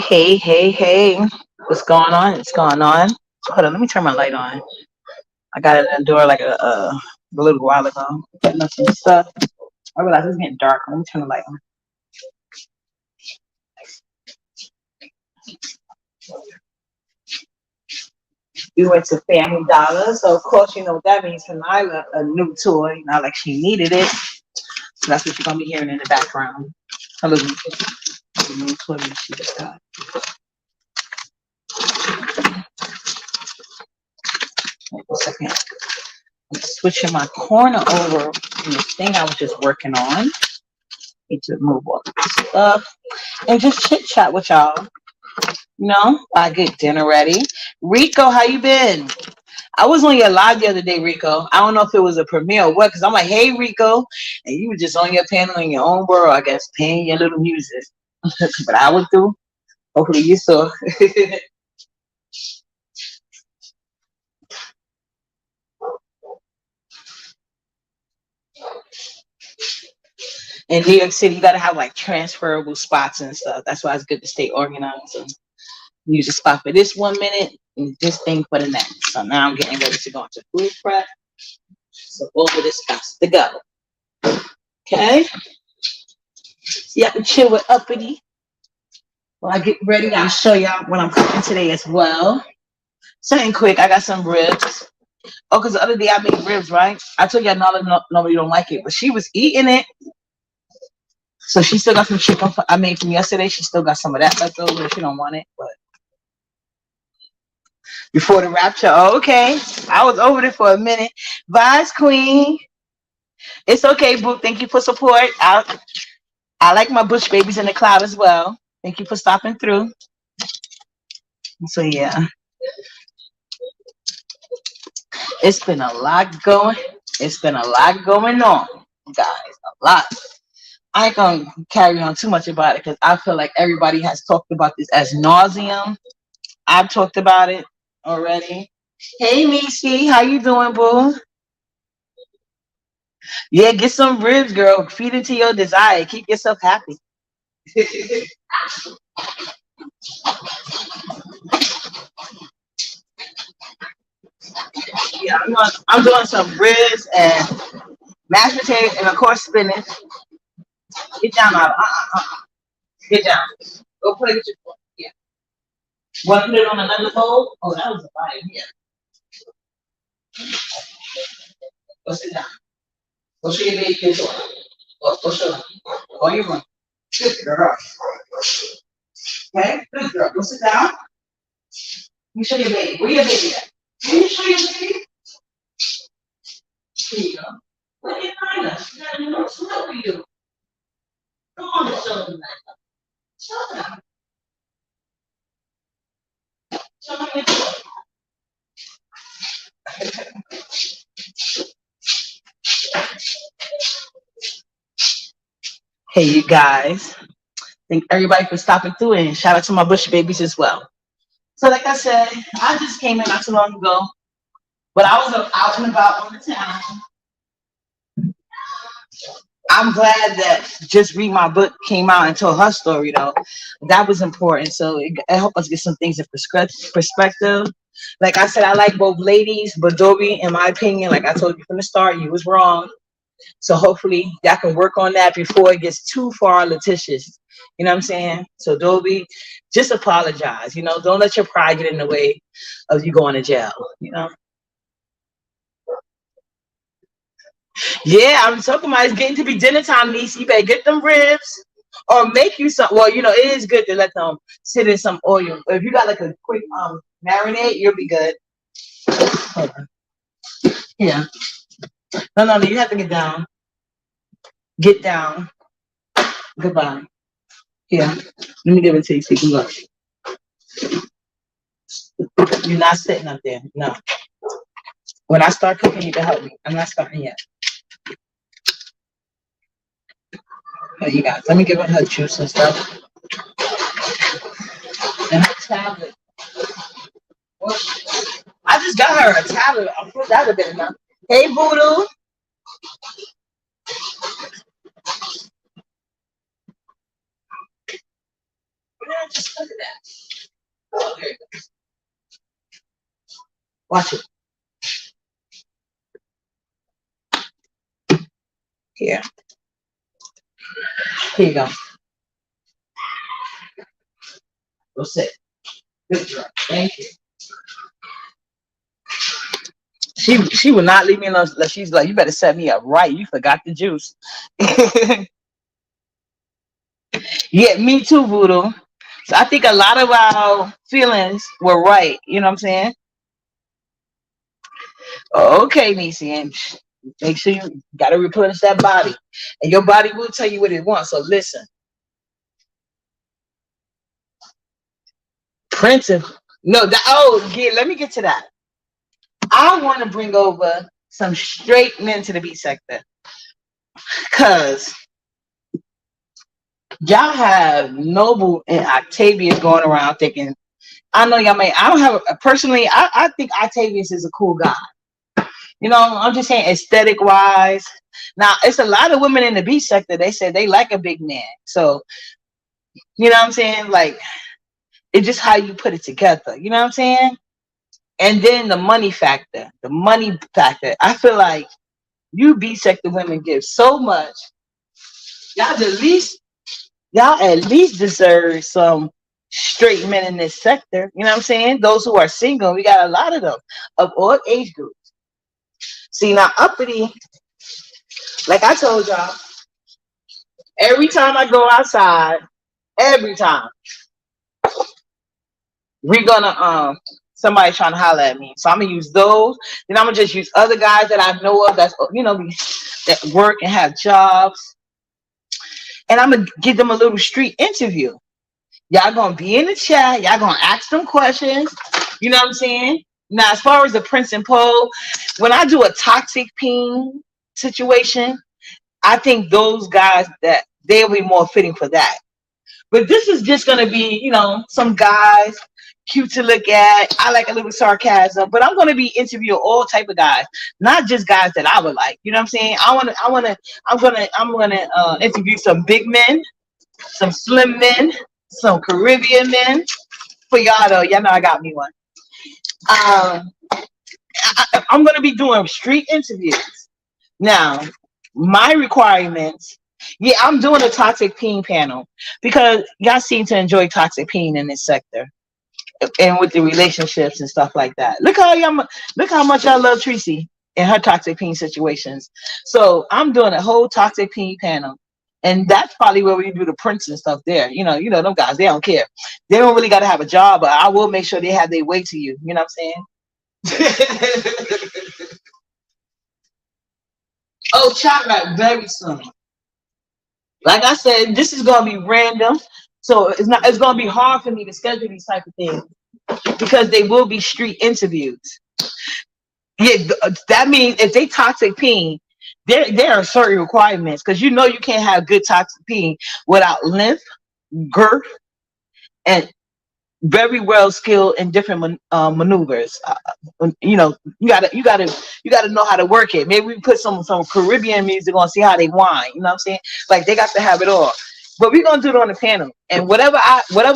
Hey, hey, hey. What's going on? What's going on? Hold on, let me turn my light on. I got it in the door like a little while ago. Putting up some stuff. I realized it's getting dark. Let me turn the light on. We went to Family Dollar, so of course you know what that means for Nyla, a new toy. Not like she needed it. So that's what you're gonna be hearing in the background. A little the new toy that she just got. Wait a second. I'm switching my corner over from this thing I was just working on. Need to move all this stuff and just chit chat with y'all. I get dinner ready. Rico, how you been? I was on your live the other day, Rico. I don't know if it was a premiere or what, because I'm like, hey, Rico. And you were just on your panel in your own world, I guess, playing your little music. But I was through. Hopefully you saw. In New York City, you got to have like transferable spots and stuff. That's why it's good to stay organized. And use a spot for this 1 minute and this thing for the next. So now I'm getting ready to go into food prep. So all of this got to go. Okay? So y'all can chill with Uppity. While I get ready, I'll show y'all what I'm cooking today as well. Something quick. I got some ribs. Oh, because the other day I made ribs, right? I told y'all nobody don't like it, but she was eating it. So she still got some chicken I made from yesterday. She still got some of that left over. She don't want it, but before the rapture, oh, okay. I was over there for a minute. Vice Queen. It's okay, boo. Thank you for support. I like my bush babies in the cloud as well. Thank you for stopping through. So yeah, it's been a lot going. It's been a lot going on, guys. A lot. I ain't gonna carry on too much about it because I feel like everybody has talked about this as nauseum. I've talked about it already. Hey, Missy, how you doing, boo? Yeah, get some ribs, girl. Feed into your desire. Keep yourself happy. Yeah, I'm doing some ribs and mashed potatoes and of course spinach. Get down, Nala. Get down. Go play with your phone. Yeah. Want to put it on another bowl? Oh, that was a fire. Yeah. Go sit down. Go show your baby your toy. Go show them. Oh, you're going. Good girl. Okay? Good girl. Go sit down. Let me show your baby. Where your baby at? Can you show your baby? Here you go. Look at Nina. She got a new toy for you. Come on and show them that. Show them. Show them your toy. Hey, you guys. Thank everybody for stopping through and shout out to my bush babies as well. So, like I said, I just came in not too long ago, but I was out and about on the town. I'm glad that Just Read My Book came out and told her story, though. That was important. So, it helped us get some things in perspective. Like I said, I like both ladies, but Dobie, in my opinion, like I told you from the start, you was wrong. So hopefully y'all can work on that before it gets too far litigious. You know what I'm saying? So Dobie, just apologize. Don't let your pride get in the way of you going to jail. Yeah, I'm talking about it's getting to be dinner time, niece. You better get them ribs or make you some. Well, it is good to let them sit in some oil. If you got like a quick marinade, you'll be good. Hold on. Yeah. No, you have to get down. Get down. Goodbye. Yeah. Let me give it to you so you can go. You're not sitting up there. No. When I start cooking, you can help me. I'm not starting yet. Here you guys. Let me give her juice and stuff. And her tablet. Well, I just got her a tablet. I'm sure that would have been enough. Hey, Voodoo. Just look at that. Oh, there you go. Watch it. Here. Here you go. Go sit. Good job. Thank you. She will not leave me alone. She's like, you better set me up right. You forgot the juice. Yeah, me too, Voodoo. So I think a lot of our feelings were right. You know what I'm saying? Okay, Nisi, and make sure you got to replenish that body, and your body will tell you what it wants. So listen, Prince of no, that, oh yeah, let me get to that. I want to bring over some straight men to the beat sector, cause y'all have Noble and Octavius going around thinking. I know y'all may. I don't have personally. I think Octavius is a cool guy. You know, I'm just saying aesthetic wise. Now, it's a lot of women in the beat sector. They say they like a big man. So, you know what I'm saying? Like, it's just how you put it together. You know what I'm saying? And then the money factor. The money factor. I feel like you beat sector women give so much. Y'all at least deserve some straight men in this sector. You know what I'm saying? Those who are single, we got a lot of them of all age groups. See, now Uppity, like I told y'all, every time I go outside, every time we're gonna somebody trying to holler at me. So I'm gonna use those. Then I'm gonna just use other guys that I know of that's that work and have jobs. And I'm gonna give them a little street interview. Y'all gonna be in the chat, y'all gonna ask them questions. You know what I'm saying? Now, as far as the Prince and Poe, when I do a toxic peen situation, I think those guys that they'll be more fitting for that. But this is just gonna be, some guys cute to look at. I like a little sarcasm, but I'm gonna be interviewing all type of guys, not just guys that I would like. You know what I'm saying? I'm gonna interview some big men, some slim men, some Caribbean men. For y'all though, y'all know I got me one. I'm gonna be doing street interviews. Now, my requirements. Yeah, I'm doing a toxic peen panel because y'all seem to enjoy toxic peen in this sector and with the relationships and stuff like that. Look how much I love Tracy and her toxic peen situations. So I'm doing a whole toxic peen panel. And that's probably where we do the prints and stuff there. Them guys, they don't care. They don't really got to have a job, but I will make sure they have their way to you. You know what I'm saying? Oh, chat rap very soon. Like I said, this is gonna be random, so it's gonna be hard for me to schedule these type of things because they will be street interviews. Yeah, that means if they toxic peen, there are certain requirements because you can't have good toxic peen without length, girth, and very well skilled in different maneuvers. You gotta know how to work it. Maybe we put some Caribbean music on, see how they whine. You know what I'm saying? Like they got to have it all. But we're gonna do it on the panel. And whatever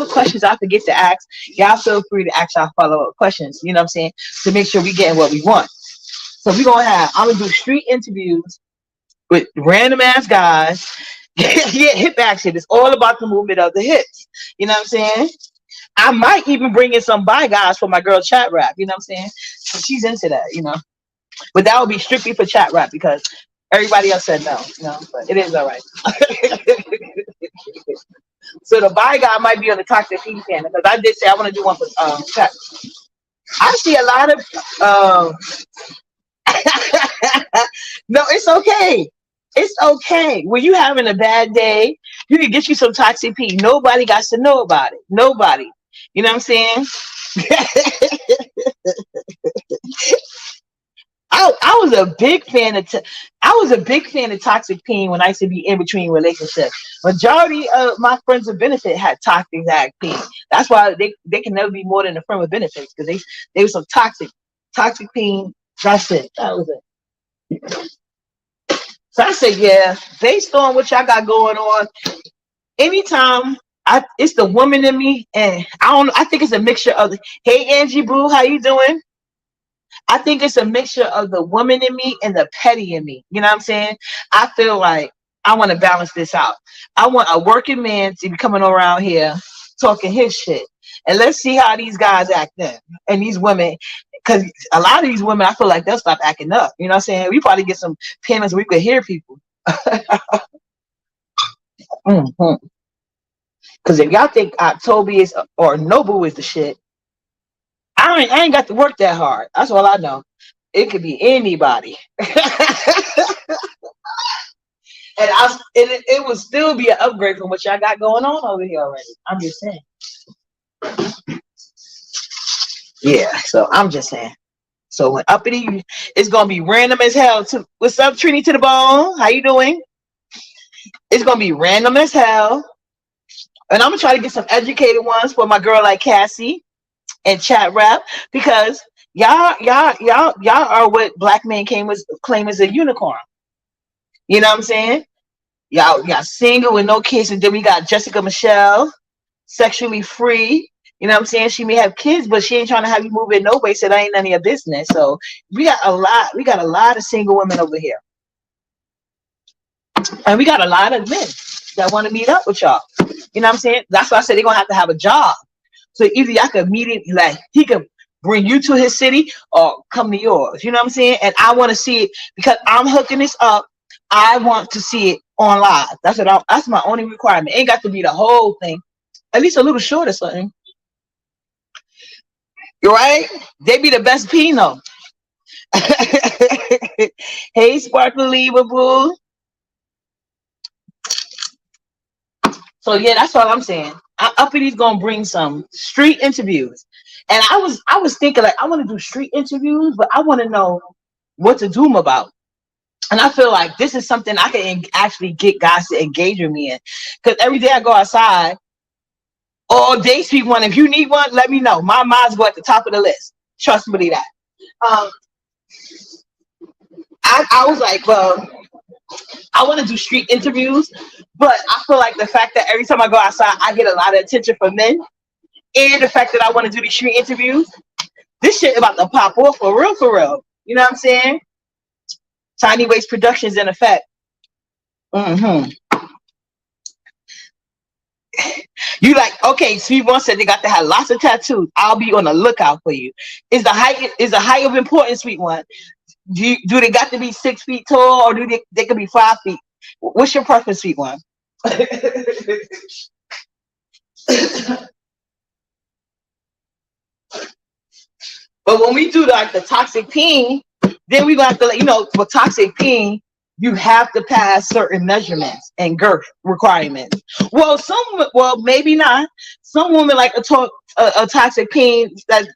questions I forget to ask, y'all feel free to ask y'all follow-up questions. You know what I'm saying? To make sure we getting what we want. So I'm gonna do street interviews with random ass guys. Yeah, hip action. It's all about the movement of the hips. You know what I'm saying? I might even bring in some bi guys for my girl chat rap. You know what I'm saying? So she's into that. But that would be strictly for chat rap because everybody else said no. But it is all right. So the bi guy might be on the toxic peen panel because I did say I want to do one for chat. I see a lot of no, it's okay. It's okay. When you having a bad day, you can get you some toxic peen. Nobody got to know about it. Nobody. You know what I'm saying? I was a big fan of toxic peen when I used to be in between relationships. Majority of my friends with benefit had toxic peen. That's why they can never be more than a friend with benefits because they were some toxic peen. That's it. That was it. So I said, yeah, based on what y'all got going on, anytime it's the woman in me, and I think it's a mixture of hey Angie Boo, how you doing? I think it's a mixture of the woman in me and the petty in me. You know what I'm saying? I feel like I want to balance this out. I want a working man to be coming around here talking his shit. And let's see how these guys act then. And these women, because a lot of these women, I feel like they'll stop acting up. You know what I'm saying? We probably get some payments where we could hear people. Because if y'all think Toby is or Nobu is the shit, I ain't got to work that hard. That's all I know. It could be anybody. It would still be an upgrade from what y'all got going on over here already. I'm just saying. Yeah, so I'm just saying. So when Uppity, it's gonna be random as hell. What's up, Trini to the bone? How you doing? It's gonna be random as hell. And I'm gonna try to get some educated ones for my girl like Cassie and Chat Rap, because y'all are what black men claim as a unicorn. You know what I'm saying? Y'all single with no kids, and then we got Jessica Michelle, sexually free. You know what I'm saying? She may have kids, but she ain't trying to have you move in no way, so that ain't none of your business. So we got a lot of single women over here. And we got a lot of men that want to meet up with y'all. You know what I'm saying? That's why I said they're gonna have a job. So either y'all could meet him, like he could bring you to his city or come to yours. You know what I'm saying? And I want to see it because I'm hooking this up. I want to see it on live. That's my only requirement. Ain't got to be the whole thing. At least a little short or something. You're right? They be the best Pinot. Hey, Sparkly Boo. So yeah, that's all I'm saying. Uppy's gonna bring some street interviews, and I was thinking like I want to do street interviews, but I want to know what to do them about. And I feel like this is something I can actually get guys to engage with me in, because every day I go outside, all day speak one. If you need one, let me know. My minds go at the top of the list. Trust me that. I was like, well, I want to do street interviews, but I feel like the fact that every time I go outside, I get a lot of attention from men, and the fact that I want to do these street interviews, this shit about to pop off for real, for real. You know what I'm saying? Tiny Waist Productions in effect. You like, okay, Steve Vaughn said they got to have lots of tattoos. I'll be on the lookout for you. Is the height of importance, Sweet One? Do they got to be 6 feet tall, or do they could be 5 feet? What's your preference, Sweet One? But when we do like the toxic peen, then we gonna have to let you know for toxic peen, you have to pass certain measurements and girth requirements. Well, maybe not. Some women like a toxic peen that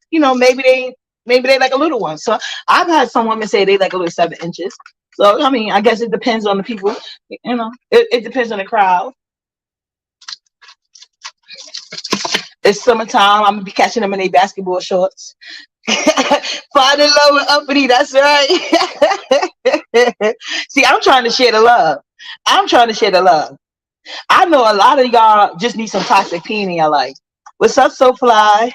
maybe they like a little one. So I've had some women say they like a little 7 inches. So I mean, I guess it depends on the people. It depends on the crowd. It's summertime. I'm gonna be catching them in their basketball shorts. Find in love with Uppity. That's right. See, I'm trying to share the love. I know a lot of y'all just need some toxic peen in your life. What's up, So Fly?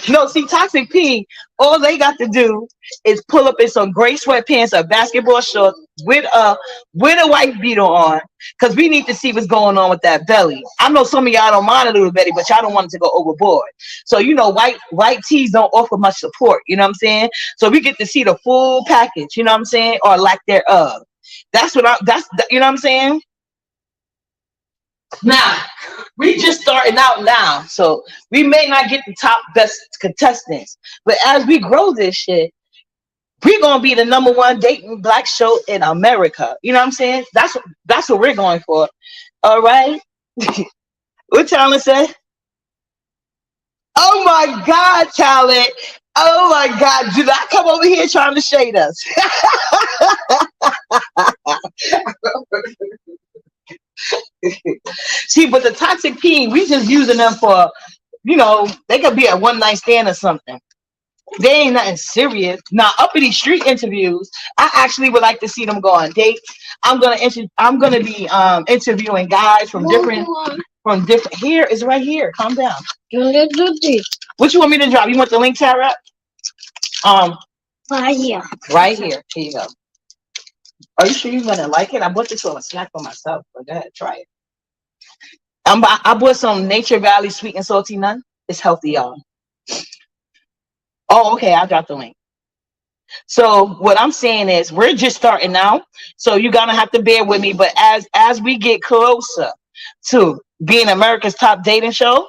No, see, toxic peen, all they got to do is pull up in some gray sweatpants or basketball shorts with a white beater on, because we need to see what's going on with that belly. I know some of y'all don't mind a little belly, but y'all don't want it to go overboard. So white tees don't offer much support. You know what I'm saying? So we get to see the full package. You know what I'm saying? Or lack thereof. That's you know what I'm saying? Now, we just starting out now, so we may not get the top best contestants, but as we grow this shit, we're gonna be the #1 dating black show in America. You know what I'm saying? That's what we're going for. All right. What Talent say? Oh my God, Talent. Oh my God, do not come over here trying to shade us. See, but the toxic peen, we just using them for, they could be a one night stand or something. They ain't nothing serious. Now, uppity street interviews, I actually would like to see them go on dates. I'm gonna be interviewing guys from different. Here is right here. Calm down. What you want me to drop? You want the link, Tara? Um, Right here. right here. Here you go. Are you sure you're gonna like it? I bought this for a snack for myself. But go ahead, try it. I bought some Nature Valley sweet and salty none. It's healthy, y'all. Oh, okay. I dropped the link. So what I'm saying is we're just starting now. So you're gonna have to bear with me. But as we get closer to being America's top dating show,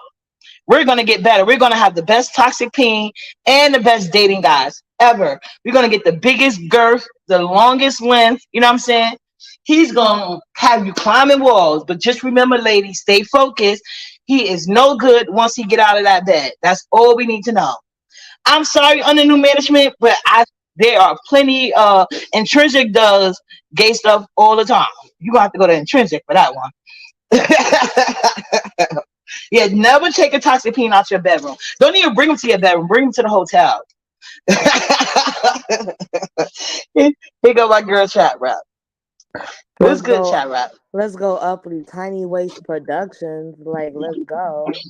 we're gonna get better. We're gonna have the best toxic peen and the best dating guys ever. We're gonna get the biggest girth, the longest length. You know what I'm saying? He's gonna have you climbing walls. But just remember, ladies, stay focused. He is no good once he get out of that bed. That's all we need to know. I'm sorry, under new management, but there are plenty intrinsic does gay stuff all the time. You gonna have to go to intrinsic for that one. Yeah, never take a toxic peen out your bedroom. Don't even bring them to your bedroom. Bring them to the hotel. Here go my girl chat rap. What's good, chat rap? Let's go Uppity. Tiny Waist Productions. Like, let's go.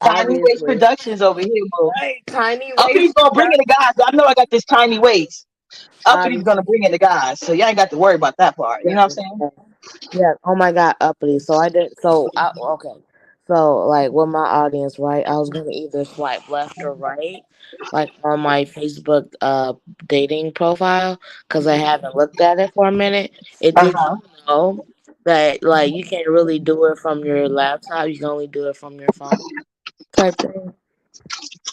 Tiny Waist Obviously. Productions over here, bro. Right, Tiny Uppy's Waist gonna bring in the guys. I know I got this tiny waist. Uppy's gonna Obviously. bring in the guys, so y'all ain't got to worry about that part. You know what I'm saying? Yeah. Oh my God, Uppity. So I did. Okay. So like with my audience, right? I was gonna either swipe left or right, like on my Facebook dating profile, because I haven't looked at it for a minute. It did Uh-huh. know that like you can't really do it from your laptop. You can only do it from your phone type thing.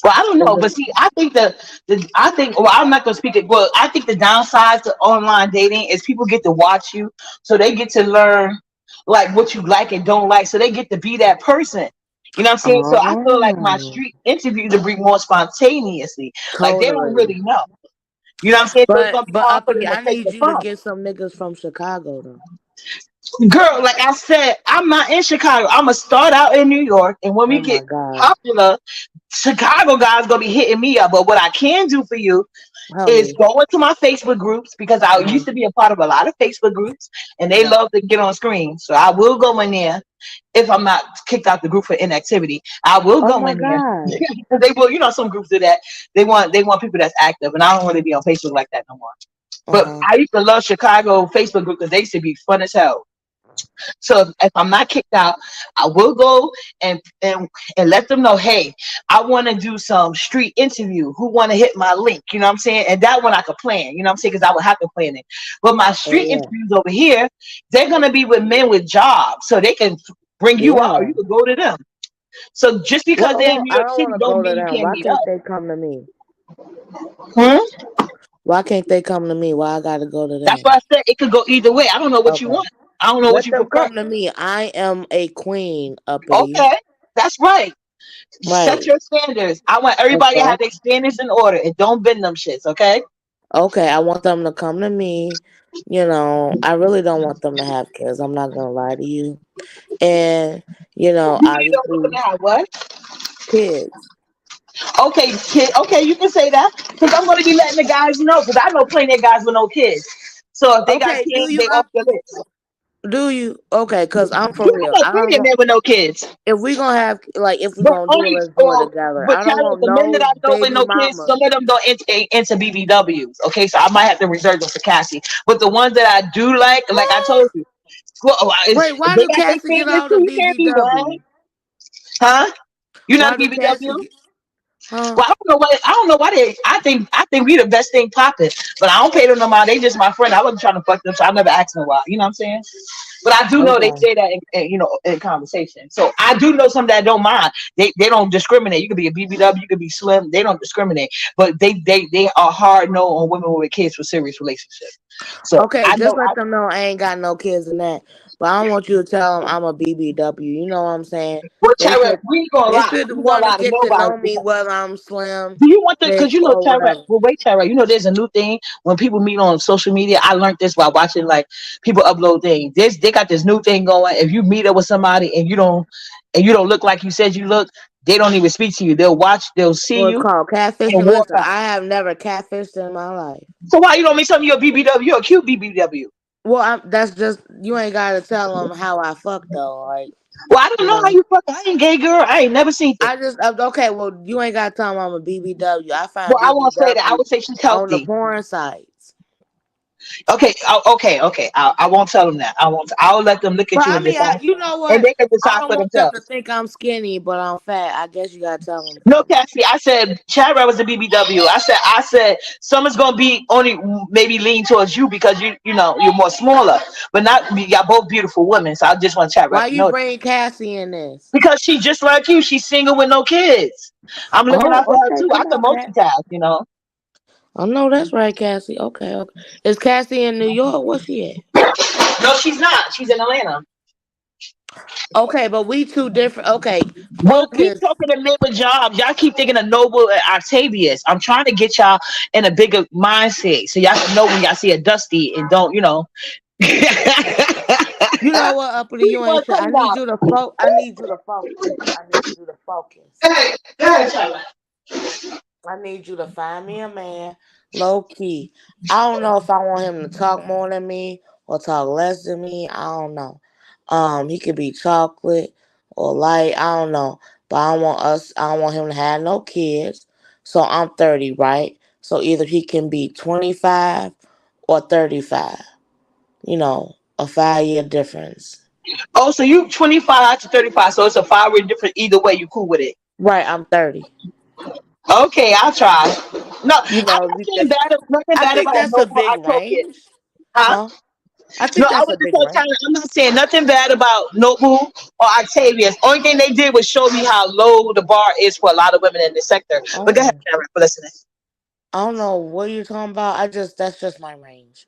Well, I don't Is know, it? but see, I think I think well, I'm not gonna speak it. Well, I think the downside to online dating is people get to watch you, so they get to learn like what you like and don't like, so they get to be that person. You know what I'm saying? So I feel like my Oh, street interviews to bring more spontaneously. Like they don't totally. really know. You know what I'm saying? So it's But gonna be but hard for them Uppity, to I take need the you to fun. get some niggas from Chicago though. Girl, like I said, I'm not in Chicago. I'm gonna start out in New York, and when we Oh get my God, popular, Chicago guys gonna be hitting me up. But what I can do for you help is me. go into my Facebook groups because I Uh-huh. used to be a part of a lot of Facebook groups, and they Right. love to get on screen. So I will go in there if I'm not kicked out the group for inactivity. I will Oh go my in there. God. They will, some groups do that. They want people that's active, and I don't really be on Facebook like that no more. But Uh-huh. I used to love Chicago Facebook group because they used to be fun as hell. So if I'm not kicked out, I will go and and let them know, hey, I want to do some street interview. Who want to hit my link? You know what I'm saying? And that one I could plan. You know what I'm saying? Because I would have to plan it. But my street Oh interviews over here, they're gonna be with men with jobs, so they can bring yeah. you out or Yeah. you can go to them. So just because they're in Well, New I York don't City, want to don't go to mean you them. can't Why meet can't up. they come to me? Hmm? Why can't they come to me? Why I gotta go to That's them? why I said it could go either way. I don't know what you Okay. want. I don't know what Let you them prefer. come to me. I am a queen, Uppity. Okay, that's right. Set Right. your standards. I want everybody to Okay. have their standards in order and don't bend them shits, okay? Okay. I want them to come to me. I really don't want them to have kids. I'm not gonna lie to you. And, You really don't want them obviously to have what? kids. Okay, kid. Okay, you can say that because I'm going to be letting the guys know because I know plenty of guys with no kids. So if they got Okay, do kids, you they off the list. do you? Okay, cause I'm You for real. know I plenty don't of want men with no kids, if we but gonna do it, only let's do it together. but I don't Tyler, want the men that no I know with baby no kids, mamas. some of them don't into BBWs. Okay, so I might have to reserve them for Cassie. But the ones that I do like I What? told you, well, Wait, why they do got their Cassie get standards all too. the You can't be lying, BBW? huh? You not a Why do Cassie BBW? get? Huh? Well, I don't know why they. I think we the best thing popping, but I don't pay them no mind. They just my friend. I wasn't trying to fuck them, so I never asked them why. You know what I'm saying? But I do know they Okay. say that in conversation. So I do know some that don't mind. They don't discriminate. You could be a BBW, you could be slim. They don't discriminate. But they are hard no on women with kids for serious relationships. So Okay, I just know let them know I ain't got no kids in that. But I don't want you to tell them I'm a BBW. You know what I'm saying? well, They Tara, should we ain't gonna they lie. should We ain't gonna want to lie to get to nobody. know me whether I'm slim, Do you want the? thick, Because or Tara. whatever. Well, wait, Tara. There's a new thing when people meet on social media. I learned this by watching like people upload things. They got this new thing going. If you meet up with somebody and you don't look like you said you look, They don't even speak to you. They'll watch, they'll see What's you called and catfishing? walk Listen, out. I have never catfished in my life. So why you don't mean something you're a BBW? You're a cute BBW. Well, that's just you ain't gotta tell them how I fuck though. Like Well, I don't you know how know, you fuck. I ain't gay, girl. I ain't never seen it. I just okay. Well, you ain't gotta tell them I'm a BBW. I find Well, I won't say that. I BBW would say she's on the healthy. porn sites. Okay, okay. I won't tell them that. I won't. I'll let them look But at you I and mean, decide, you know and what? they can I decide don't for want them to themselves. think I'm skinny, but I'm fat. I guess you gotta tell them No, something. Cassie. I said Chad was a BBW. I said Summer's gonna be only maybe lean towards you because you know you're more smaller, but not y'all both beautiful women. So I just want Chad Why to you know that. bring Cassie in this? Because she's just like you. She's single with no kids. I'm looking Oh, out for her okay. too. I Come can on, Cassie. multitask. You know. Oh no, that's right, Cassie. Okay, okay. Is Cassie in New York? Where's she at? No, she's not. She's in Atlanta. Okay, but we two different. Okay, Well, we focus. talking to men with jobs. Y'all keep thinking of Noble and Octavius. I'm trying to get y'all in a bigger mindset so y'all can know when y'all see a Dusty and don't, you know. Who you You know what, Uppity? You ain't want to shit. tell I me need now? you to I need you to focus. I need you to focus. Hey, hey, Charlotte. I need you to find me a man, low key. I don't know if I want him to talk more than me or talk less than me. I don't know. He could be chocolate or light. I don't know. But I don't want us. I don't want him to have no kids. So I'm 30, right? So either he can be 25 or 35. You know, a 5 year difference. Oh, so you 25 to 35, so it's a 5 year difference either way. You cool with it? Right, I'm 30. Okay, I'll try. No, You I'm know, not saying bad. Nothing I bad think about that's a Noble big Octavius, range. huh? Huh? I No, think I that's was a just big so range. I'm not saying nothing bad about Nobu or Octavius. Only thing they did was show me how low the bar is for a lot of women in this sector. But go ahead, Oh. Sharon, for listening. I don't know what you're talking about. That's just my range.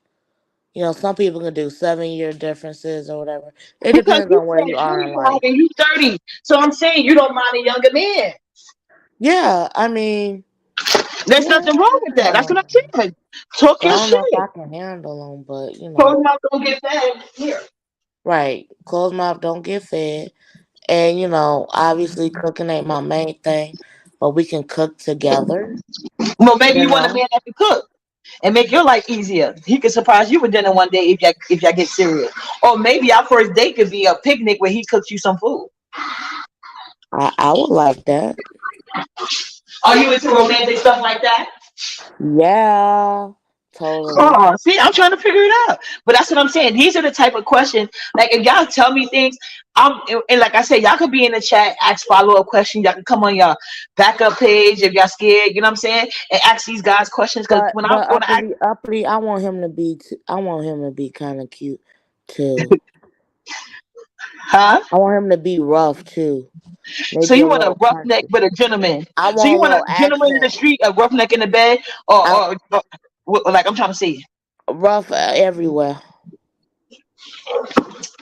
You know, some people can do 7 year differences or whatever. It Because depends you on where said you are in 25 life. and you 30. So I'm saying you don't mind a younger man. Yeah, I mean, There's nothing wrong with that. That's yeah. what I'm saying. Talk But I your don't know if shit. I can handle them. But you know, Close mouth, don't get fed. Here. right? Close mouth, don't get fed. And you know, obviously, cooking ain't my main thing, but we can cook together. Well, maybe You you want a know, man that can cook and make your life easier. He could surprise you with dinner one day if y'all get serious. Or maybe our first date could be a picnic where he cooks you some food. I would like that. Are you into romantic stuff like that? Yeah, totally. Oh, see, I'm trying to figure it out. But that's what I'm saying. These are the type of questions. Like if y'all tell me things, and like I said, y'all could be in the chat, ask follow-up questions. Y'all can come on your backup page if y'all scared, you know what I'm saying? And ask these guys questions. Cause when I'm But gonna ask, uppity, I want him to be. I want him to be kind of cute too. huh? I want him to be rough too. So Maybe you a want a little roughneck country. with a gentleman. I So you want a want a little gentleman in the accent. street, a roughneck in the bed, or, I or, or like I'm trying to see. rough everywhere.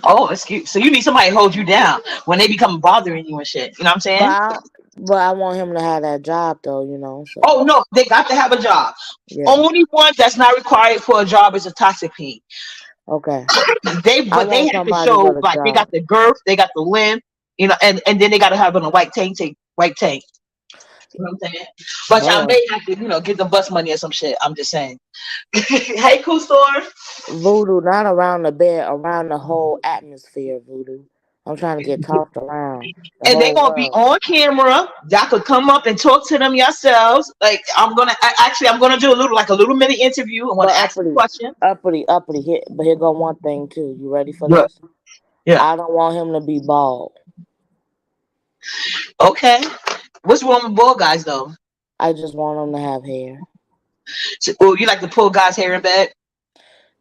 Oh, excuse. So you need somebody to hold you down when they become bothering you and shit. You know what I'm But saying? I, but I want him to have that job though. You know. So Oh no, they got to have a job. yeah. Only one that's not required for a job is a toxic pain. Okay. I But they want have to somebody show with a like they got job. the girth, they got the limb, you know, and then they got to have on a white tank. You know what I'm saying? But y'all Lord. may have to, give them bus money or some shit. I'm just saying. Hey, cool store. Voodoo, not around the bed, around the whole atmosphere. Voodoo. I'm trying to get tossed around the And they whole gonna be world. on camera. Y'all could come up and talk to them yourselves. Like I'm gonna do a little mini interview. I want But to ask them questions. uppity. Here, but here go one thing too. You ready for Yeah. this? Yeah. I don't want him to be bald. Okay. What's wrong with bald guys though? I just want him to have hair. So, oh, you like to pull guys' hair in bed?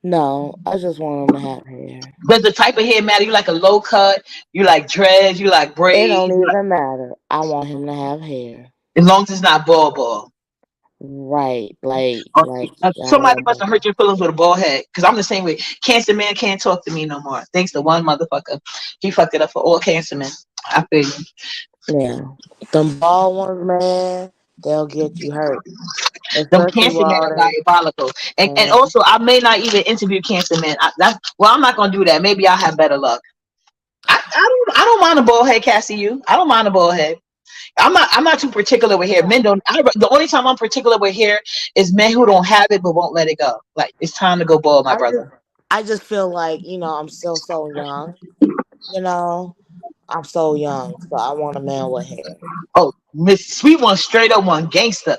No, I just want him to have hair. Does the type of hair matter? You like a low cut? You like dreads? You like It don't braids? even matter. I want him to have hair. As long as it's not bald. Right, I Somebody want must have hurt your feelings with a bald head. Because I'm the same way. Cancer man can't talk to me no more. Thanks to one motherfucker. He fucked it up for all cancer men. I feel you. yeah. Them bald ones, man, they'll get you hurt, Them especially with cancer men all are they. diabolical. And Mhm. also, I may not even interview cancer men. I'm not going to do that. Maybe I'll have better luck. I don't mind a bald head, Cassie. I don't mind a bald head. I'm not too particular with hair. Men don't. The only time I'm particular with hair is men who don't have it but won't let it go. Like it's time to go bald, my I just brother. I just feel like, I'm still so young, you know. I'm so young, so I want a man with hair. Oh, Miss Sweet One, straight up one gangster.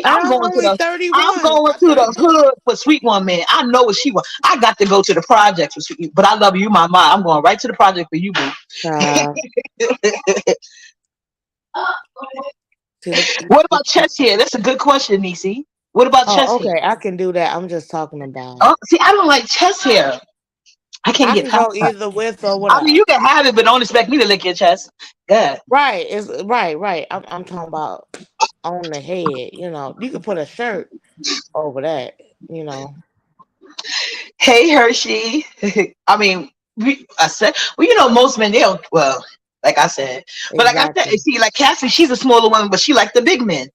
And I'm only I'm 31, going not to the 32. hood for Sweet One, man. I know what she wants. I got to go to the project for Sweet, but I love you, my mom. I'm going right to the project for you, boo. Uh, see, What about chest hair? That's a good question, Nisi. What about oh, chest hair? okay, I can do that. I'm just talking about. Oh, see, I don't like chest hair. I can't I get can past go that. either with or I mean, without. you can have it, but don't expect me to lick your chest. Good. Right, it's right. I'm talking about on the head. You can put a shirt over that. You know, Hey, Hershey. I mean, I said, well, most men, they don't, well, like I said, but like I said, exactly. see, like Cassie, she's a smaller woman, but she like the big men.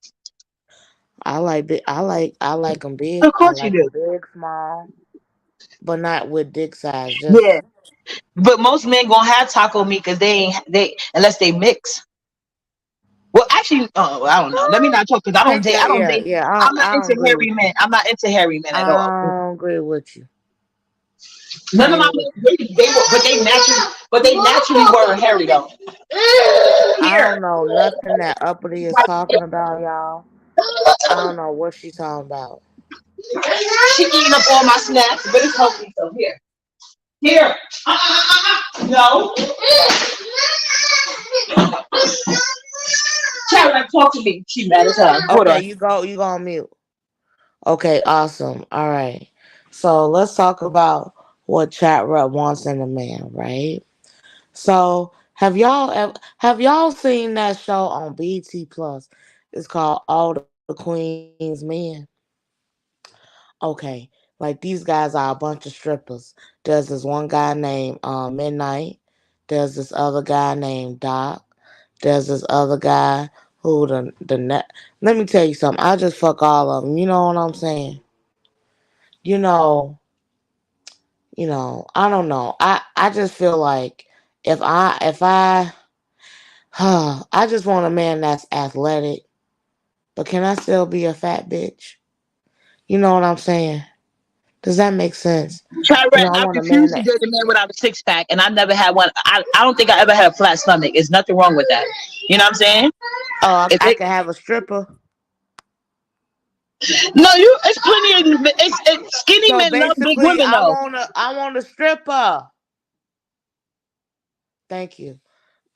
I like them big. Of I course you like do. them big, small, but not with dick size. Just Yeah. But most men gonna have taco meat because they unless they mix. Well, actually, well, I don't know. Let me not talk because I don't take date. I that. don't Yeah, date. yeah. I'm not I don't into agree with hairy you. men. I'm not into hairy men at all. I don't agree with you. None I of my ain't with men, they were, but they naturally were hairy though. I Here, don't know nothing that Uppity is talking about, y'all. I don't know what she's talking about. she eating up all my snacks, but it's healthy. So here. No, Sharon, talk to me. She mad as hell. Hold Okay, on. you go on mute. Okay, awesome. All right. So let's talk about what chat rep wants in a man, right? So have y'all seen that show on BT Plus? It's called All the Queen's Men. Okay, like these guys are a bunch of strippers. There's this one guy named Midnight. There's this other guy named Doc. There's this other guy who the net. Let me tell you something. I just fuck all of them. You know what I'm saying? You know, I don't know. I just feel like if I I just want a man that's athletic, but can I still be a fat bitch? You know what I'm saying? Does that make sense? Chirac, I I want a man refuse to that date a man without a six pack, and I never had one. I don't think I ever had a flat stomach. There's nothing wrong with that. You know what I'm saying? oh If I it, can have a stripper. no, it's plenty of skinny So men love big basically women though. I want a stripper. Thank you.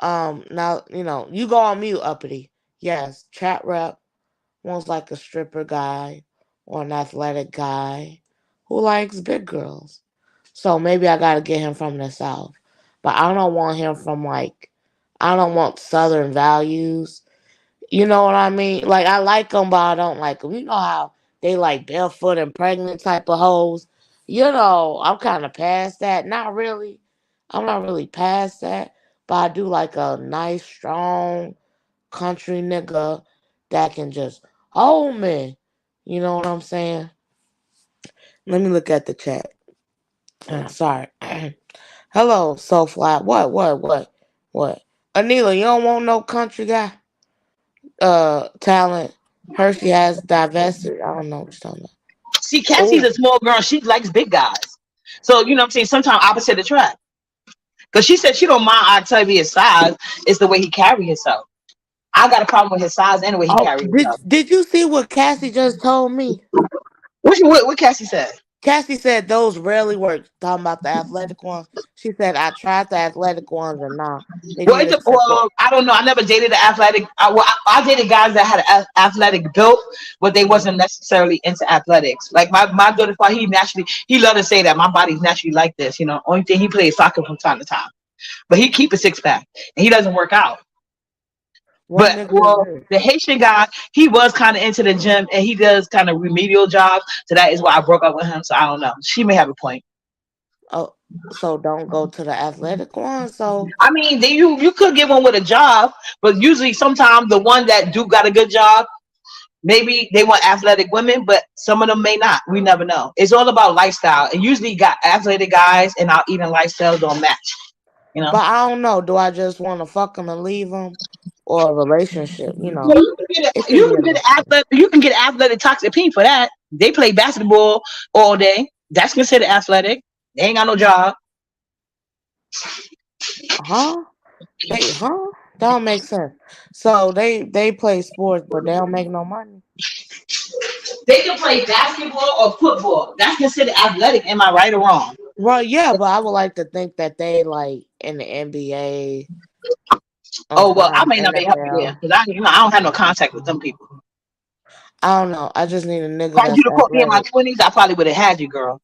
Now you go on mute, Uppity. Yes, chat rep wants like a stripper guy or an athletic guy who likes big girls. So maybe I gotta get him from the South. But I don't want him from I don't want Southern values. You know what I mean? Like I like them, but I don't like them. You know how they like barefoot and pregnant type of hoes. I'm kind of past that. Not really. I'm not really past that, but I do like a nice, strong country nigga that can just hold me. You know what I'm saying? Let me look at the chat. Sorry. Hello, Soulfly. What? Anila, you don't want no country guy? Talent. Hershey has divested. I don't know what you're talking about. See, Cassie's Oh, a small girl. She likes big guys. So you know what I'm saying. Sometimes opposite attract. Because she said she don't mind. I tell you his size. It's the way he carry himself. I got a problem with his size and the way he oh, carry did himself. did you see what Cassie just told me? What Cassie said? Cassie said those rarely work. Talking about the athletic ones. She said I tried the athletic ones and nah, they Well, need a stripper. I don't know. I never dated an athletic. I dated guys that had an athletic built, but they Mhm. wasn't necessarily into athletics. Like my daughter, he loved to say that my body's naturally like this. Only thing he plays soccer from time to time, but he keep a six pack and he doesn't work out. What But nigga is this? the Haitian guy, he was kind of into the gym and he does kind of remedial jobs. So that is why I broke up with him. So I don't know. She may have a point. Oh, so don't go to the athletic one. So I mean, you could get one with a job, but usually sometimes the one that do got a good job, maybe they want athletic women, but some of them may not. We never know. It's all about lifestyle. And usually got athletic guys and our eating lifestyles don't match. You know? but I don't know. Do I just want to fuck them and leave them, or a relationship. You know, Well, it can be a mixture. you can get athletic toxic pain for that. They play basketball all day. That's considered athletic. They ain't got no job. Huh? Huh? That don't make sense. So they play sports, but they don't make no money. They can play basketball or football. That's considered athletic. Am I right or wrong? Well, yeah, but I would like to think that they like in the NBA. I'm Oh well, I sorry, may not be helping there NFL. because I don't have no contact with them people. I don't know. I just need a If nigga I you that's to caught me in my athletic. 20s, I probably would have had you, girl.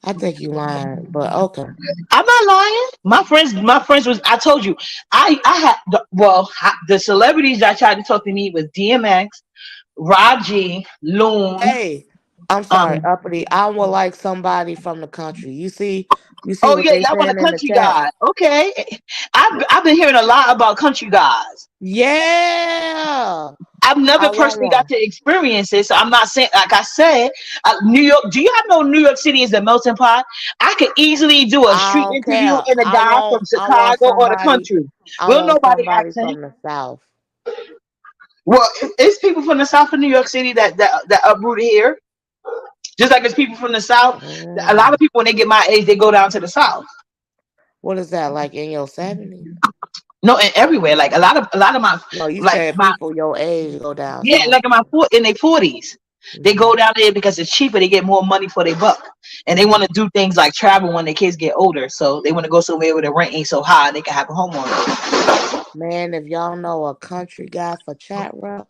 I think you lying, but okay. I'm not lying. My friends was. I told you, I had the celebrities that tried to talk to me was DMX, Raji, Loon. Hey, I'm sorry, Um. uppity. I would like somebody from the country. You see Oh what yeah, they y'all want a saying in the country chat? guy? Okay, I've been hearing a lot about country guys. Yeah, I've I never want personally got one. to experience it, so I'm not saying. Like I said, New York. Do you have no New York City is a melting pot? I could easily do a I street don't interview care. in a guy from I want Chicago or the somebody. country. I Will want nobody somebody accent? from the south. Well, it's people from the south of New York City that uprooted here. Just like it's people from the south. A lot of Mm. people when they get my age, they go down to the south. What is that like in your 70s? No, and everywhere. Like a lot of my No, you like said my people your age go down yeah, south. like in their 40s. They Hmm. go down there because it's cheaper. They get more money for their buck, and they want to do things like travel when their kids get older. So they want to go somewhere where the rent ain't so high. They can have a homeowner. Man, if y'all know a country guy for chat rep,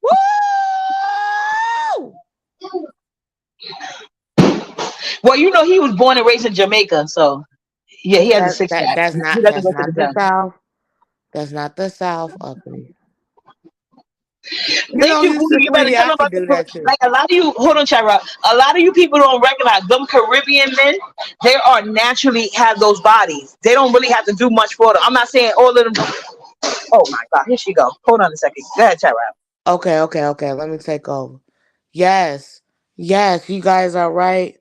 woo! Well, he was born and raised in Jamaica, so yeah, he has a six pack. He doesn't That's go to not the the gym. south. That's not the south, uppity. You Thank know, you, you Boo. should, You better sweetie. tell I them could about do that too. like a lot of you. Hold on, Chara. A lot of you people don't recognize them Caribbean men. They are naturally have those bodies. They don't really have to do much for them. I'm not saying all of them. Oh my God, here she go. Hold on a second. Go ahead, Chara. Okay. Let me take over. Yes, yes, you guys are right.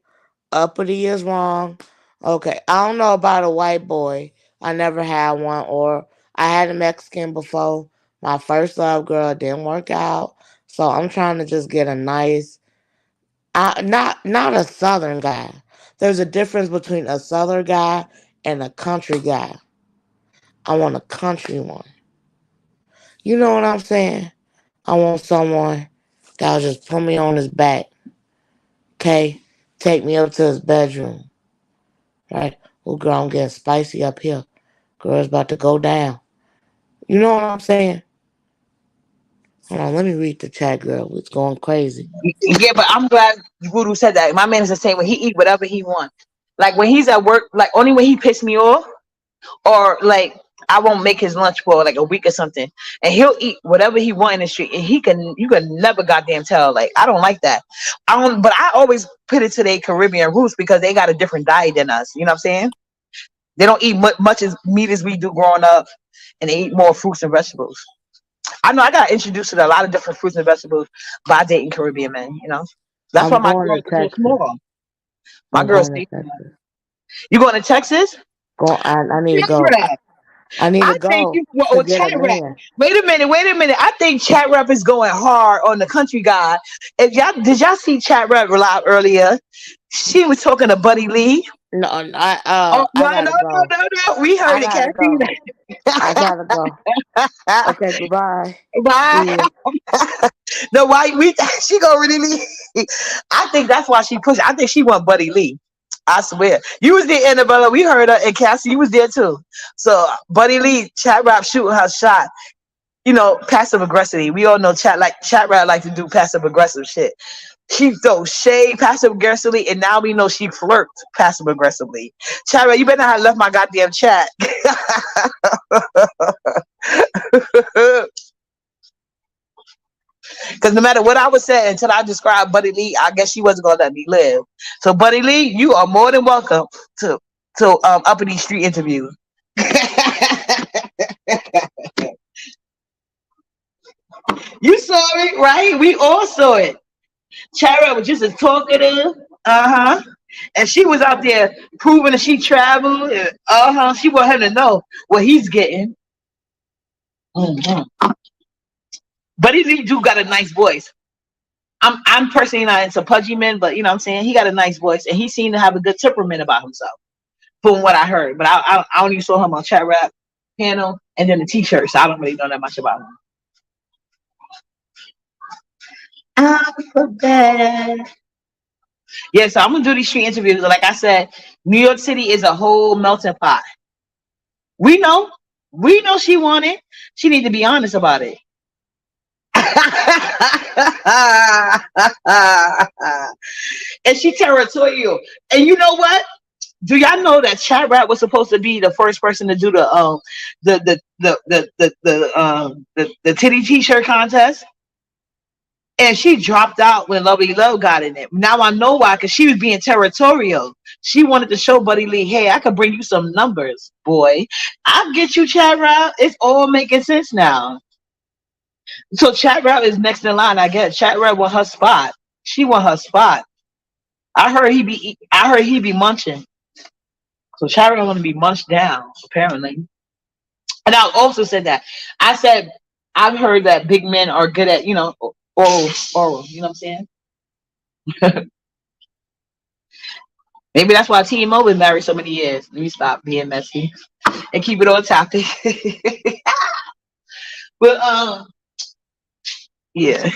Uppity is wrong. Okay, I don't know about a white boy. I never had one, or I had a Mexican before. My first love girl didn't work out, so I'm trying to just get a nice, not a southern guy. There's a difference between a southern guy and a country guy. I want a country one. You know what I'm saying? I want someone that'll just put me on his back, okay? Take me up to his bedroom, right? Oh, girl, I'm getting spicy up here. Girl, it's about to go down. You know what I'm saying? Hold on, let me read the chat, girl. It's going crazy. Yeah, but I'm glad Voodoo said that. My man is the same way. He eat whatever he wants. Like when he's at work, like only when he piss me off, or like I won't make his lunch for like a week or something, and he'll eat whatever he want in the street, and you can never goddamn tell. Like I don't like that. I don't, but I always put it to their Caribbean roots because they got a different diet than us. You know what I'm saying? They don't eat much as meat as we do growing up, and they eat more fruits and vegetables. I know I got introduced to a lot of different fruits and vegetables by dating Caribbean men. That's why I'm my going girls to are so Texas. small. My I'm girls going to stay small. Texas. You going to Texas? I need to go. I need I to think go you well, to oh, get a chat rap. man. Wait a minute. I think chat rap is going hard on the country guy. If y'all did y'all see chat rap live earlier? She was talking to Buddy Lee. No, Oh no, I no, gotta no, go. no, no. We I heard it, gotta Kathy. go. I gotta go. Okay, goodbye. See Bye. you. No, why we she gonna really leave. I think that's why she pushed. I think she want Buddy Lee. I swear. You was there, Annabella. We heard her, and Cassie, you was there too. So Buddy Lee, chat rap shooting her shot. Passive aggressivity. We all know chat rap like to do passive aggressive shit. She throws shade passive aggressively, and now we know she flirts passive aggressively. Chat rap, you better not have left my goddamn chat. Because no matter what I was saying until I described Buddy Lee, I guess she wasn't gonna let me live. So Buddy Lee, you are more than welcome to Uppity Street interview. You saw it, right? We all saw it. Chara was just as talkative. Uh-huh. And she was out there proving that she traveled. Uh-huh. She want him to know what he's getting. Mhm. Buddy Lee do got a nice voice. I'm personally not into pudgy men, but you know what I'm saying, he got a nice voice and he seemed to have a good temperament about himself, from what I heard. But I only saw him on chat rap panel and then the t-shirt, so I don't really know that much about him. Alphabet. Yeah, so I'm gonna do these street interviews. Like I said, New York City is a whole melting pot. We know, we know she want it. She need to be honest about it. And she territorial. And you know what? Do y'all know that Chat Rat was supposed to be the first person to do the titty t-shirt contest? And she dropped out when Lovely Love got in it. Now I know why, because she was being territorial. She wanted to show Buddy Lee, hey, I could bring you some numbers, boy. I'll get you, Chat Rat. It's all making sense now. So Chat Rat is next in line. I guess Chat Rat won her spot. She won her spot. I heard he be munching. So Chat Rat want to be munched down, apparently. And I also said that. I said I've heard that big men are good at, oral. You know what I'm saying? Maybe that's why TMO been married so many years. Let me stop being messy and keep it on topic. But yeah.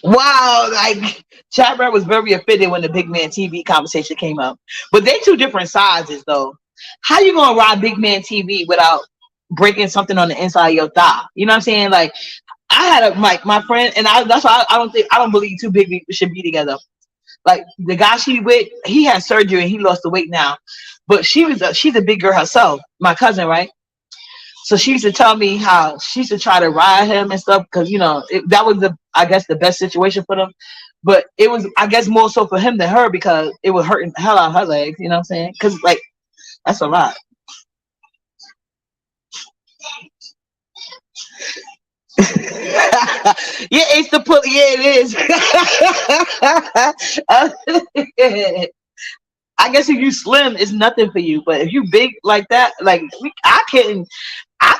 Wow, like Chat Rat was very offended when the big man TV conversation came up. But they two different sizes though. How you gonna ride big man TV without breaking something on the inside of your thigh? You know what I'm saying? Like I had my friend, and that's why I don't believe two big people should be together. Like the guy she with, he had surgery and he lost the weight now, but she's a big girl herself. My cousin, right? So she used to tell me how she used to try to ride him and stuff because that was I guess the best situation for them. But it was, I guess, more so for him than her because it was hurting the hell out of her legs. You know what I'm saying? Because like that's a lot. Yeah, it's the put. Yeah, it is. I guess if you slim, it's nothing for you. But if you big like that, like I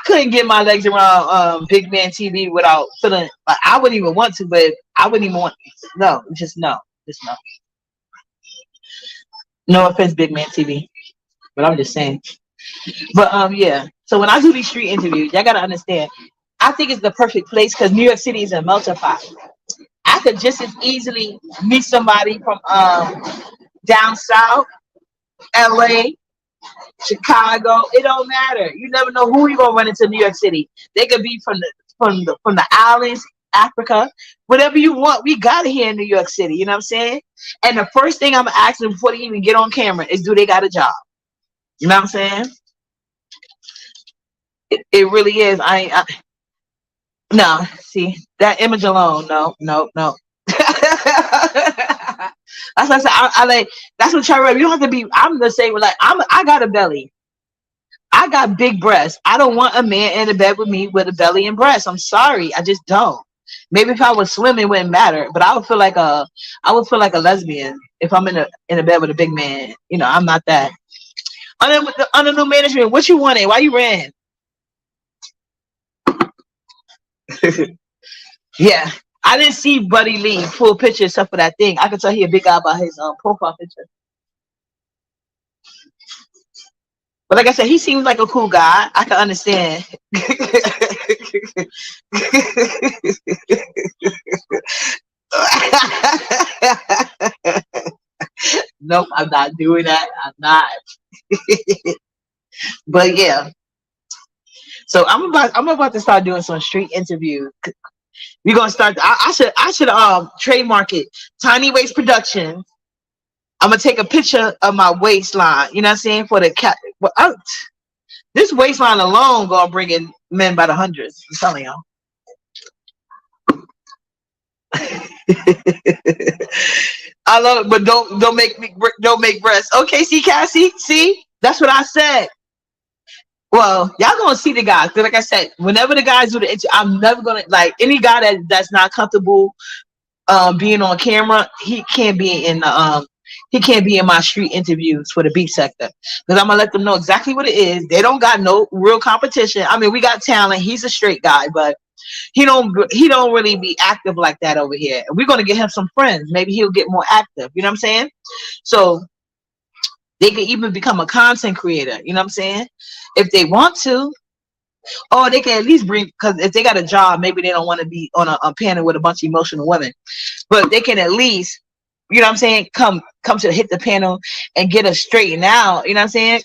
couldn't get my legs around big man TV without feeling like I wouldn't even want to. But I wouldn't even want. No, just no. No offense, big man TV, but I'm just saying. But yeah. So when I do these street interviews, y'all gotta understand. I think it's the perfect place because New York City is a melting pot. I could just as easily meet somebody from down south, LA, Chicago. It don't matter. You never know who you're gonna run into in New York City. They could be from the islands, Africa, whatever you want. We got it here in New York City. You know what I'm saying? And the first thing I'm asking before they even get on camera is, do they got a job? You know what I'm saying? It really is. No, see that image alone. No, no, no. That's what I said. I like. That's what Trevor. You don't have to be. I'm the same. Like I got a belly. I got big breasts. I don't want a man in a bed with me with a belly and breasts. I'm sorry. I just don't. Maybe if I was slim, it wouldn't matter. But I would feel like a lesbian if I'm in a bed with a big man. I'm not that. Under new management, what you wanted? Why you ran? Yeah. I didn't see Buddy Lee full picture except for that thing. I could tell he a big guy by his profile picture. But like I said, he seems like a cool guy. I can understand. Nope, I'm not doing that. I'm not. But yeah. So I'm about to start doing some street interviews. We're gonna start. I should trademark it. Tiny Waist Production. I'm gonna take a picture of my waistline. You know what I'm saying, for the cat. Well, this waistline alone gonna bring in men by the hundreds. I'm telling y'all. I love it, but don't make breasts. Okay, see, Cassie, see, that's what I said. Well, y'all gonna see the guys. 'Cause like I said, whenever the guys do the interview, I'm never gonna like any guy that's not comfortable being on camera. He can't be in the he can't be in my street interviews for the beat sector because I'm gonna let them know exactly what it is. They don't got no real competition. I mean, we got talent. He's a straight guy, but he don't really be active like that over here. We're gonna get him some friends. Maybe he'll get more active. You know what I'm saying? So they can even become a content creator. You know what I'm saying? If they want to, or they can at least bring, because if they got a job, maybe they don't want to be on a panel with a bunch of emotional women, but they can at least, you know what I'm saying, come to hit the panel and get us straightened out. You know what I'm saying?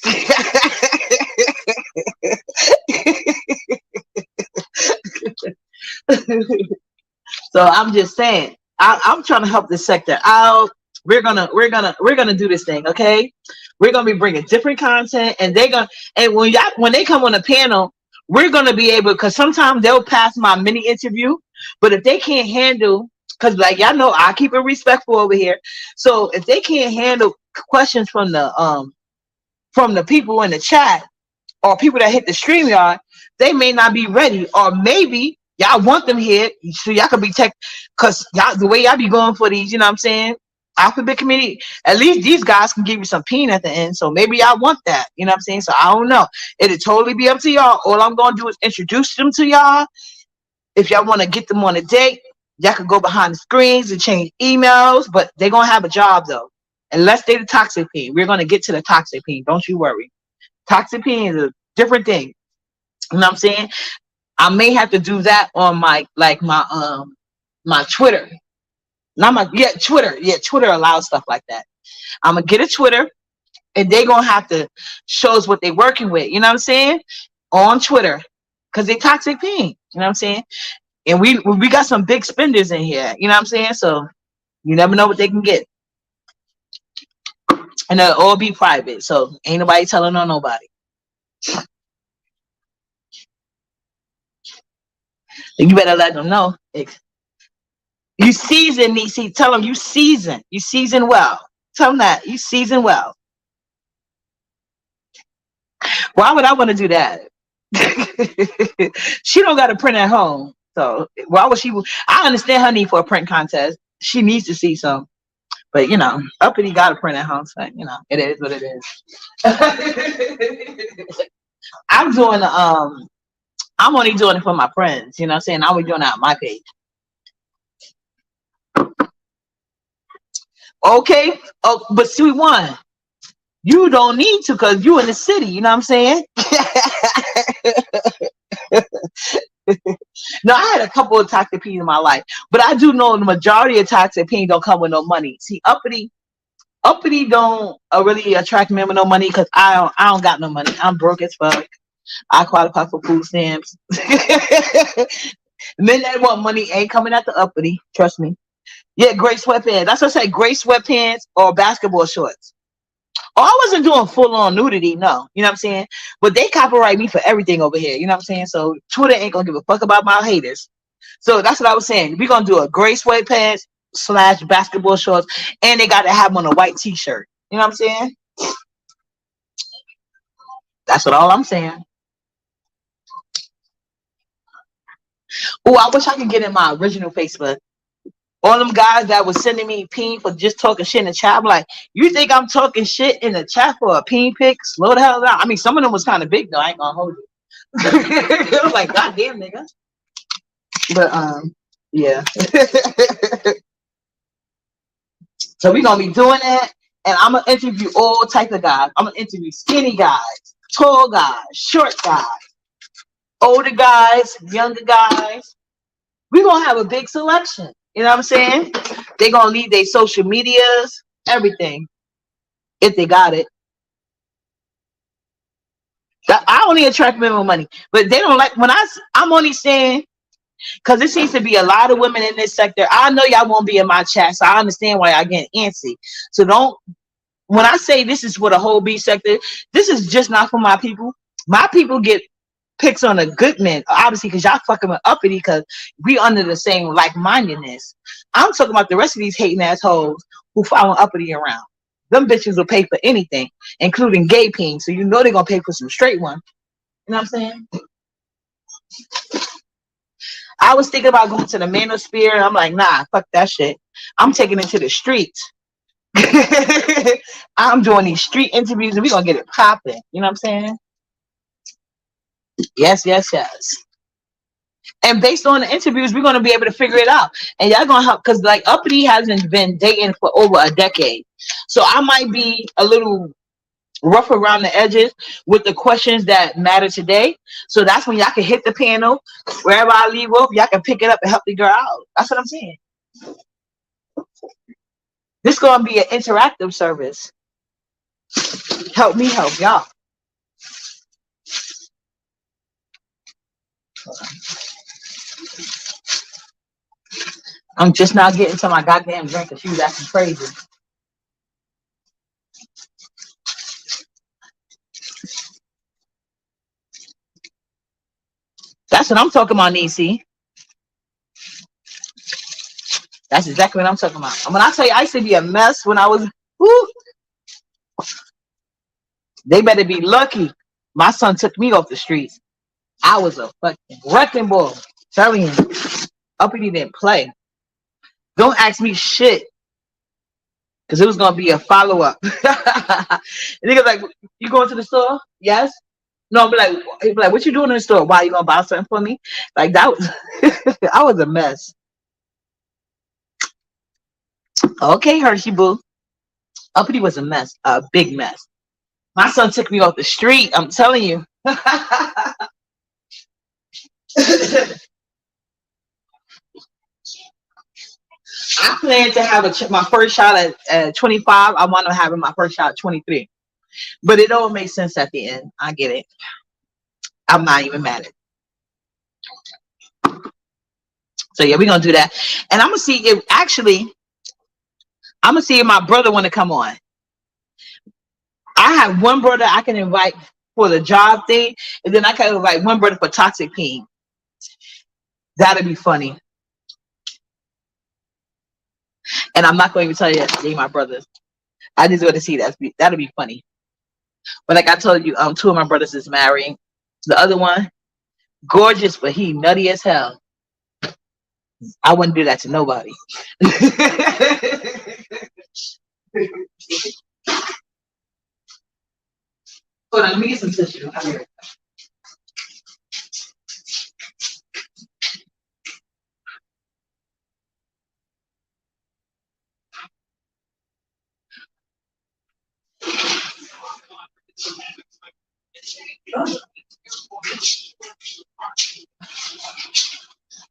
So I'm just saying, I'm trying to help this sector out. We're gonna do this thing, okay? We're gonna be bringing different content, and and when they come on the panel, we're gonna be able, because sometimes they'll pass my mini interview, but if they can't handle, because like y'all know, I keep it respectful over here. So if they can't handle questions from the people in the chat or people that hit the stream yard, they may not be ready, or maybe y'all want them here so y'all can be tech, because y'all, the way y'all be going for these, you know what I'm saying, alphabet committee, at least these guys can give you some peen at the end, so maybe y'all want that, you know what I'm saying? So I don't know, it'll totally be up to y'all. All I'm gonna do is introduce them to y'all. If y'all want to get them on a date, y'all can go behind the screens and change emails, but they're gonna have a job though, unless they're the toxic peen. We're gonna get to the toxic peen, don't you worry. Toxic peen is a different thing. You know what I'm saying? I may have to do that on my my Twitter. Not my Twitter. Yeah, Twitter allows stuff like that. I'm gonna get a Twitter, and they gonna have to show us what they working with. You know what I'm saying? On Twitter, because they toxic peen. You know what I'm saying? And we got some big spenders in here. You know what I'm saying? So you never know what they can get, and they'll all be private. So ain't nobody telling on nobody. You better let them know. You season, Nisi. Tell them you season. You season well. Tell them that you season well. Why would I want to do that? She don't got a print at home, so why would she? I understand her need for a print contest. She needs to see some, but you know, Uppity got a print at home, so you know, it is what it is. I'm doing I'm only doing it for my friends. You know what I'm saying? I was doing it on my page. Okay. Oh, but see, one, you don't need to, because you in the city. You know what I'm saying? No, I had a couple of toxic peens in my life, but I do know the majority of toxic peens don't come with no money. See, uppity don't really attract me with no money, because I don't got no money. I'm broke as fuck. I qualify for food stamps. Men that want money ain't coming at the uppity. Trust me. Yeah, gray sweatpants. That's what I say. Gray sweatpants or basketball shorts. Oh, I wasn't doing full on nudity, no. You know what I'm saying? But they copyright me for everything over here. You know what I'm saying? So Twitter ain't gonna give a fuck about my haters. So that's what I was saying. We're gonna do a gray sweatpants / basketball shorts, and they gotta have on a white t-shirt. You know what I'm saying? That's what all I'm saying. Oh, I wish I could get in my original Facebook. All them guys that was sending me peen for just talking shit in the chat, I'm like, you think I'm talking shit in the chat for a peen pic? Slow the hell down. I mean, some of them was kind of big though. I ain't gonna hold you. I was like, God damn, nigga. But yeah. So we gonna be doing that, and I'm gonna interview all type of guys. I'm gonna interview skinny guys, tall guys, short guys, older guys, younger guys. We gonna have a big selection. You know what I'm saying? They gonna leave their social medias, everything, if they got it. I only attract minimum money, but they don't like when I'm only saying, because it seems to be a lot of women in this sector. I know y'all won't be in my chat, so I understand why y'all getting antsy. So don't, when I say this is for the whole B sector, this is just not for my people. My people get picks on a good man, obviously, because y'all fucking with uppity, because we under the same like-mindedness. I'm talking about the rest of these hating assholes who follow uppity around. Them bitches will pay for anything, including gay peen. So you know they're gonna pay for some straight one. You know what I'm saying? I was thinking about going to the manosphere. I'm like, nah, fuck that shit. I'm taking it to the streets. I'm doing these street interviews and we're gonna get it popping. You know what I'm saying? Yes, yes, yes. And based on the interviews, we're gonna be able to figure it out. And y'all gonna help because like Uppity hasn't been dating for over a decade. So I might be a little rough around the edges with the questions that matter today. So that's when y'all can hit the panel wherever I leave off, y'all can pick it up and help the girl out. That's what I'm saying. This gonna be an interactive service. Help me help y'all. I'm just now getting to my goddamn drink because she was acting crazy. That's what I'm talking about, Niecy. That's exactly what I'm talking about. When I tell you I used to be a mess when I was, whoo, they better be lucky. My son took me off the streets. I was a fucking wrecking ball. Telling you, Uppity didn't play. Don't ask me shit because it was gonna be a follow up. Nigga like, you going to the store? Yes. No, he'd be like, what you doing in the store? Why you gonna buy something for me? Like that was, I was a mess. Okay, Hershey boo. Uppity was a mess, a big mess. My son took me off the street. I'm telling you. I plan to have my first shot at 25. I want to have my first shot at 23. But it all makes sense at the end. I get it. I'm not even mad at it. So yeah, we're gonna do that. And I'm gonna see if my brother wanna come on. I have one brother I can invite for the job thing, and then I can invite one brother for toxic pain. That'd be funny. And I'm not going to even tell you that they my brothers. I just want to see that'd be funny. But like I told you, two of my brothers is married. The other one, gorgeous, but he nutty as hell. I wouldn't do that to nobody. Hold on, let me get some tissue.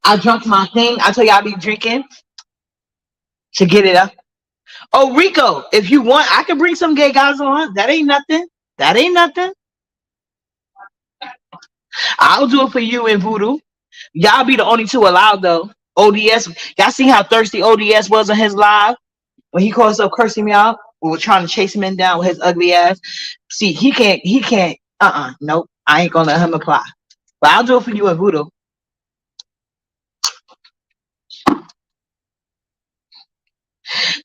I drunk my thing. I tell you, I be drinking to get it up. Oh, Rico, if you want, I can bring some gay guys on. That ain't nothing. That ain't nothing. I'll do it for you and Voodoo. Y'all be the only two allowed though. ODS, y'all see how thirsty ODS was on his live when he called himself cursing me out. We were trying to chase him in down with his ugly ass. See, he can't. Nope. I ain't gonna let him apply. But I'll do it for you and Voodoo.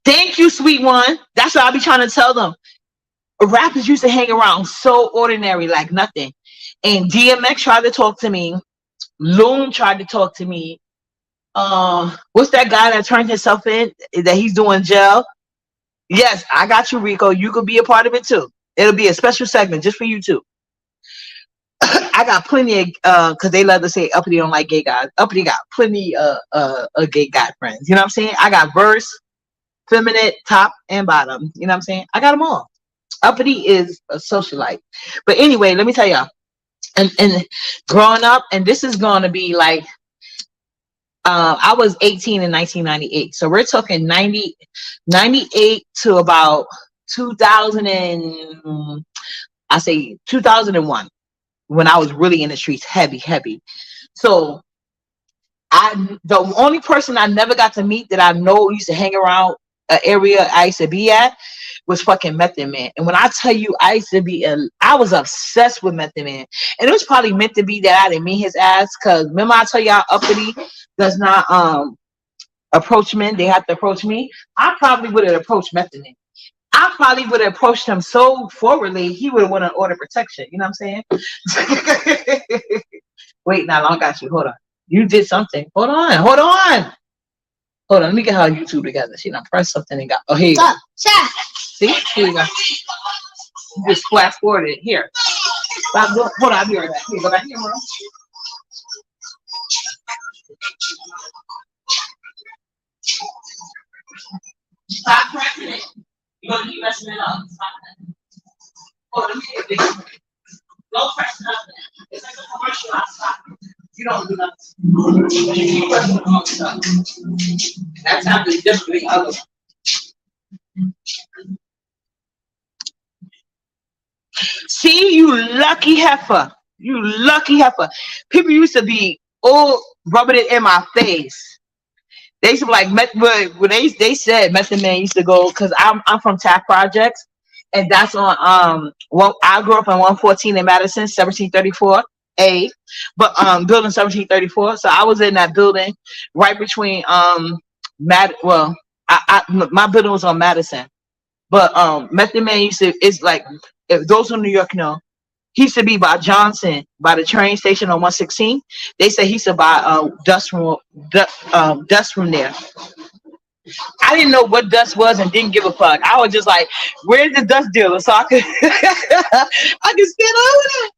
Thank you, sweet one. That's what I'll be trying to tell them. Rappers used to hang around so ordinary, like nothing. And DMX tried to talk to me. Loon tried to talk to me. What's that guy that turned himself in that he's doing jail? Yes, I got you, Rico. You could be a part of it too. It'll be a special segment just for you too. I got plenty of because they love to say Uppity don't like gay guys. Uppity got plenty of gay guy friends. You know what I'm saying? I got verse, feminine, top, and bottom. You know what I'm saying? I got them all. Uppity is a socialite. But anyway, let me tell y'all. And growing up, and this is going to be like, I was 18 in 1998. So we're talking 98 to about 2000 and I say 2001 when I was really in the streets heavy. So the only person I never got to meet that I know used to hang around an area I used to be at was fucking Method Man. And when I tell you I was obsessed with Method Man. And it was probably meant to be that I didn't meet his ass. Cause remember I tell y'all Uppity does not approach men, they have to approach me. I probably would have approached Method Man. I probably would have approached him so forwardly, he would have wanted order protection. You know what I'm saying? Wait, now I got you. Hold on. You did something. Hold on. Hold on, let me get her YouTube together. She done pressed something and got. Oh, here you go. See? Here you go. You just fast forward it. Here. Hold on, I'll be right back. Here, go back here, bro. Stop pressing it. You're going to keep messing it up. Stop that. Oh, let me get this. Don't press nothing. It's like a commercial. I'll stop. You don't do nothing. You keep pressing the wrong stuff. That's how the different other. See, you lucky heifer. You lucky heifer. People used to be all rubbing it in my face. They used to be like, when they said Method Man used to go, because I'm from TAP Projects, and that's on I grew up in 114 in Madison, 1734A, but building 1734. So I was in that building right between my building was on Madison, but Method Man used to, it's like, if those from New York know, he used to be by Johnson, by the train station on 116. They say he used to buy dust from there. I didn't know what dust was and didn't give a fuck. I was just like, where's the dust dealer? So I could I could stand over there.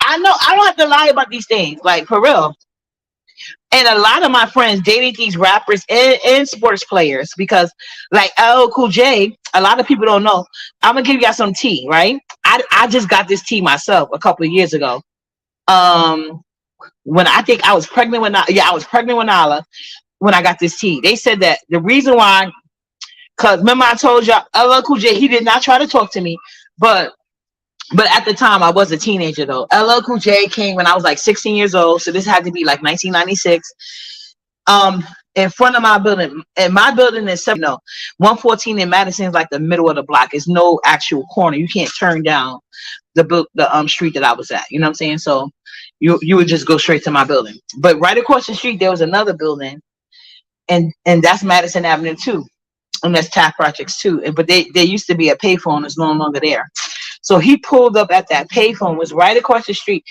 I know I don't have to lie about these things, like for real. And a lot of my friends dated these rappers and sports players because, like LL Cool J, a lot of people don't know. I'm gonna give you guys some tea, right? I just got this tea myself a couple of years ago. When I think I was pregnant with I was pregnant with Nala when I got this tea. They said that the reason why, because remember I told y'all LL Cool J, he did not try to talk to me, but at the time I was a teenager though. LL Cool J came when I was like 16 years old, so this had to be like 1996. In front of my building, and my building is 114 in Madison is like the middle of the block. It's no actual corner. You can't turn down the street that I was at. You know what I'm saying? So you would just go straight to my building. But right across the street there was another building, and that's Madison Avenue too, and that's TAP Projects too. But there used to be a payphone. It's no longer there. So he pulled up at that payphone, was right across the street,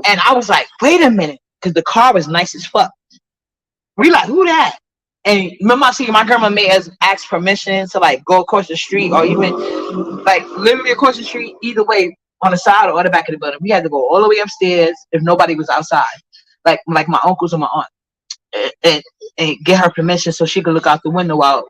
and I was like, wait a minute, because the car was nice as fuck. We like, who that? And remember, I see my grandma made us ask permission to like go across the street, or even like literally across the street, either way, on the side or the back of the building. We had to go all the way upstairs if nobody was outside, like my uncles and my aunt, and get her permission so she could look out the window while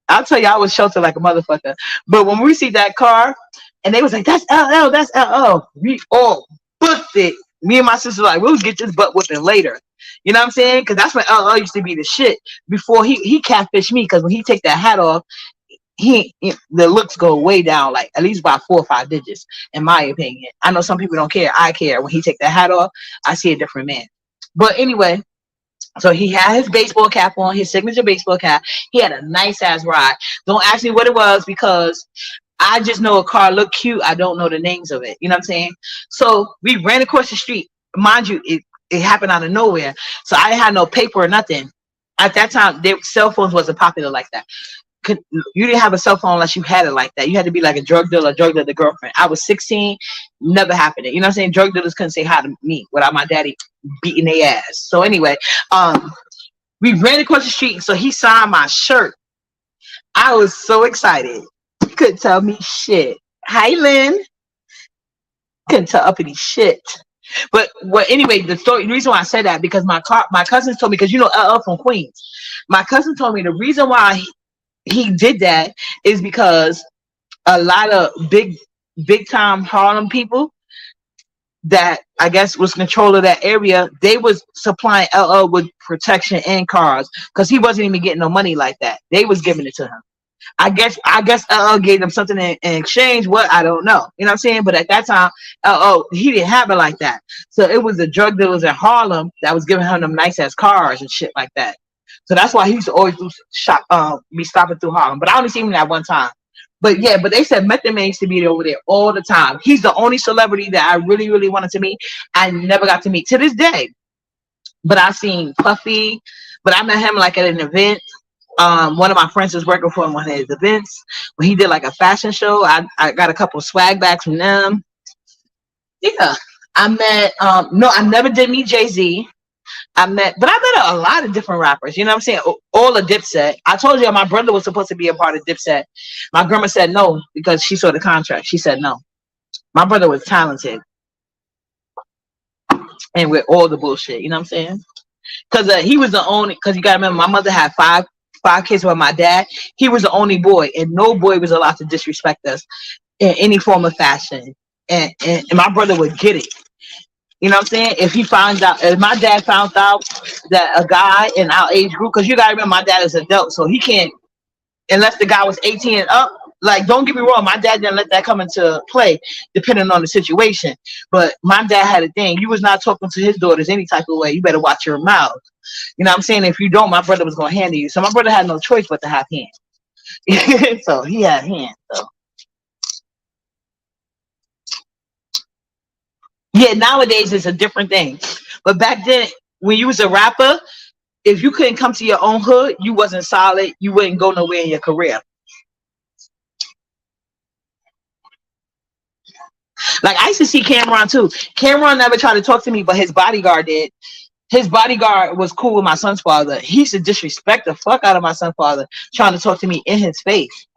I'll tell you, I was sheltered like a motherfucker. But when we see that car, and they was like, that's LL, that's LL, we all booked it. Me and my sister like, we'll get this butt whipping later. You know what I'm saying? Because that's when LL used to be the shit. Before he catfished me, because when he take that hat off, the looks go way down, like at least by 4 or 5 digits, in my opinion. I know some people don't care. I care. When he take that hat off, I see a different man. But anyway, so he had his baseball cap on, his signature baseball cap. He had a nice ass ride. Don't ask me what it was, because I just know a car looked cute. I don't know the names of it. You know what I'm saying? So we ran across the street. Mind you, it happened out of nowhere. So I didn't have no paper or nothing. At that time, cell phones wasn't popular like that. You didn't have a cell phone unless you had it like that. You had to be like a drug dealer girlfriend. I was 16, never happened. You know what I'm saying? Drug dealers couldn't say hi to me without my daddy beating their ass. So anyway, we ran across the street. So he signed my shirt. I was so excited. He couldn't tell me shit. Hi, Lynn. Couldn't tell Uppity shit. But anyway, the reason why I said that, because my cousins told me, because you know LL from Queens. My cousin told me the reason why he did that is because a lot of big time Harlem people that I guess was control of that area, they was supplying LL with protection and cars, because he wasn't even getting no money like that. They was giving it to him. I guess LL gave them something in exchange. What, I don't know. You know what I'm saying? But at that time, he didn't have it like that. So it was the drug dealers in Harlem that was giving him them nice ass cars and shit like that. So that's why he used to always be stopping through Harlem. But I only seen him that one time. But yeah, but they said Method Man used to be over there all the time. He's the only celebrity that I really, really wanted to meet. I never got to meet to this day. But I've seen Puffy, but I met him like at an event. One of my friends was working for him on his events when he did like a fashion show. I got a couple swag bags from them. Yeah, I met no, I never did meet Jay-Z. But I met a lot of different rappers. You know what I'm saying? All of Dipset. I told you my brother was supposed to be a part of Dipset. My grandma said no because she saw the contract. She said no. My brother was talented and with all the bullshit. You know what I'm saying? Because he was the only. Because you got to remember, my mother had five kids with my dad. He was the only boy, and no boy was allowed to disrespect us in any form of fashion. And my brother would get it. You know what I'm saying? If my dad found out that a guy in our age group, because you gotta remember my dad is an adult, so he can't, unless the guy was 18 and up. Like, don't get me wrong, my dad didn't let that come into play, depending on the situation. But my dad had a thing. You was not talking to his daughters any type of way. You better watch your mouth. You know what I'm saying? If you don't, my brother was gonna handle you. So my brother had no choice but to have hands. So he had hands. So yeah, nowadays it's a different thing. But back then, when you was a rapper, if you couldn't come to your own hood, you wasn't solid. You wouldn't go nowhere in your career. Like, I used to see Cameron too. Cameron never tried to talk to me, but his bodyguard did. His bodyguard was cool with my son's father. He used to disrespect the fuck out of my son's father, trying to talk to me in his face.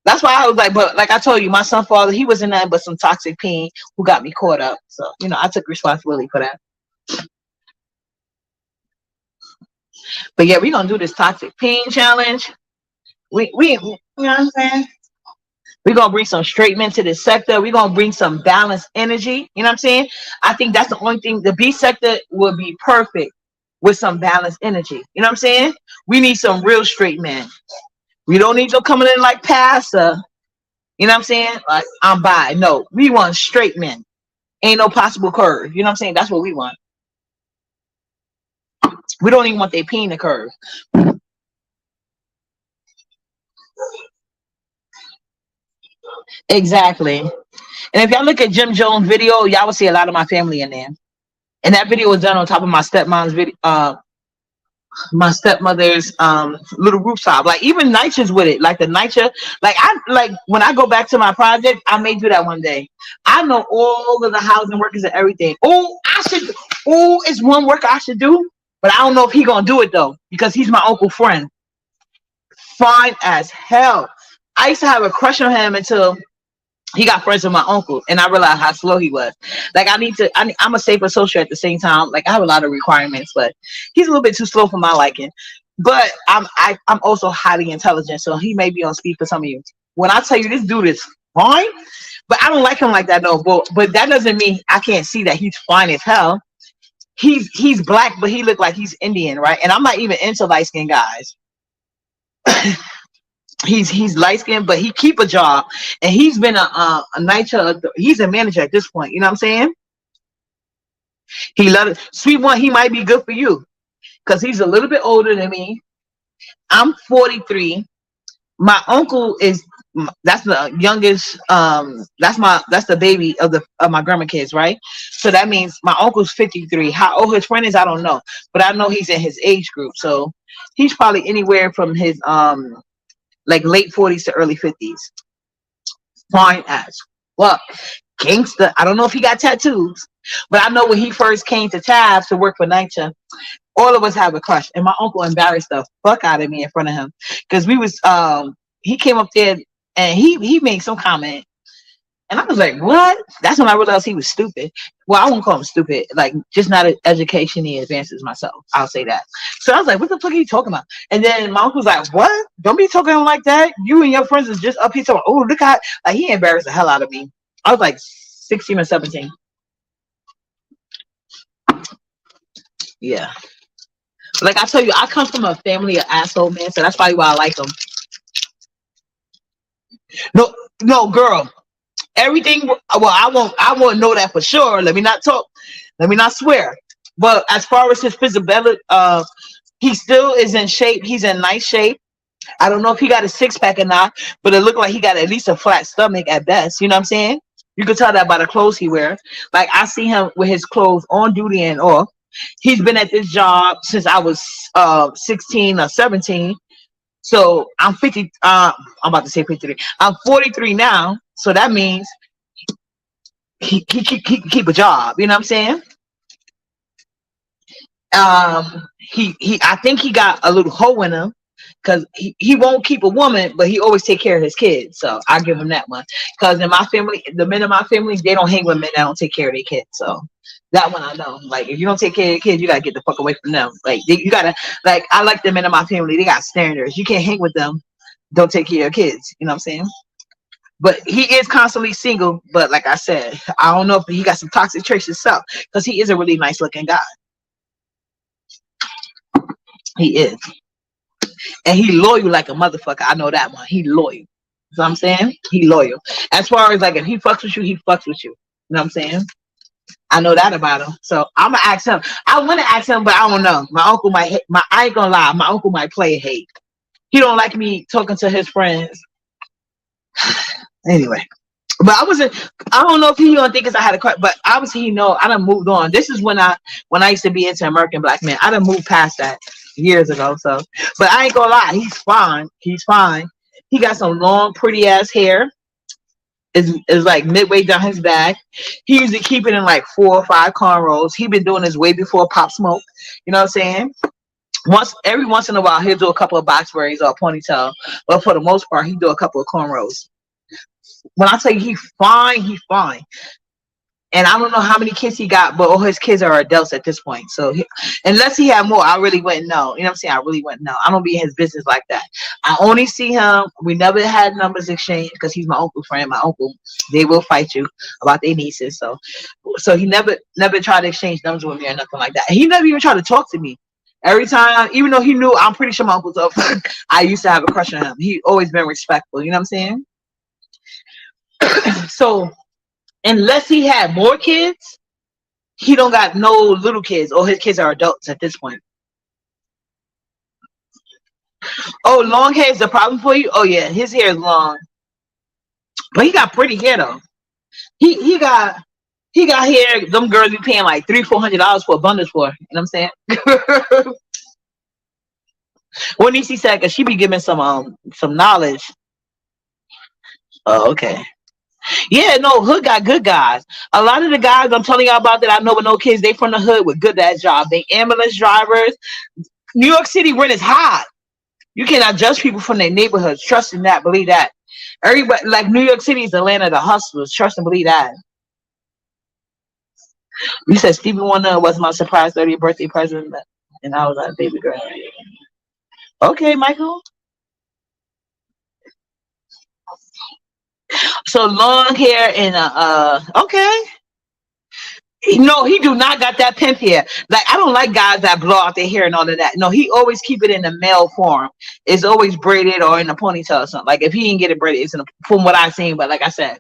That's why I was like, but like I told you, my son's father, he wasn't nothing but some toxic peen who got me caught up. So, I took responsibility for that. But yeah, we're gonna do this toxic peen challenge. We you know what I'm saying? We're gonna bring some straight men to this sector. We're gonna bring some balanced energy. You know what I'm saying? I think that's the only thing. The B sector will be perfect with some balanced energy. You know what I'm saying? We need some real straight men. We don't need them coming in like pastor. You know what I'm saying? Like, I'm bi. No, we want straight men. Ain't no possible curve. You know what I'm saying? That's what we want. We don't even want their peen to curve. Exactly. And if y'all look at Jim Jones' video, y'all will see a lot of my family in there. And that video was done on top of my stepmom's video, my stepmother's little rooftop. Like, even Nitras with it, like the Nitra. Like when I go back to my project, I may do that one day. I know all of the housing workers and everything. It's one work I should do, but I don't know if he gonna do it though, because he's my uncle friend. Fine as hell. I used to have a crush on him until he got friends with my uncle, and I realized how slow he was. Like, I'm a safe associate at the same time. Like, I have a lot of requirements, but he's a little bit too slow for my liking. But I'm also highly intelligent, so he may be on speed for some of you. When I tell you this dude is fine, but I don't like him like that though. But that doesn't mean I can't see that he's fine as hell. He's black, but he look like he's Indian, right? And I'm not even into light skinned guys. He's light skinned, but he keep a job, and he's been a NYC. He's a manager at this point. You know what I'm saying? He love it. Sweet one, he might be good for you because he's a little bit older than me. I'm 43. My uncle that's the youngest. That's the baby of my grandma kids, right? So that means my uncle's 53. How old his friend is, I don't know, but I know he's in his age group. So he's probably anywhere from his like late 40s to early 50s. Fine as fuck. Gangster. I don't know if he got tattoos, but I know when he first came to Tabs to work for NYC, all of us have a crush. And my uncle embarrassed the fuck out of me in front of him. Because he came up there and he made some comment. And I was like, what? That's when I realized he was stupid. Well, I won't call him stupid. Like, just not an education he advances myself. I'll say that. So I was like, what the fuck are you talking about? And then my uncle was like, what? Don't be talking like that. You and your friends is just up here talking, oh, look how, like, he embarrassed the hell out of me. I was like 16 or 17. Yeah. Like I tell you, I come from a family of asshole men, so that's probably why I like them. No, girl. Everything. Well, I won't know that for sure. Let me not talk. Let me not swear. But as far as his physical, he still is in shape. He's in nice shape. I don't know if he got a six pack or not, but it looked like he got at least a flat stomach at best. You know what I'm saying? You can tell that by the clothes he wears. Like, I see him with his clothes on duty and off. He's been at this job since I was 16 or 17. So I'm 50. I'm about to say 53. I'm 43 now. So that means keep a job. You know what I'm saying? He I think he got a little hoe in him because he won't keep a woman, but he always take care of his kids. So I give him that one. Because in my family, the men in my family, they don't hang with men that don't take care of their kids. So that one I know. Like if you don't take care of your kids, you gotta get the fuck away from them. Like you gotta like I like the men in my family. They got standards. You can't hang with them. Don't take care of your kids. You know what I'm saying? But he is constantly single. But like I said, I don't know if he got some toxic traits himself because he is a really nice looking guy. He is. And he loyal like a motherfucker. I know that one. He loyal. You know what I'm saying? He loyal. As far as like if he fucks with you, he fucks with you. You know what I'm saying? I know that about him. So I'm gonna ask him. I want to ask him, but I don't know. My uncle might hate I ain't gonna lie, my uncle might play hate. He don't like me talking to his friends. Anyway. But I don't know if he gonna think it's I had a crush, but obviously he know I done moved on. This is when I used to be into American Black Men. I done moved past that years ago. So but I ain't gonna lie, he's fine. He's fine. He got some long, pretty ass hair. Is like midway down his back. He used to keep it in like 4 or 5 cornrows. He been doing this way before Pop Smoke. You know what I'm saying? Every once in a while he'll do a couple of box braids or a ponytail, but for the most part he do a couple of cornrows. When I tell you he's fine, he's fine. And I don't know how many kids he got, but all his kids are adults at this point. So unless he had more, I really wouldn't know. You know what I'm saying? I really wouldn't know. I don't be in his business like that. I only see him. We never had numbers exchanged because he's my uncle friend. My uncle, they will fight you about their nieces. So he never tried to exchange numbers with me or nothing like that. He never even tried to talk to me. Every time, even though he knew, I'm pretty sure my uncle's up. I used to have a crush on him. He always been respectful. You know what I'm saying? So unless he had more kids, he don't got no little kids. All his kids are adults at this point. Oh, long hair is a problem for you? Oh yeah, his hair is long, but he got pretty hair though. He got hair. Them girls be paying like $300-$400 for abundance for. You know what I'm saying? When Nisi said, cause she be giving some knowledge. Oh, okay. Yeah, no, hood got good guys. A lot of the guys I'm telling y'all about that I know with no kids, they from the hood with good ass jobs. They ambulance drivers. New York City rent is high. You cannot judge people from their neighborhoods. Trust in that. Believe that. Everybody like New York City is the land of the hustlers. Trust and believe that. You said Stevie Wonder was my surprise 30th birthday present, and I was like, baby girl. Okay, Michael. So long hair and okay. No, he do not got that pimp hair. Like I don't like guys that blow out their hair and all of that. No, he always keep it in the male form. It's always braided or in a ponytail or something. Like if he didn't get it braided, it's from what I've seen. But like I said,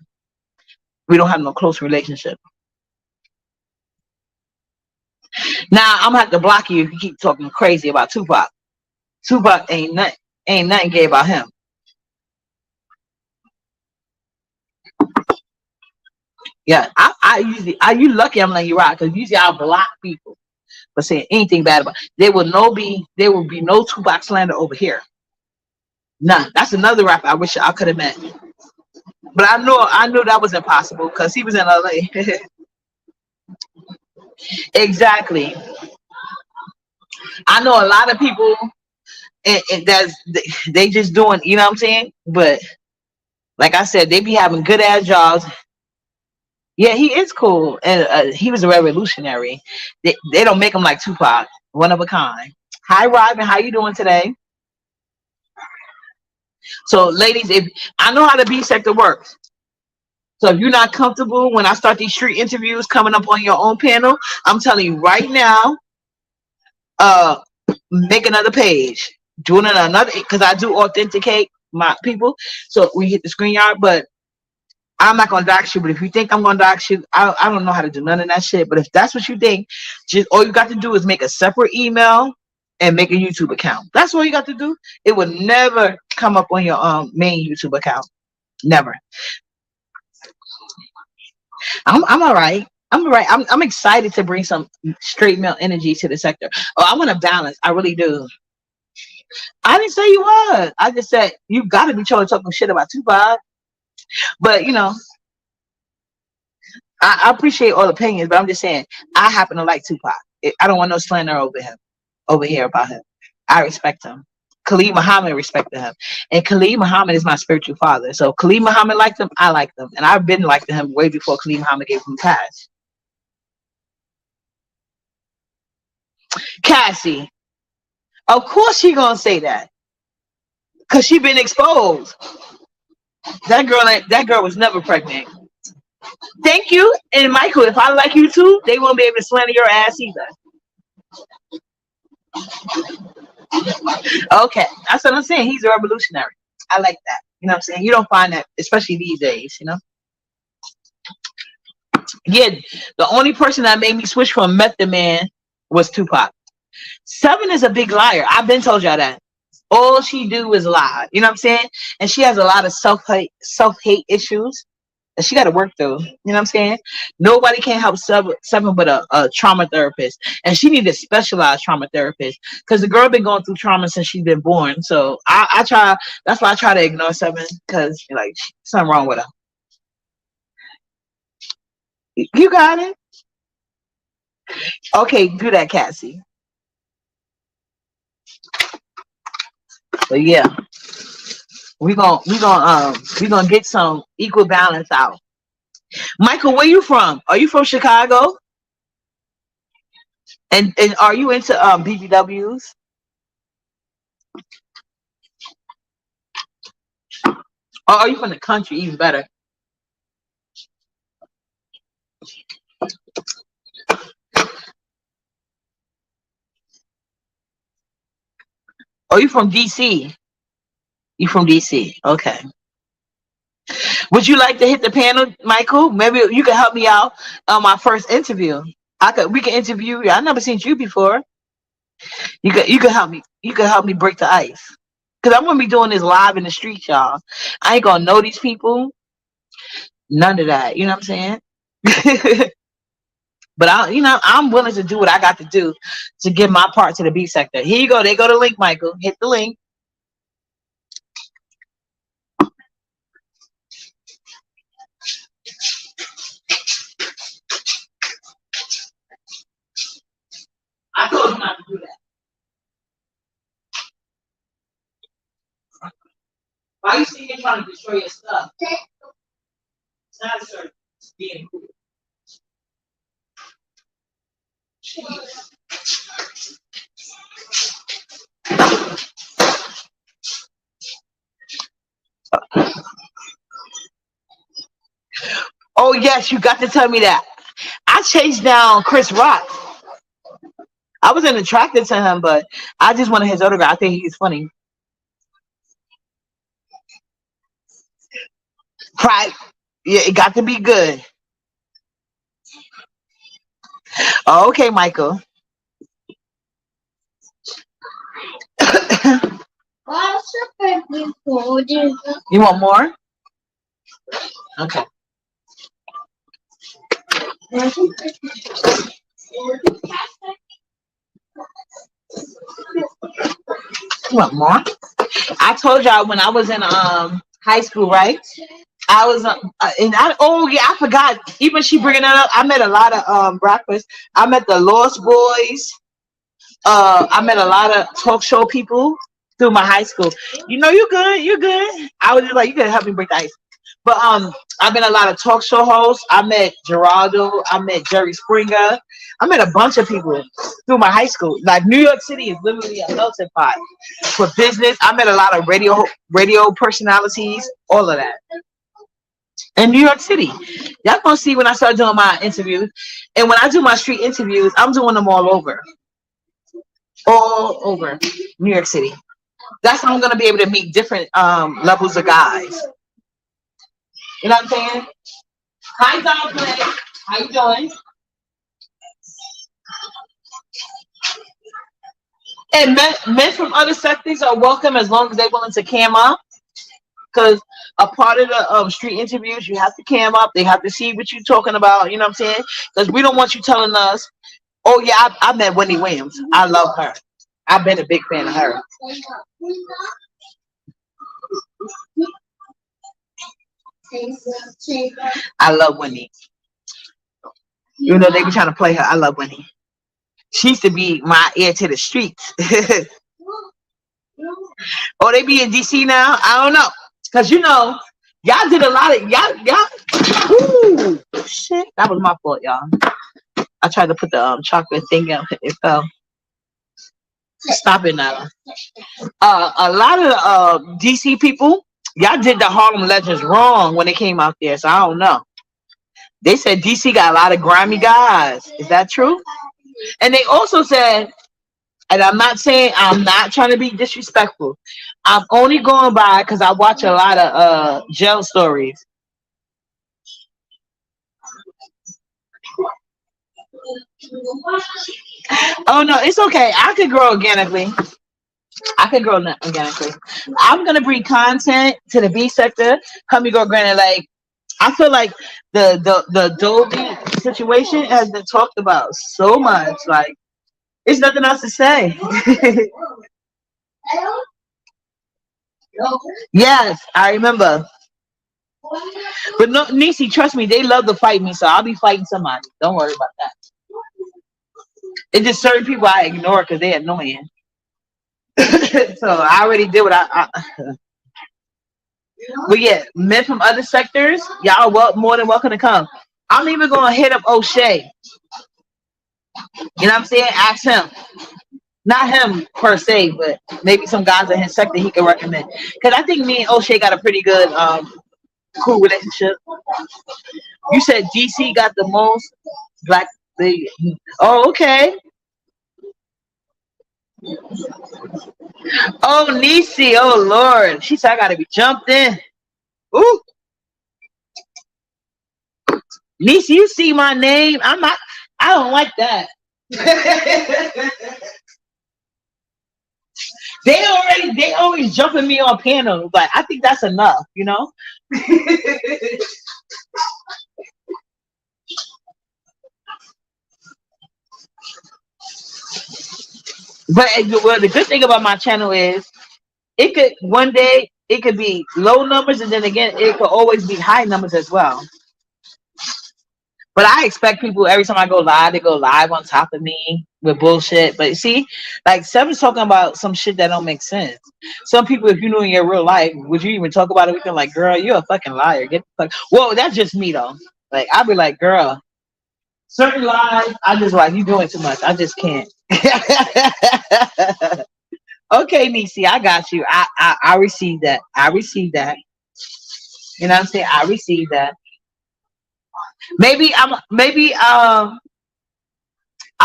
we don't have no close relationship. Now I'm gonna have to block you if you keep talking crazy about Tupac. Tupac ain't nothing gay about him. Yeah, I usually you lucky I'm letting you rock because usually I'll block people for saying anything bad about. There will be no Tupac slander over here. None. That's another rapper I wish I could have met. But I knew that was impossible because he was in LA. Exactly. I know a lot of people and that's they just doing, you know what I'm saying? But like I said, they be having good ass jobs. Yeah, he is cool, and he was a revolutionary. They don't make him like Tupac, one of a kind. Hi, Robin, how you doing today? So, ladies, if I know how the B sector works, so if you're not comfortable when I start these street interviews coming up on your own panel, I'm telling you right now, uh, make another page, doing another because I do authenticate my people. So we hit the screen yard, but I'm not gonna dox you, but if you think I'm gonna dox you, I don't know how to do none of that shit. But if that's what you think, just all you got to do is make a separate email and make a YouTube account. That's all you got to do. It would never come up on your main YouTube account. Never. I'm all right. I'm all right. I'm excited to bring some straight male energy to the sector. Oh, I want to balance. I really do. I didn't say you was. I just said you got to be talking shit about Tupac. But you know, I appreciate all opinions, but I'm just saying I happen to like Tupac. I don't want no slander over him, over here about him. I respect him. Khalid Muhammad respected him, and Khalid Muhammad is my spiritual father. So Khalid Muhammad liked him, I liked him, and I've been liking him way before Khalid Muhammad gave him pass. Cassie, of course she gonna say that, cause she been exposed. That girl was never pregnant. Thank you, and Michael. If I like you too, they won't be able to slander your ass either. Okay, that's what I'm saying. He's a revolutionary. I like that. You know what I'm saying? You don't find that, especially these days. You know. Yeah, the only person that made me switch from Method Man was Tupac. Seven is a big liar. I've been told y'all that. All she do is lie. You know what I'm saying? And she has a lot of self hate issues that she got to work through. You know what I'm saying? Nobody can help Seven but a trauma therapist, and she need a specialized trauma therapist because the girl been going through trauma since she's been born. So I try. That's why I try to ignore Seven because like something wrong with her. You got it. Okay, do that, Cassie. But yeah, we gonna get some equal balance out. Michael, where you from? Are you from Chicago? And are you into BBWs? Or are you from the country? Even better. Are you from DC? You from DC? Okay. Would you like to hit the panel, Michael? Maybe you can help me out on my first interview. We can interview you. I never seen you before. You can help me. You can help me break the ice. Cause I'm gonna be doing this live in the streets, y'all. I ain't gonna know these people. None of that. You know what I'm saying? But I'm willing to do what I got to do to give my part to the B sector. Here you go. They go the link, Michael. Hit the link. I told you not to do that. Why you sitting here trying to destroy your stuff? It's not a service. It's being cool. Oh yes, you got to tell me that. I chased down Chris Rock. I wasn't attracted to him, but I just wanted his autograph. I think he's funny. Right? Yeah, it got to be good. Okay, Michael. You want more? Okay. You want more? I told y'all when I was in high school, right? I was and oh yeah, I forgot. Even she bringing that up. I met a lot of breakfast. I met the Lost Boys. I met a lot of talk show people through my high school. You good. You're good. I was just like, you gotta help me break the ice. But I've been a lot of talk show hosts. I met Geraldo. I met Jerry Springer. I met a bunch of people through my high school. Like New York City is literally a melting pot for business. I met a lot of radio personalities. All of that in New York City. Y'all gonna see when I start doing my interviews, and when I do my street interviews, I'm doing them all over New York City. That's how I'm gonna be able to meet different levels of guys. You know what I'm saying? Hi, Dominic. How you doing? And men from other sectors are welcome as long as they're willing to cam up. Because a part of the street interviews, you have to cam up. They have to see what you're talking about. You know what I'm saying? Because we don't want you telling us, oh, yeah, I met Wendy Williams. I love her. I've been a big fan of her. I love Wendy. You know, they be trying to play her. I love Winnie. She used to be my ear to the streets. Oh, they be in DC now? I don't know. Cause you know, y'all did a lot of y'all. Ooh, shit. That was my fault, y'all. I tried to put the chocolate thing out. It fell. Stop it now. A lot of DC people, y'all did the Harlem Legends wrong when they came out there. So I don't know. They said DC got a lot of grimy guys. Is that true? And they also said, and I'm not trying to be disrespectful. I'm only going by because I watch a lot of jail stories. Oh no, it's okay. I could grow organically. I could grow organically. I'm gonna bring content to the B sector. Help me grow granted. Like I feel like the Adobe situation has been talked about so much. Like there's nothing else to say. Yes, I remember. But no, Nisi, trust me, they love to fight me, so I'll be fighting somebody. Don't worry about that. It's just certain people I ignore because they're annoying. So I already did what But yeah, men from other sectors, y'all more than welcome to come. I'm even gonna hit up O'Shea. You know what I'm saying? Ask him. Not him per se, but maybe some guys in his sector he can recommend. Because I think me and O'Shea got a pretty good cool relationship. You said DC got the most black. Oh, okay. Oh, Nisi. Oh, Lord. She said I got to be jumped in. Ooh. Nisi, you see my name? I'm not. I don't like that. They always jumping me on panels. But I think that's enough, you know? But well, the good thing about my channel is it could one day it could be low numbers and then again it could always be high numbers as well. But I expect people every time I go live, they go live on top of me with bullshit. But see, like Seven's talking about some shit that don't make sense. Some people, if you knew in your real life, would you even talk about it? We can like, girl, you're a fucking liar. Get the fuck. Whoa, that's just me though. Like I'd be like, girl, certain lies, I just like you doing too much. I just can't. Okay, Nisi, I got you. I received that. I received that. You know what I'm saying? I received that. Maybe I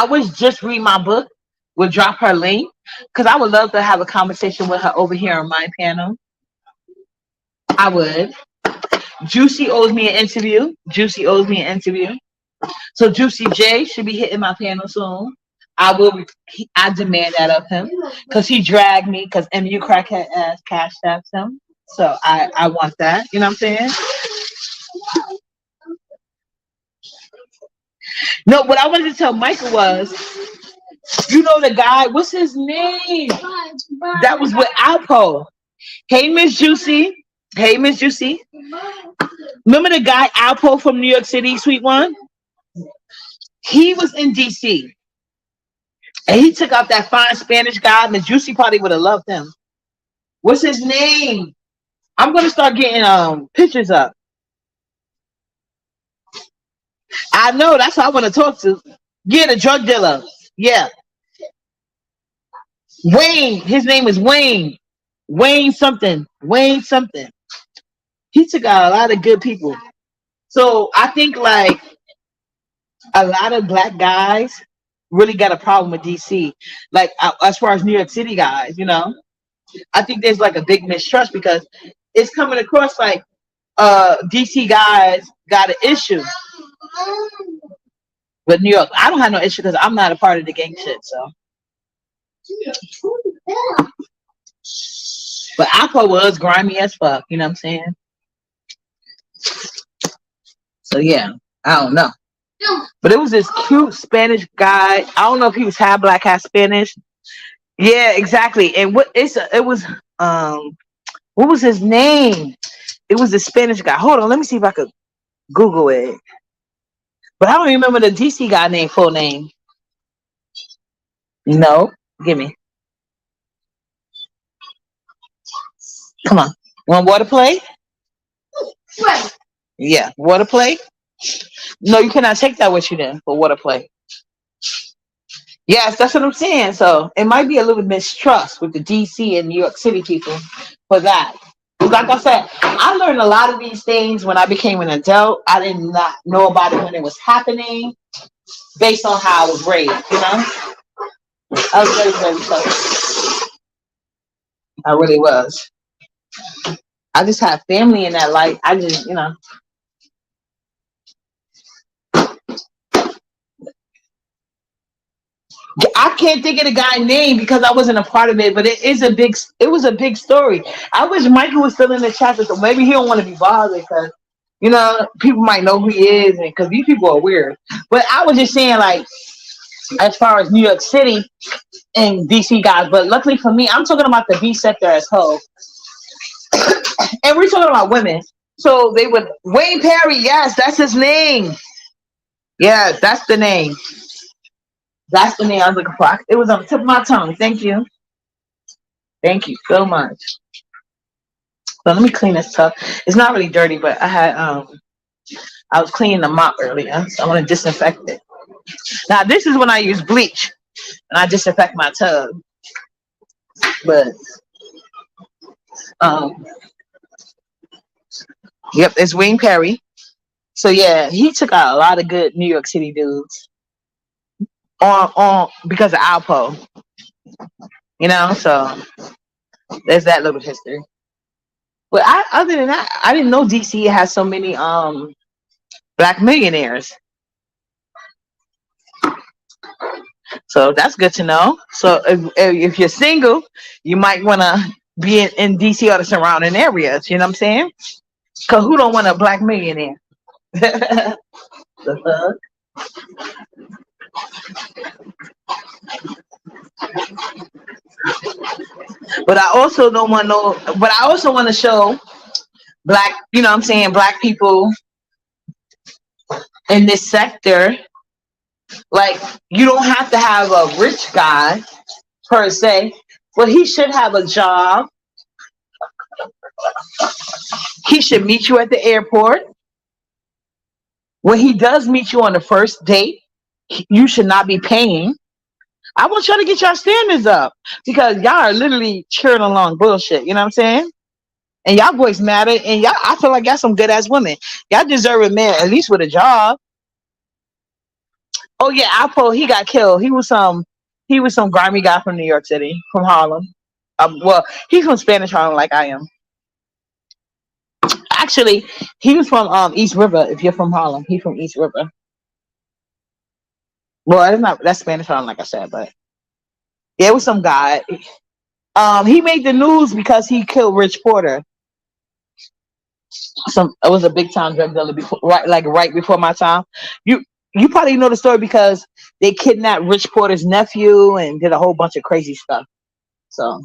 wish just read my book would drop her link because I would love to have a conversation with her over here on my panel. I would. Juicy owes me an interview. Juicy owes me an interview. So Juicy J should be hitting my panel soon. I will. I demand that of him because he dragged me because MU crackhead ass cash taps him. So I want that. You know what I'm saying? No, what I wanted to tell Michael was, you know the guy, what's his name? That was with Alpo. Hey, Miss Juicy. Hey, Miss Juicy. Remember the guy Alpo from New York City, Sweet One? He was in DC. And he took out that fine Spanish guy. Miss Juicy probably would have loved him. What's his name? I'm gonna start getting pictures up. I know, that's who I want to talk to. Yeah, the drug dealer. Yeah. Wayne. His name is Wayne. Wayne something. Wayne something. He took out a lot of good people. So I think like a lot of black guys really got a problem with DC. Like as far as New York City guys, you know, I think there's like a big mistrust because it's coming across like DC guys got an issue with New York. I don't have no issue because I'm not a part of the gang shit. So, but Alpha was grimy as fuck. You know what I'm saying? So yeah, I don't know. But it was this cute Spanish guy. I don't know if he was half black, half Spanish. Yeah, exactly. And it was what was his name? It was a Spanish guy. Hold on, let me see if I could Google it. But I don't remember the DC guy name, full name. No, give me. Come on. Want water play? Right. Yeah, water play. No, you cannot take that with you then for water play. Yes, that's what I'm saying. So it might be a little mistrust with the DC and New York City people for that. Like I said, I learned a lot of these things when I became an adult. I did not know about it when it was happening based on how I was raised, you know? I was very, very tough. I really was. I just had family in that life. I just, I can't think of the guy's name because I wasn't a part of it, but it was a big story. I wish Michael was still in the chat, so maybe he don't want to be bothered because people might know who he is, and because these people are weird. But I was just saying, like, as far as New York City and DC guys, but luckily for me, I'm talking about the B sector as whole, and we're talking about women. So they would Wayne Perry, yes, that's his name. Yeah, that's the name. That's the name I was looking for. It was on the tip of my tongue. Thank you. Thank you so much. So let me clean this up. It's not really dirty, but I was cleaning the mop earlier, so I want to disinfect it. Now this is when I use bleach and I disinfect my tub. But um yep, it's Wayne Perry. So yeah, he took out a lot of good New York City dudes on because of Alpo. So there's that little history. But other than that, I didn't know DC has so many black millionaires. So that's good to know. So if you're single, you might want to be in DC or the surrounding areas. You know what I'm saying? Because who don't want a black millionaire? The fuck? But I also don't want no. But I also want to show black. You know what I'm saying? Black people in this sector. Like, you don't have to have a rich guy per se, but he should have a job. He should meet you at the airport. When he does meet you on the first date, you should not be paying. I want y'all to get your standards up because y'all are literally cheering along bullshit. You know what I'm saying? And y'all voice matter. And y'all, I feel like y'all some good ass women. Y'all deserve a man at least with a job. Oh yeah, Alpo, he got killed. He was some grimy guy from New York City, from Harlem. Well, he's from Spanish Harlem, like I am. Actually, he was from East River. If you're from Harlem, he's from East River. Well, that's Spanish Harlem, like I said, but yeah, it was some guy. He made the news because he killed Rich Porter. It was a big time drug dealer before, right before my time. You probably know the story because they kidnapped Rich Porter's nephew and did a whole bunch of crazy stuff. So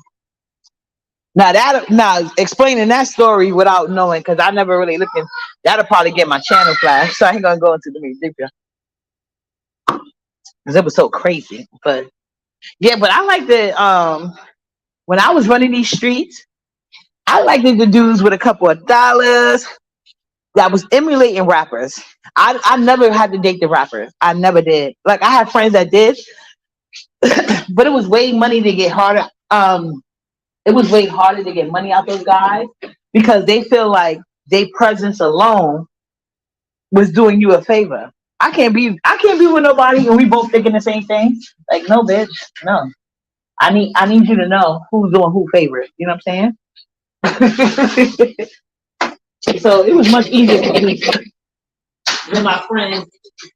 now explaining that story without knowing, because I never really looked in, that'll probably get my channel flash. So I ain't gonna go into the deeper because it was so crazy. But yeah, but I like the when I was running these streets, I liked the dudes with a couple of dollars that was emulating rappers. I never had to date the rappers. I never did. Like, I had friends that did, but it was way money to get harder. It was way harder to get money out those guys because they feel like their presence alone was doing you a favor. I can't be with nobody and we both thinking the same thing. Like, no, bitch, no. I need you to know who's doing who favorite. You know what I'm saying? So it was much easier for me than my friends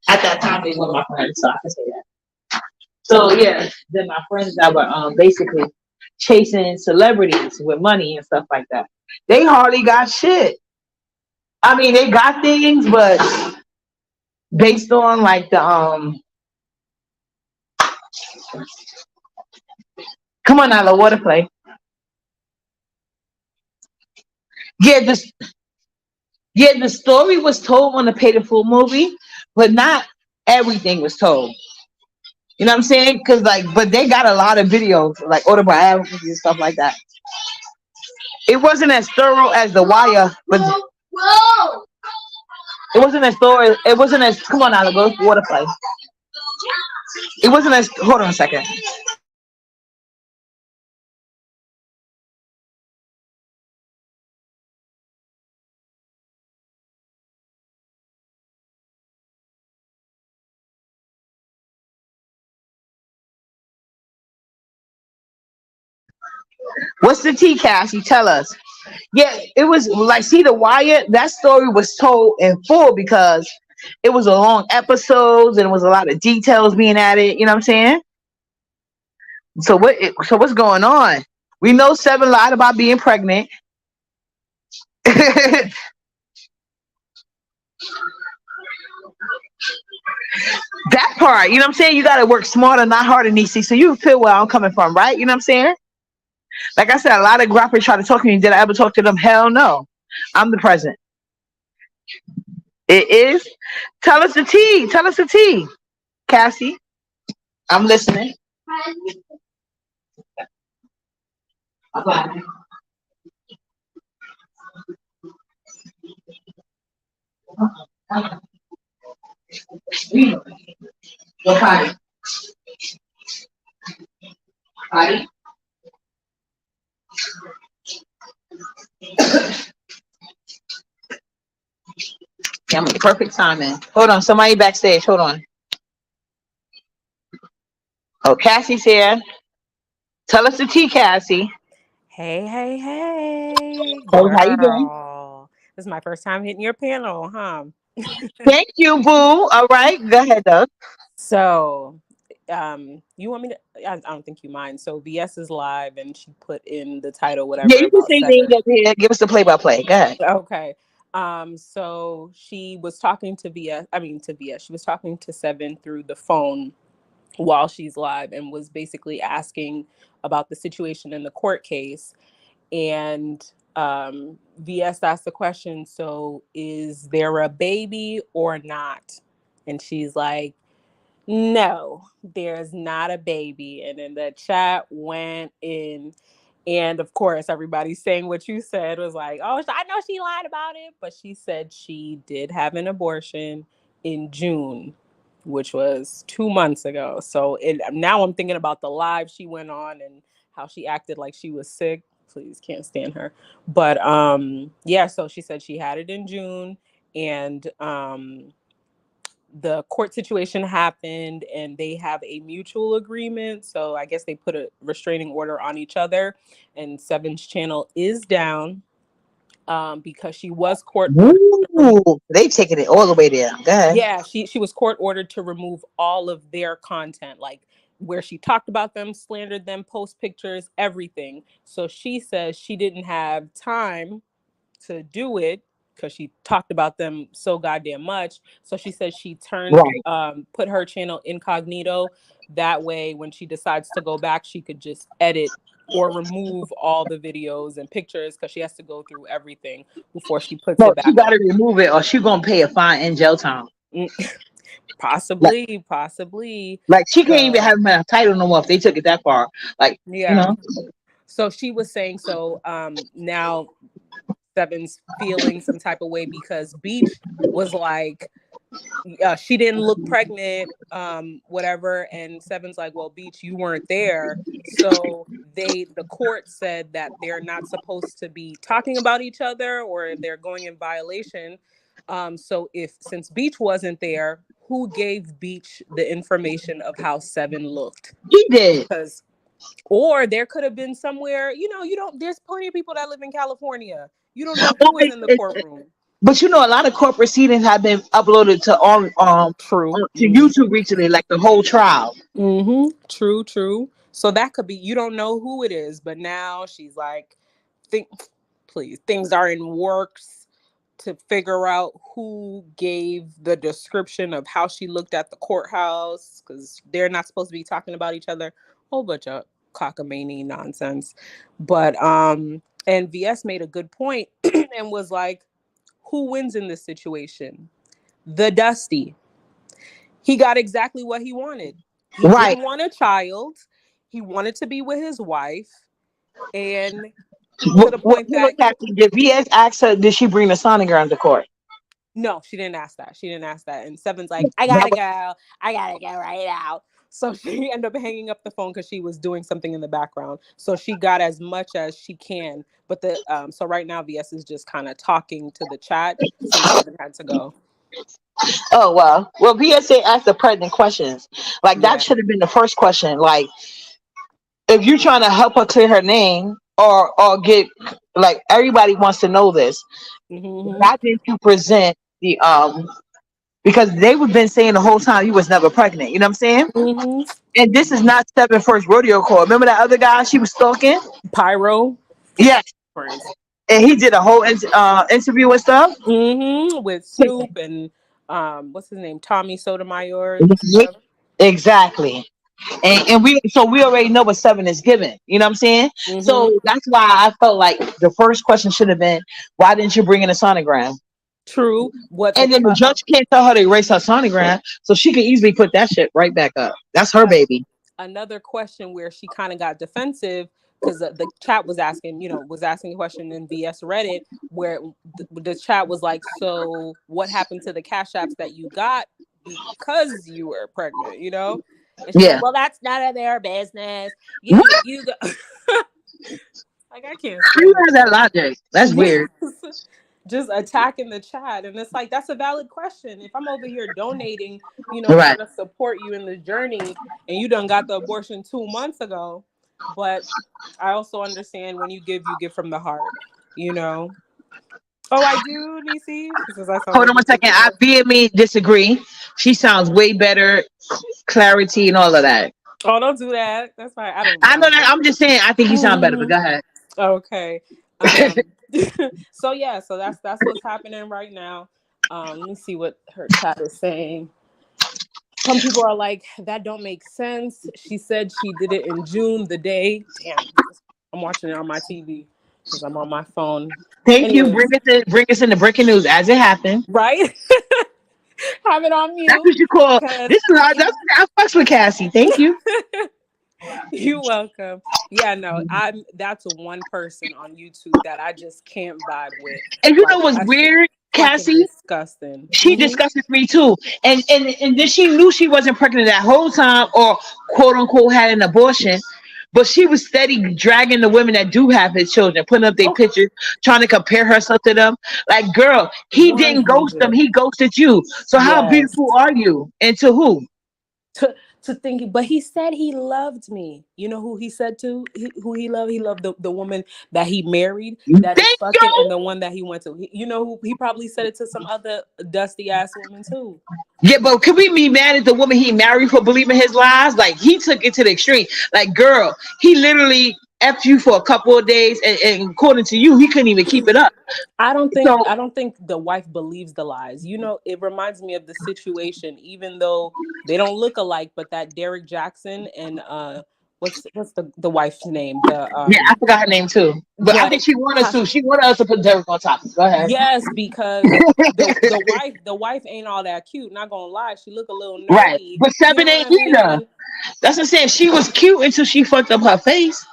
at that time. They were my friends, so I can say that. So yeah, then my friends that were basically chasing celebrities with money and stuff like that. They hardly got shit. I mean, they got things, but based on like the come on now, the water play. Yeah, the story was told on the Pay the Fool movie, but not everything was told. You know what I'm saying? Because like, but they got a lot of videos, like autobiographies and stuff like that. It wasn't as thorough as The Wire, but it wasn't as thorough. It wasn't as. Come on now, go water play. It wasn't as. Hold on a second. What's the T, Cassie? Tell us. Yeah, it was like, see, The Wire. That story was told in full because it was a long episodes and it was a lot of details being added. You know what I'm saying? So what? So what's going on? We know Seven lied about being pregnant. That part, you know what I'm saying? You got to work smarter, not harder, Nisi. So you feel where I'm coming from, right? You know what I'm saying? Like I said, a lot of rappers try to talk to me. Did I ever talk to them? Hell no. I'm the president. It is. Tell us the tea. Tell us the tea, Cassie. I'm listening. What party? Party? Yeah, I'm in perfect timing. Hold on, somebody backstage. Hold on. Oh, Cassie's here. Tell us the tea, Cassie. Hey, hey, hey, Oh, how you doing? girl. This is my first time hitting your panel, huh? Thank you, boo. All right, go ahead, Doug. So, you want me to? I don't think you mind. So, VS is live, and she put in the title, Yeah, whatever, you can about say names seven. over here. Give us the play-by-play. Go ahead. Okay. So she was talking to VS. I mean, to VS. She was talking to Seven through the phone while she's live, and was basically asking about the situation in the court case. And VS asked the question, so is there a baby or not? And she's like, no, there's not a baby. And then the chat went in. And of course, everybody saying what you said was like, oh, I know she lied about it. But she said she did have an abortion in June, which was 2 months ago. So now I'm thinking about the live she went on and how she acted like she was sick. Please, can't stand her. But yeah, so she said she had it in June, and the court situation happened and they have a mutual agreement. So I guess they put a restraining order on each other, and Seven's channel is down because she was court ordered to remove. Ooh, they taking it all the way there. Go ahead. Yeah, she was court ordered to remove all of their content, like where she talked about them, slandered them, post pictures, everything. So she says she didn't have time to do it because she talked about them so goddamn much. So she said she Right. put her channel incognito. That way, when she decides to go back, she could just edit or remove all the videos and pictures, because she has to go through everything before she puts No, it she back got on. to remove it, or she gonna pay a fine in jail time. Mm, Like, possibly. like she can't even So have a title no more if they took it that far. Like, you yeah. know. So she was saying, so now Seven's feeling some type of way because Beach was like, she didn't look pregnant, whatever. And Seven's like, well, Beach, you weren't there. So the court said that they're not supposed to be talking about each other, or they're going in violation. So since Beach wasn't there, who gave Beach the information of how Seven looked? He did. Because, or there could have been somewhere, you don't, there's plenty of people that live in California. You don't know Well, who was in the courtroom. but you know, a lot of court proceedings have been uploaded to True. to YouTube recently, like the whole trial. True. So that could be, you don't know who it is, but now she's like, think, please, things are in works to figure out who gave the description of how she looked at the courthouse, because they're not supposed to be talking about each other. Whole bunch of cockamamie nonsense. But and VS made a good point and was like, who wins in this situation? The Dusty. He got exactly what he wanted. He Right. didn't want a child. He wanted to be with his wife, and to the point Hold on, that Cassie. Did VS ask her, did she bring the sonogram to court? no, she didn't ask that. She didn't ask that. And Seven's like, I That gotta was, go. I gotta go right now. So she ended up hanging up the phone because she was doing something in the background. So she got as much as she can. But the so right now VS is just kind of talking to the chat since Seven had to go. oh, well, VSA asked the pertinent questions. Like, that Yeah. should have been the first question. Like, if you're trying to help her clear her name or get, like, everybody wants to know this. Mm-hmm. Why didn't you present the because they would been saying the whole time you was never pregnant. You know what I'm saying? Mm-hmm. And this is not Seven first rodeo call. Remember that other guy she was stalking? Pyro. Yes. Crazy. And he did a whole interview and stuff. Mm-hmm. With Snoop and what's his name? Tommy Sotomayor and stuff. Exactly. And we already know what Seven is giving. You know what I'm saying? Mm-hmm. So that's why I felt like the first question should have been, why didn't you bring in a sonogram? True. What's And then the judge can't tell her to erase her sonogram, so she can easily put that shit right back up. That's her baby. another question where she kind of got defensive because the chat was asking, was asking a question in VS Reddit where the chat was like, so what happened to the cash apps that you got because you were pregnant, And she's like, Yeah. well, that's none of their business. What? You go. Like, I can't You stand have that logic. That's weird. just attacking the chat. And it's like, that's a valid question. If I'm over here donating, Right. trying to support you in the journey, and you done got the abortion 2 months ago. But I also understand when you give from the heart, Oh, I do, Nisi. She says I sound Hold like on a one second. I sister. vehemently disagree. She sounds way better, clarity and all of that. Oh, don't do that. That's fine. I don't I know mind that. I'm just saying. I think you sound better. But it. go ahead. Okay. Um so yeah, so that's what's happening right now. Let me see what her chat is saying. Some people are like, that don't make sense. She said she did it in June, the day. Damn, I'm watching it on my TV because I'm on my phone. Thank you. Anyways, Bring us in the breaking news as it happened. right? Have it on That's mute what you call. because This is how. That's I fucks with Cassie. Thank you. you're welcome. Yeah, no, that's one person on YouTube that I just can't vibe with. And you know Like, what's that shit weird, fucking Cassie? disgusting. She discusses me too. And then she knew she wasn't pregnant that whole time or quote unquote had an abortion. But she was steady dragging the women that do have his children, putting up their Oh, pictures, trying to compare herself to them. Like, girl, he didn't ghost them, 100. he ghosted you. So how Yes. beautiful are you? And to who? To think, but he said he loved me. You know who he said to? Who he loved? He loved the woman that he married, that is Thank fucking, you. and the one that he went to. You know who? He probably said it to some other dusty ass woman too. Yeah, but can we be mad at the woman he married for believing his lies? Like, he took it to the extreme. Like, girl, he literally F you for a couple of days, and according to you, he couldn't even keep it up. So I don't think the wife believes the lies. It reminds me of the situation, even though they don't look alike, but that Derek Jackson and what's the wife's name? yeah, I forgot her name too. But I But think she wanted us how to. She wanted us to put Derek on top. Go ahead. yes, because the wife ain't all that cute. Not gonna lie, she look a little Right. nerdy. But You Seven know what ain't I either. mean? That's what I'm saying. She was cute until she fucked up her face.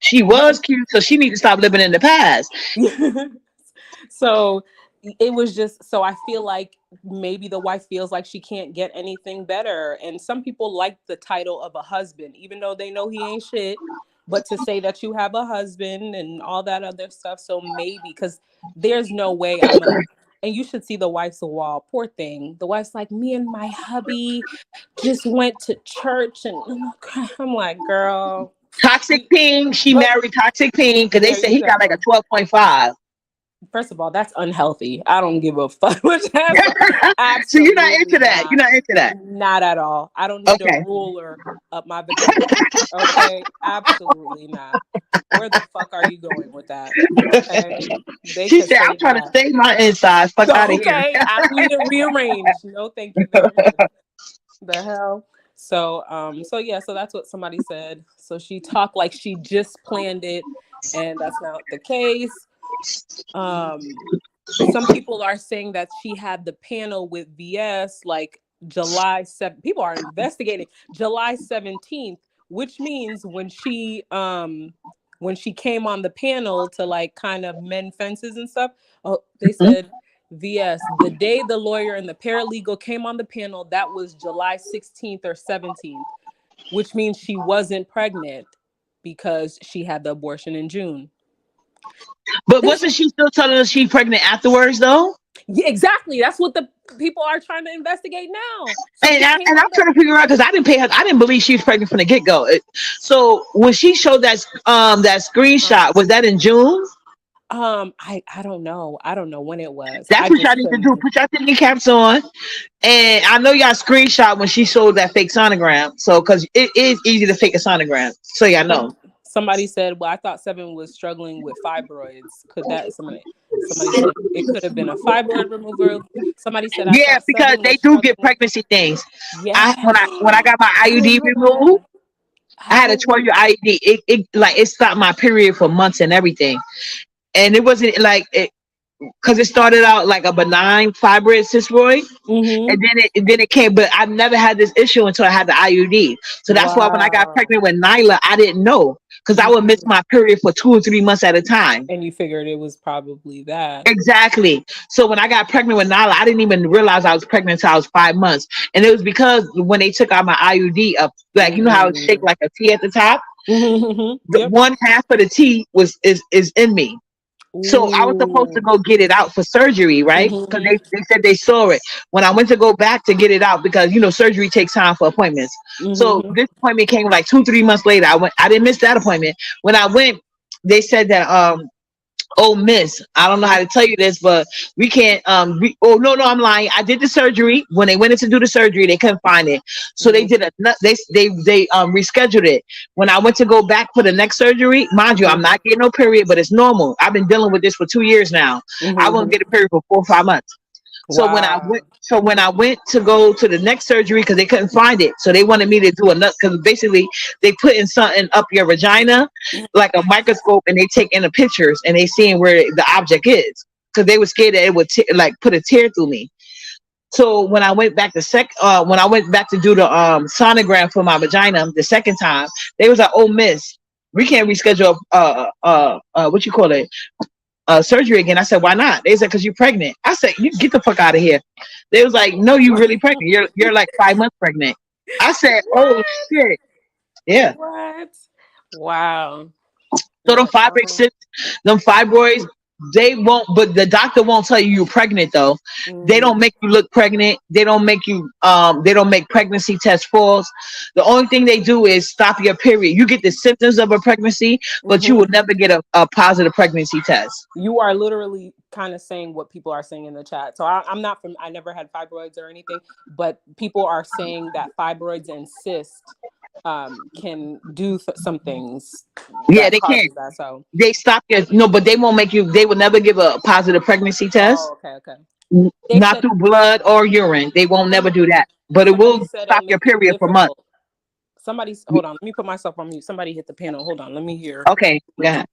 She was But cute, so she need to stop living in the past. so it was just so I feel like maybe the wife feels like she can't get anything better. And some people like the title of a husband, even though they know he ain't shit. But to say that you have a husband and all that other stuff, so maybe because there's no way I'm gonna. And you should see the wife's wall. Poor thing. The wife's like, me and my hubby just went to church, and I'm like, girl, Toxic Pink. She oh, married Toxic Pink because they there said you he got like a go. 12.5. First of all, that's unhealthy. I don't give a fuck what that. So you're not into Absolutely that. You're not. not into that. Not at all. I don't need a Okay. ruler up my vagina. Okay, absolutely not. Where the fuck are you going with that? Okay, they She could said, I'm say trying to that. save my insides. Fuck out of here. Okay, I need it rearranged. No, thank you very much. The hell. So yeah, so that's what somebody said. So she talked like she just planned it, and that's not the case. Um, some people are saying that she had the panel with VS like July 7th. People are investigating July 17th, which means when she came on the panel to like kind of mend fences and stuff, oh, they said VS, the day the lawyer and the paralegal came on the panel, that was July 16th or 17th, which means she wasn't pregnant because she had the abortion in June. But wasn't she still telling us she's pregnant afterwards, though? Yeah, exactly. That's what the people are trying to investigate now. So And I'm trying to figure out, because I didn't pay her. I didn't believe she was pregnant from the get go. So when she showed that screenshot, was that in June? I don't know. I don't know when it was. That's what y'all need to do. Put y'all thinking caps on. And I know y'all screenshot when she showed that fake sonogram. So, because it is easy to fake a sonogram. So y'all know. Somebody said, well, I thought Seven was struggling with fibroids. Could that somebody said it could have been a fibroid removal. Somebody said, yeah, because they do get pregnancy things. Yeah. When I got my IUD removed, I had a 12-year IUD. It stopped my period for months and everything. And it wasn't like it, because it started out like a benign fibroid cystoid, and then it came. But I never had this issue until I had the IUD. So that's why when I got pregnant with Nyla, I didn't know, because I would miss my period for 2 or 3 months at a time. And you figured it was probably that. Exactly. So when I got pregnant with Nyla, I didn't even realize I was pregnant until I was 5 months, and it was because when they took out my IUD, like you know how it shaped like a T at the top, the one half of the T is in me. So I was supposed to go get it out for surgery, right? Because they said they saw it. When I went to go back to get it out, because surgery takes time for appointments. So this appointment came like 2-3 months later. I didn't miss that appointment. When I went, they said that oh miss, I don't know how to tell you this, but we can't no, I'm lying. I did the surgery. When they went in to do the surgery, they couldn't find it. So they did they rescheduled it. When I went to go back for the next surgery, mind you, I'm not getting no period, but it's normal. I've been dealing with this for 2 years now. I won't get a period for 4 or 5 months. So when I went to go to the next surgery, because they couldn't find it, so they wanted me to do another, because basically they put in something up your vagina, like a microscope, and they take in the pictures and they seeing where the object is, because they were scared that it would put a tear through me. So when I went back when I went back to do the sonogram for my vagina the second time, they was like, "Oh miss, we can't reschedule what you call it, surgery again." I said, "Why not?" They said, "Because you're pregnant." I said, "You get the fuck out of here." They was like, "No, you really pregnant. You're like 5 months pregnant." I said, "Oh shit." Yeah. What? Wow. So them fibroids, they won't, but the doctor won't tell you you're pregnant though. They don't make you look pregnant. They don't make you they don't make pregnancy test false. The only thing they do is stop your period. You get the symptoms of a pregnancy, but you will never get a positive pregnancy test. You are literally kind of saying what people are saying in the chat. So I'm not I never had fibroids or anything, but people are saying that fibroids and cysts can do some things. Yeah, they can. That, so they stop your but they won't make you. They will never give a positive pregnancy test. Oh, okay. Not through blood or urine. They won't never do that. But it will stop your period for months. Hold on. Let me put myself on mute. Somebody hit the panel. Hold on. Let me hear. Okay. Yeah.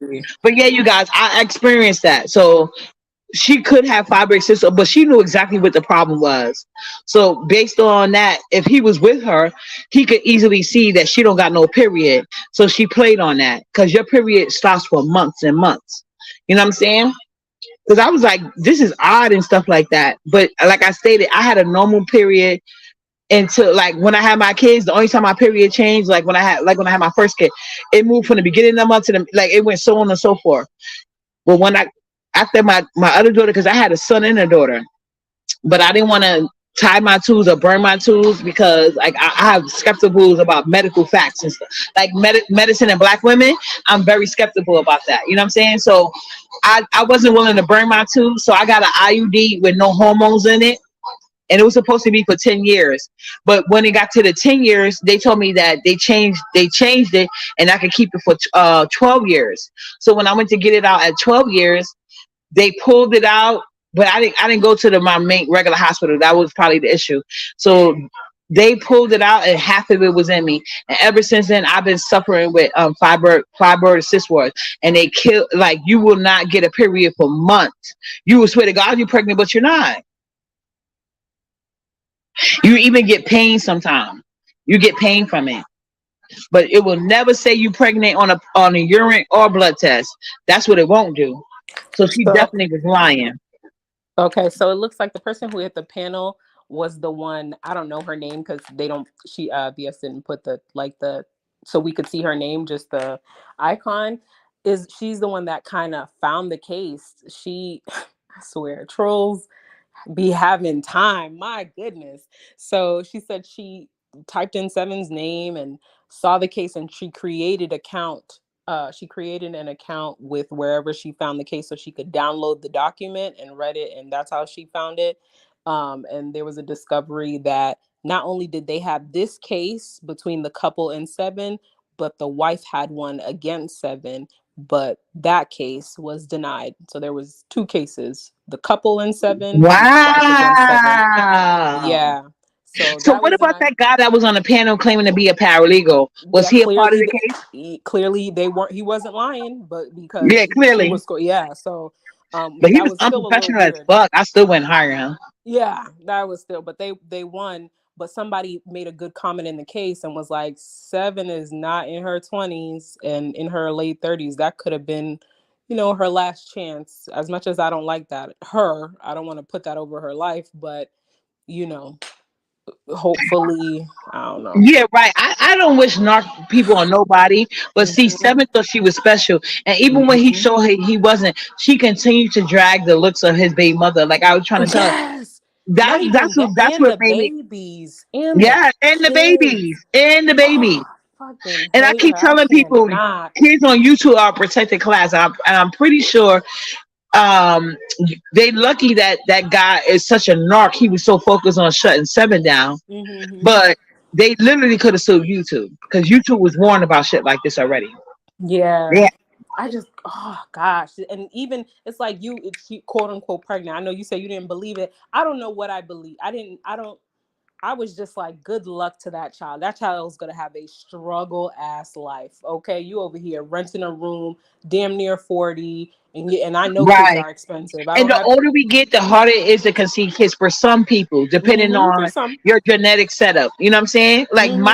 But yeah, you guys, I experienced that. So she could have fibroid cysts, but she knew exactly what the problem was. So based on that, if he was with her, he could easily see that she don't got no period. So she played on that, because your period stops for months and months. You know what I'm saying? Because I was like, this is odd and stuff like that. But like I stated, I had a normal period until like when I had my kids. The only time my period changed, like when I had my first kid, it moved from the beginning of the month to the, like it went so on and so forth. But after my other daughter, because I had a son and a daughter, but I didn't want to tie my tools or burn my tools, because like I have skeptical about medical facts and stuff, like medicine and Black women. I'm very skeptical about that. You know what I'm saying? So I wasn't willing to burn my tools. So I got an IUD with no hormones in it. And it was supposed to be for 10 years. But when it got to the 10 years, they told me that they changed it, and I could keep it for 12 years. So when I went to get it out at 12 years, they pulled it out, but I didn't go to my main regular hospital. That was probably the issue. So they pulled it out, and half of it was in me. And ever since then, I've been suffering with fibroid cystoids, and they kill. Like, you will not get a period for months. You will swear to God you're pregnant, but you're not. You even get pain sometimes. You get pain from it, but it will never say you pregnant on a urine or blood test. That's what it won't do. So she So definitely was lying. okay, so it looks like the person who hit the panel was the one. I don't know her name because they don't. She BS didn't put the like the so we could see her name, just the icon. Is she's the one that kind of found the case? She, I swear, trolls be having time. My goodness. So she said she typed in Seven's name and saw the case, and she created account. She created an account with wherever she found the case so she could download the document and read it, and that's how she found it. And there was a discovery that not only did they have this case between the couple and Seven, but the wife had one against Seven, but that case was denied. So there was two cases, the couple and Seven and the wife against Seven. Wow. Yeah. So So that what was about denied. that guy that was on the panel claiming to be a paralegal? Was Yeah, he a part of the case? clearly they weren't, he wasn't lying, but Yeah, because she clearly. was yeah, so But he that was was still a little unprofessional as weird. fuck. I still wouldn't hire him. Yeah, that was still, but they won. But somebody made a good comment in the case and was like, Seven is not in her 20s and in her late 30s. That could have been, her last chance. As much as I don't like that, I don't want to put that over her life, but you know, hopefully, I don't know. Yeah, right. I don't wish narc people on nobody, but see, Hmm. Seven thought she was special, and even when he Hmm. showed her he wasn't, she continued to drag the looks of his baby mother. Like I was trying to tell her, Yes. Not that's even what that, that's and what the made me. babies and the Yeah, and the babies, kids. and the Oh, babies. fucking And I hate keep her. I telling people, cannot. kids on YouTube are a protected class. And I'm pretty sure um they lucky that that guy is such a narc. He was so focused on shutting Seven down, Hmm. but they literally could have sued YouTube because YouTube was warned about shit like this already. Yeah. Yeah, I just, oh gosh. And even, it's like she quote unquote pregnant. I know you say you didn't believe it. I don't know what I believe. I was just like, good luck to that child. That child is going to have a struggle ass life. Okay. You over here renting a room, damn near 40. And I know kids right. are expensive. I And don't the have, older we get, the harder it is to conceive kids for some people, depending for on some. your genetic setup. You know what I'm saying? Like Hmm.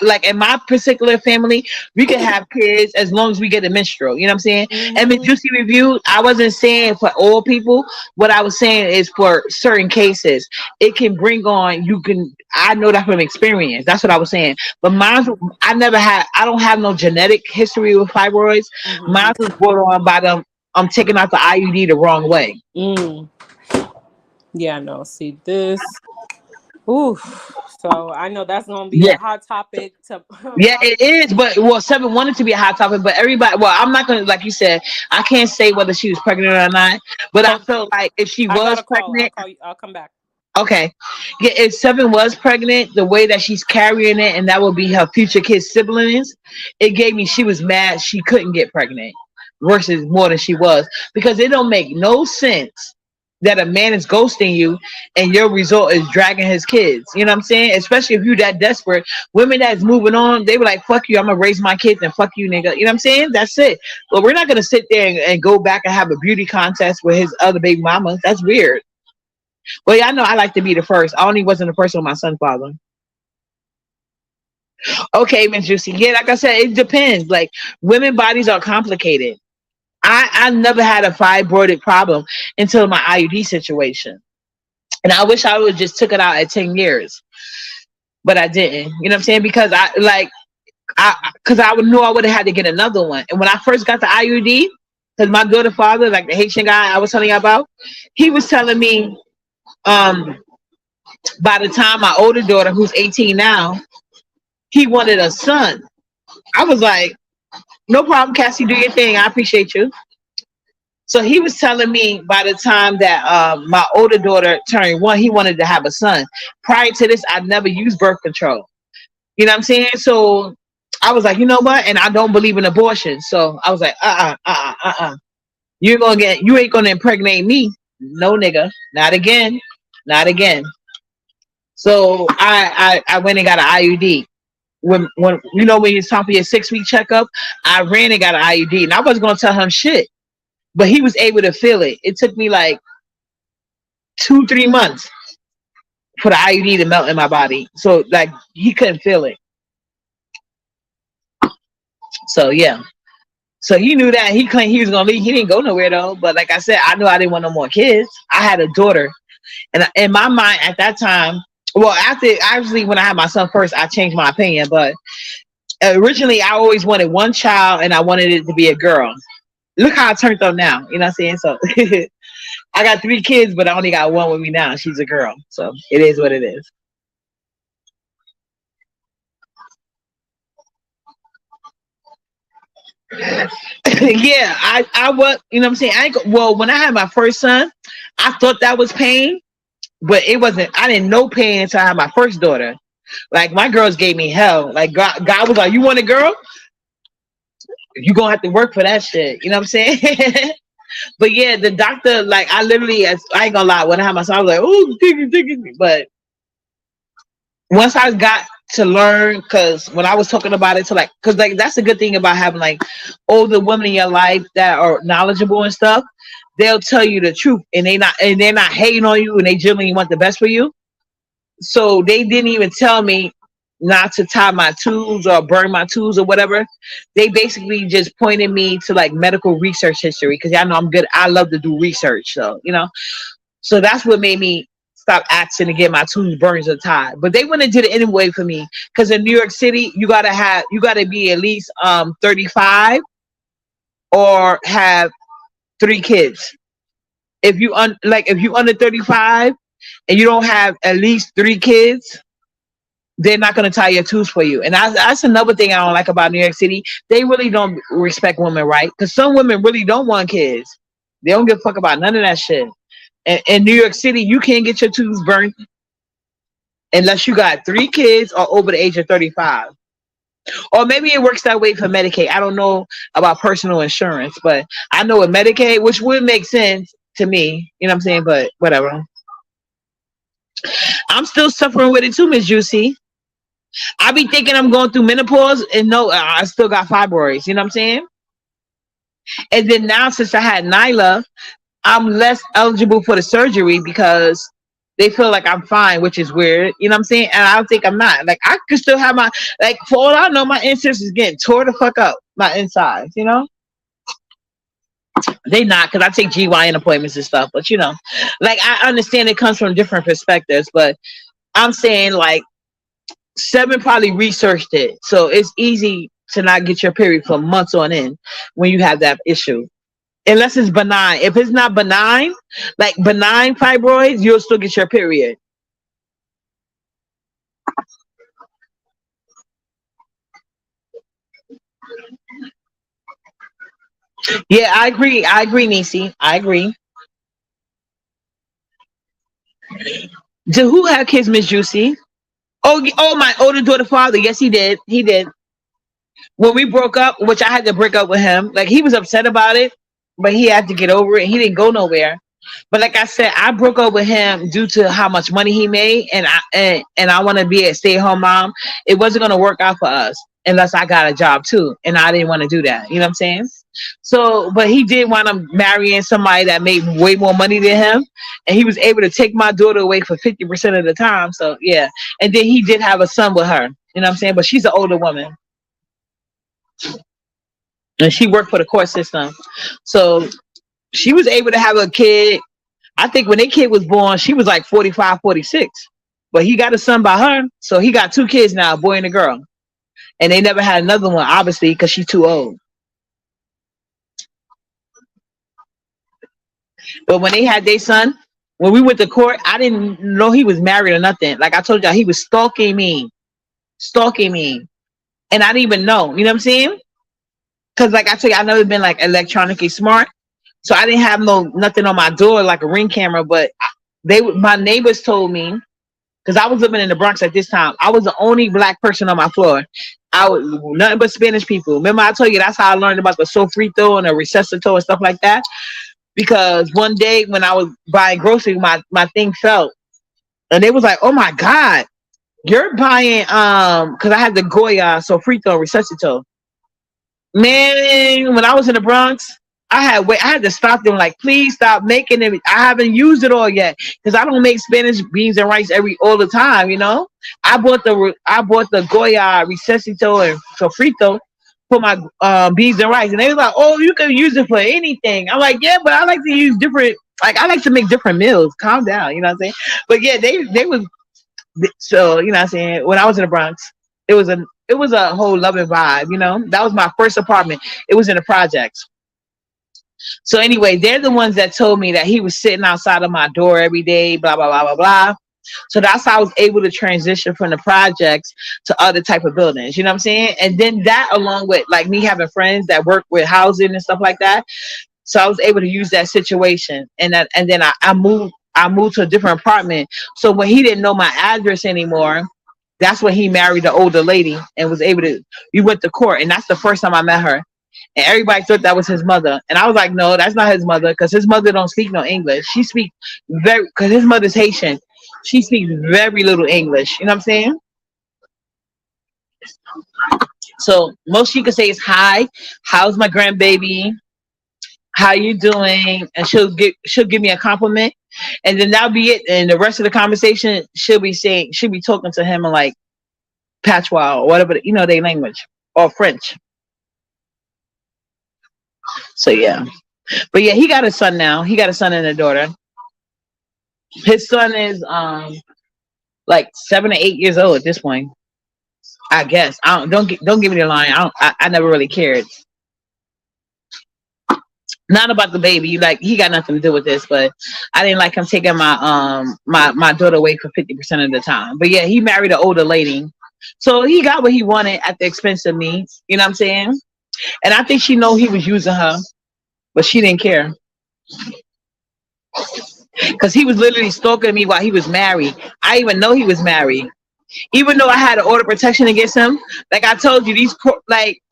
like in my particular family, we can have kids as long as we get a menstrual. You know what I'm saying? And with Hmm. Juicy Review, I wasn't saying for all people. What I was saying is for certain cases, it can bring on. You can. I know that from experience. That's what I was saying. But mine, I never had. I don't have no genetic history with fibroids. Hmm. Mine was brought on by them. I'm taking out the IUD the wrong way. Mm. Yeah, no. See this. Ooh. So I know that's gonna be a Yeah, hot topic to yeah, it is. But well, Seven wanted to be a hot topic, but everybody. Well, I'm not gonna like you said. I can't say whether she was pregnant or not. But I hold. felt like if she I got was a call. I'll pregnant, call you. I'll come back. okay, yeah, if Seven was pregnant, the way that she's carrying it, and that would be her future kids' siblings, it gave me she was mad she couldn't get pregnant versus more than she was because it don't make no sense that a man is ghosting you and your result is dragging his kids. You know what I'm saying? Especially if you that desperate. Women that's moving on, they were like, fuck you, I'm gonna raise my kids and fuck you, nigga. You know what I'm saying? That's it. But we're not gonna sit there and go back and have a beauty contest with his other baby mama. That's weird. Well, yeah, I know I like to be the first. I only wasn't the first with my son's father. Okay, Miss Juicy. Yeah, like I said, it depends. Like women bodies are complicated. I never had a fibroidic problem until my IUD situation. And I wish I would just took it out at 10 years. But I didn't. You know what I'm saying? Because I knew I would have had to get another one. And when I first got the IUD, because my daughter father, like the Haitian guy I was telling you about, he was telling me, um, by the time my older daughter, who's 18 now, he wanted a son. I was like, no problem, Cassie, do your thing. I appreciate you. So he was telling me by the time that my older daughter turned one, he wanted to have a son. Prior to this, I'd never used birth control. You know what I'm saying? So I was like, you know what? And I don't believe in abortion. So I was like, you ain't gonna impregnate me. No nigga. Not again. Not again. So I went and got an IUD. When you know when it's time for your 6 week checkup, I ran and got an IUD. And I wasn't gonna tell him shit. But he was able to feel it. It took me like 2, 3 months for the IUD to melt in my body. So like he couldn't feel it. So yeah. So he knew that he claimed he was gonna leave. He didn't go nowhere though. But like I said, I knew I didn't want no more kids. I had a daughter, and in my mind at that time, well, after obviously when I had my son first, I changed my opinion. But originally, I always wanted one child, and I wanted it to be a girl. Look how it turned out now. You know what I'm saying? So I got 3 kids, but I only got one with me now. She's a girl. So it is what it is. Yeah, I was, you know what I'm saying? Well, when I had my first son, I thought that was pain, but it wasn't. I didn't know pain until I had my first daughter. Like my girls gave me hell. Like God was like, "You want a girl? You gonna have to work for that shit." You know what I'm saying? But yeah, the doctor, like I literally, I ain't gonna lie, when I had my son, I was like, "Oh, diggy." But once I got to learn, because when I was talking about it to like, because like that's a good thing about having like older women in your life that are knowledgeable and stuff. They'll tell you the truth, and they're not hating on you, and they genuinely want the best for you. So they didn't even tell me not to tie my tools or burn my tools or whatever. They basically just pointed me to like medical research history because y'all know I'm good. I love to do research, so you know. So that's what made me stop asking to get my tools burned or tied. But they wouldn't did it anyway for me because in New York City you gotta be at least 35 or have 3 kids. If you under 35 and you don't have at least 3 kids, they're not going to tie your tools for you. And that's another thing I don't like about New York City. They really don't respect women, right? Because some women really don't want kids. They don't give a fuck about none of that shit. And in New York City, you can't get your tools burnt unless you got 3 kids or over the age of 35. Or maybe it works that way for Medicaid. I don't know about personal insurance, but I know with Medicaid, which would make sense to me. You know what I'm saying? But whatever. I'm still suffering with it too, Miss Juicy. I be thinking I'm going through menopause, and no, I still got fibroids. You know what I'm saying? And then now, since I had Nyla, I'm less eligible for the surgery because they feel like I'm fine, which is weird. You know what I'm saying? And I don't think I'm not. Like I could still have like for all I know, my ancestors getting tore the fuck up, my insides. You know? They not because I take GYN appointments and stuff. But you know, like I understand it comes from different perspectives, but I'm saying like 7 probably researched it, so it's easy to not get your period for months on end when you have that issue, unless it's benign. If it's not benign, like benign fibroids, you'll still get your period. Yeah, I agree, Nisi. I agree. Do who have kids, Miss Juicy? Oh, my older daughter father. Yes, he did. He did. When we broke up, which I had to break up with him, like he was upset about it, but he had to get over it. He didn't go nowhere. But like I said, I broke up with him due to how much money he made, and I want to be a stay-at-home mom. It wasn't going to work out for us unless I got a job too, and I didn't want to do that. You know what I'm saying? So, but he did want to marrying somebody that made way more money than him, and he was able to take my daughter away for 50% of the time. So yeah, and then he did have a son with her. You know what I'm saying? But she's an older woman, and she worked for the court system, so she was able to have a kid. I think when their kid was born, she was like 45, 46. But he got a son by her, so he got 2 kids now, a boy and a girl. And they never had another one, obviously, because she's too old. But when they had their son, when we went to court, I didn't know he was married or nothing. Like I told y'all, he was stalking me. And I didn't even know, you know what I'm saying? Because like I told you, I've never been like electronically smart. So I didn't have nothing on my door like a ring camera, but my neighbors told me, because I was living in the Bronx at this time. I was the only black person on my floor. I was nothing but Spanish people. Remember I told you that's how I learned about the sofrito and the recessito and stuff like that? Because one day when I was buying groceries, my thing fell. And they was like, oh my God, you're buying because I had the Goya sofrito and recessito. Man, when I was in the Bronx, I had to stop them. Like, please stop making it. I haven't used it all yet because I don't make Spanish beans and rice all the time. You know, I bought the Goya Recesito and Sofrito for my beans and rice, and they was like, "Oh, you can use it for anything." I'm like, "Yeah, but I like to use different. Like, I like to make different meals. Calm down, you know what I'm saying?" But yeah, they was so you know what I'm saying. When I was in the Bronx, it was a whole loving vibe. You know, that was my first apartment. It was in the projects. So anyway, they're the ones that told me that he was sitting outside of my door every day, blah blah blah blah blah. So that's how I was able to transition from the projects to other type of buildings. You know what I'm saying? And then that, along with like me having friends that work with housing and stuff like that, so I was able to use that situation. And then I moved. I moved to a different apartment. So when he didn't know my address anymore, that's when he married the older lady and was able to. We went to court, and that's the first time I met her. And everybody thought that was his mother, and I was like, no, that's not his mother, because his mother don't speak no English. She speaks very, because his mother's Haitian. She speaks very little English. You know what I'm saying? So most she could say is hi, how's my grandbaby, how you doing, and she'll give me a compliment, and then that'll be it. And the rest of the conversation, she'll be talking to him in like patois or whatever, you know, their language, or French. So yeah. But yeah, he got a son now. He got a son and a daughter. His son is like 7 or 8 years old at this point. I guess. Don't give me the line. I never really cared. Not about the baby. Like, he got nothing to do with this, but I didn't like him taking my daughter away for 50% of the time. But yeah, he married an older lady. So he got what he wanted at the expense of me. You know what I'm saying? And I think she know he was using her, but she didn't care. Because he was literally stalking me while he was married. I even know he was married. Even though I had an order of protection against him, like I told you, like,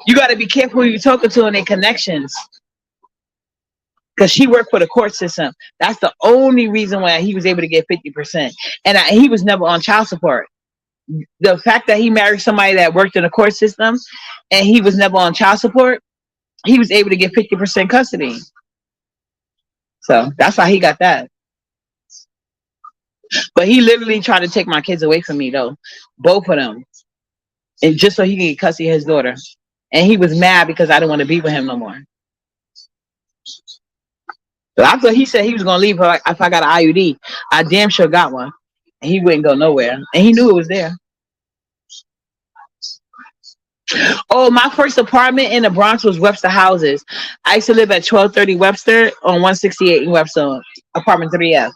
you got to be careful who you're talking to and their connections. Because she worked for the court system. That's the only reason why he was able to get 50%. And he was never on child support. The fact that he married somebody that worked in the court system and he was never on child support, he was able to get 50% custody. So that's how he got that. But he literally tried to take my kids away from me, though. Both of them. And just so he could get custody of his daughter. And he was mad because I didn't want to be with him no more. So after he said he was going to leave her if I got an IUD, I damn sure got one. And he wouldn't go nowhere. And he knew it was there. Oh, my first apartment in the Bronx was Webster Houses. I used to live at 1230 Webster on 168 in Webster, apartment 3F.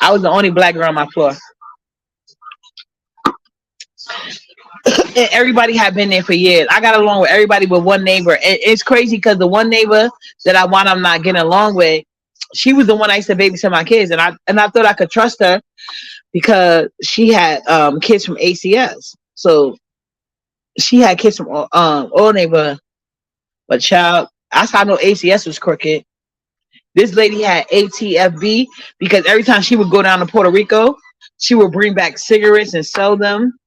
I was the only black girl on my floor. And everybody had been there for years. I got along with everybody but one neighbor. And it's crazy because the one neighbor that I wound up not getting along with, she was the one I used to babysit my kids. And I thought I could trust her because she had kids from ACS. So she had kids from all neighbor. But child, that's how I know ACS was crooked. This lady had ATFB because every time she would go down to Puerto Rico, she would bring back cigarettes and sell them.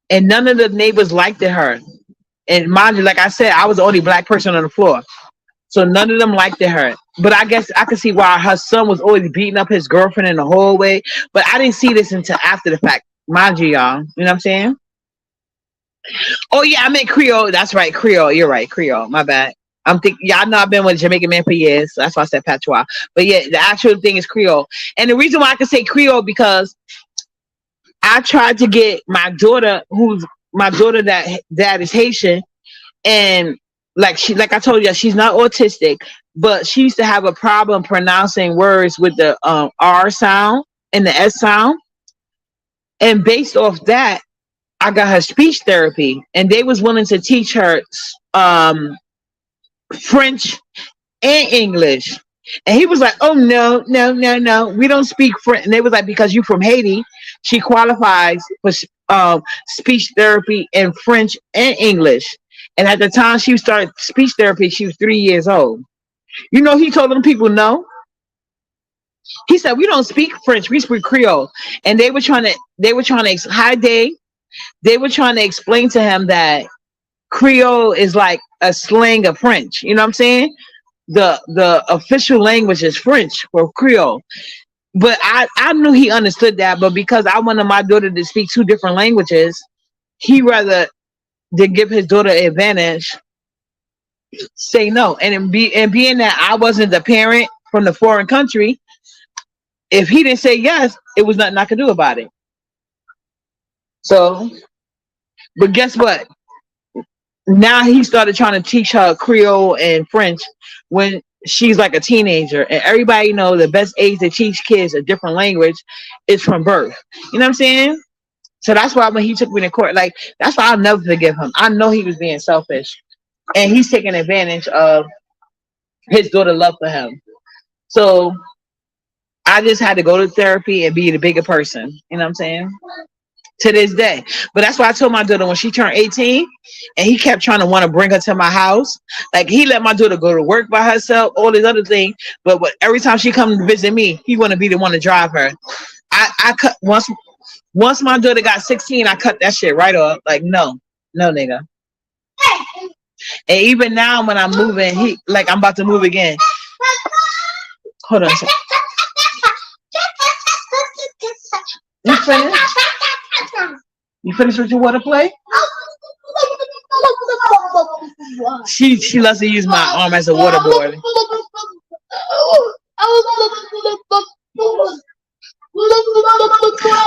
And none of the neighbors liked her. And mind you, like I said, I was the only black person on the floor. So none of them liked her. But I guess I could see why her son was always beating up his girlfriend in the hallway. But I didn't see this until after the fact. Mind you, y'all. You know what I'm saying? Oh, yeah, I meant Creole. That's right, Creole. You're right, Creole. My bad. I'm thinking, y'all know I've been with a Jamaican man for years. So that's why I said patois. But yeah, the actual thing is Creole. And the reason why I can say Creole because I tried to get my daughter, that is Haitian, and like I told you, she's not autistic, but she used to have a problem pronouncing words with the R sound and the S sound. And based off that, I got her speech therapy, and they was willing to teach her French and English. And he was like, oh, no, we don't speak French. And they was like, because you from Haiti, she qualifies for speech therapy in French and English. And at the time she started speech therapy, she was 3 years old. You know, he told them people no. He said, we don't speak French, we speak Creole. And they were trying to explain to him that Creole is like a slang of French. You know what I'm saying? The official language is French for Creole. But I knew he understood that, but because I wanted my daughter to speak two different languages, he rather than give his daughter an advantage, say no. And being that I wasn't the parent from the foreign country, if he didn't say yes, it was nothing I could do about it. So, but guess what? Now he started trying to teach her Creole and French when she's like a teenager. And everybody know the best age to teach kids a different language is from birth. You know what I'm saying? So that's why when he took me to court, like that's why I'll never forgive him. I know he was being selfish, and he's taking advantage of his daughter's love for him. So I just had to go to therapy and be the bigger person. You know what I'm saying? To this day. But that's why I told my daughter when she turned 18 and he kept trying to want to bring her to my house. Like he let my daughter go to work by herself, all these other things. But every time she come to visit me, he want to be the one to drive her. I cut once my daughter got 16, I cut that shit right off. Like, no, nigga. And even now when I'm moving, I'm about to move again. Hold on a second. You finished? You finished with your water play? She loves to use my arm as a water board.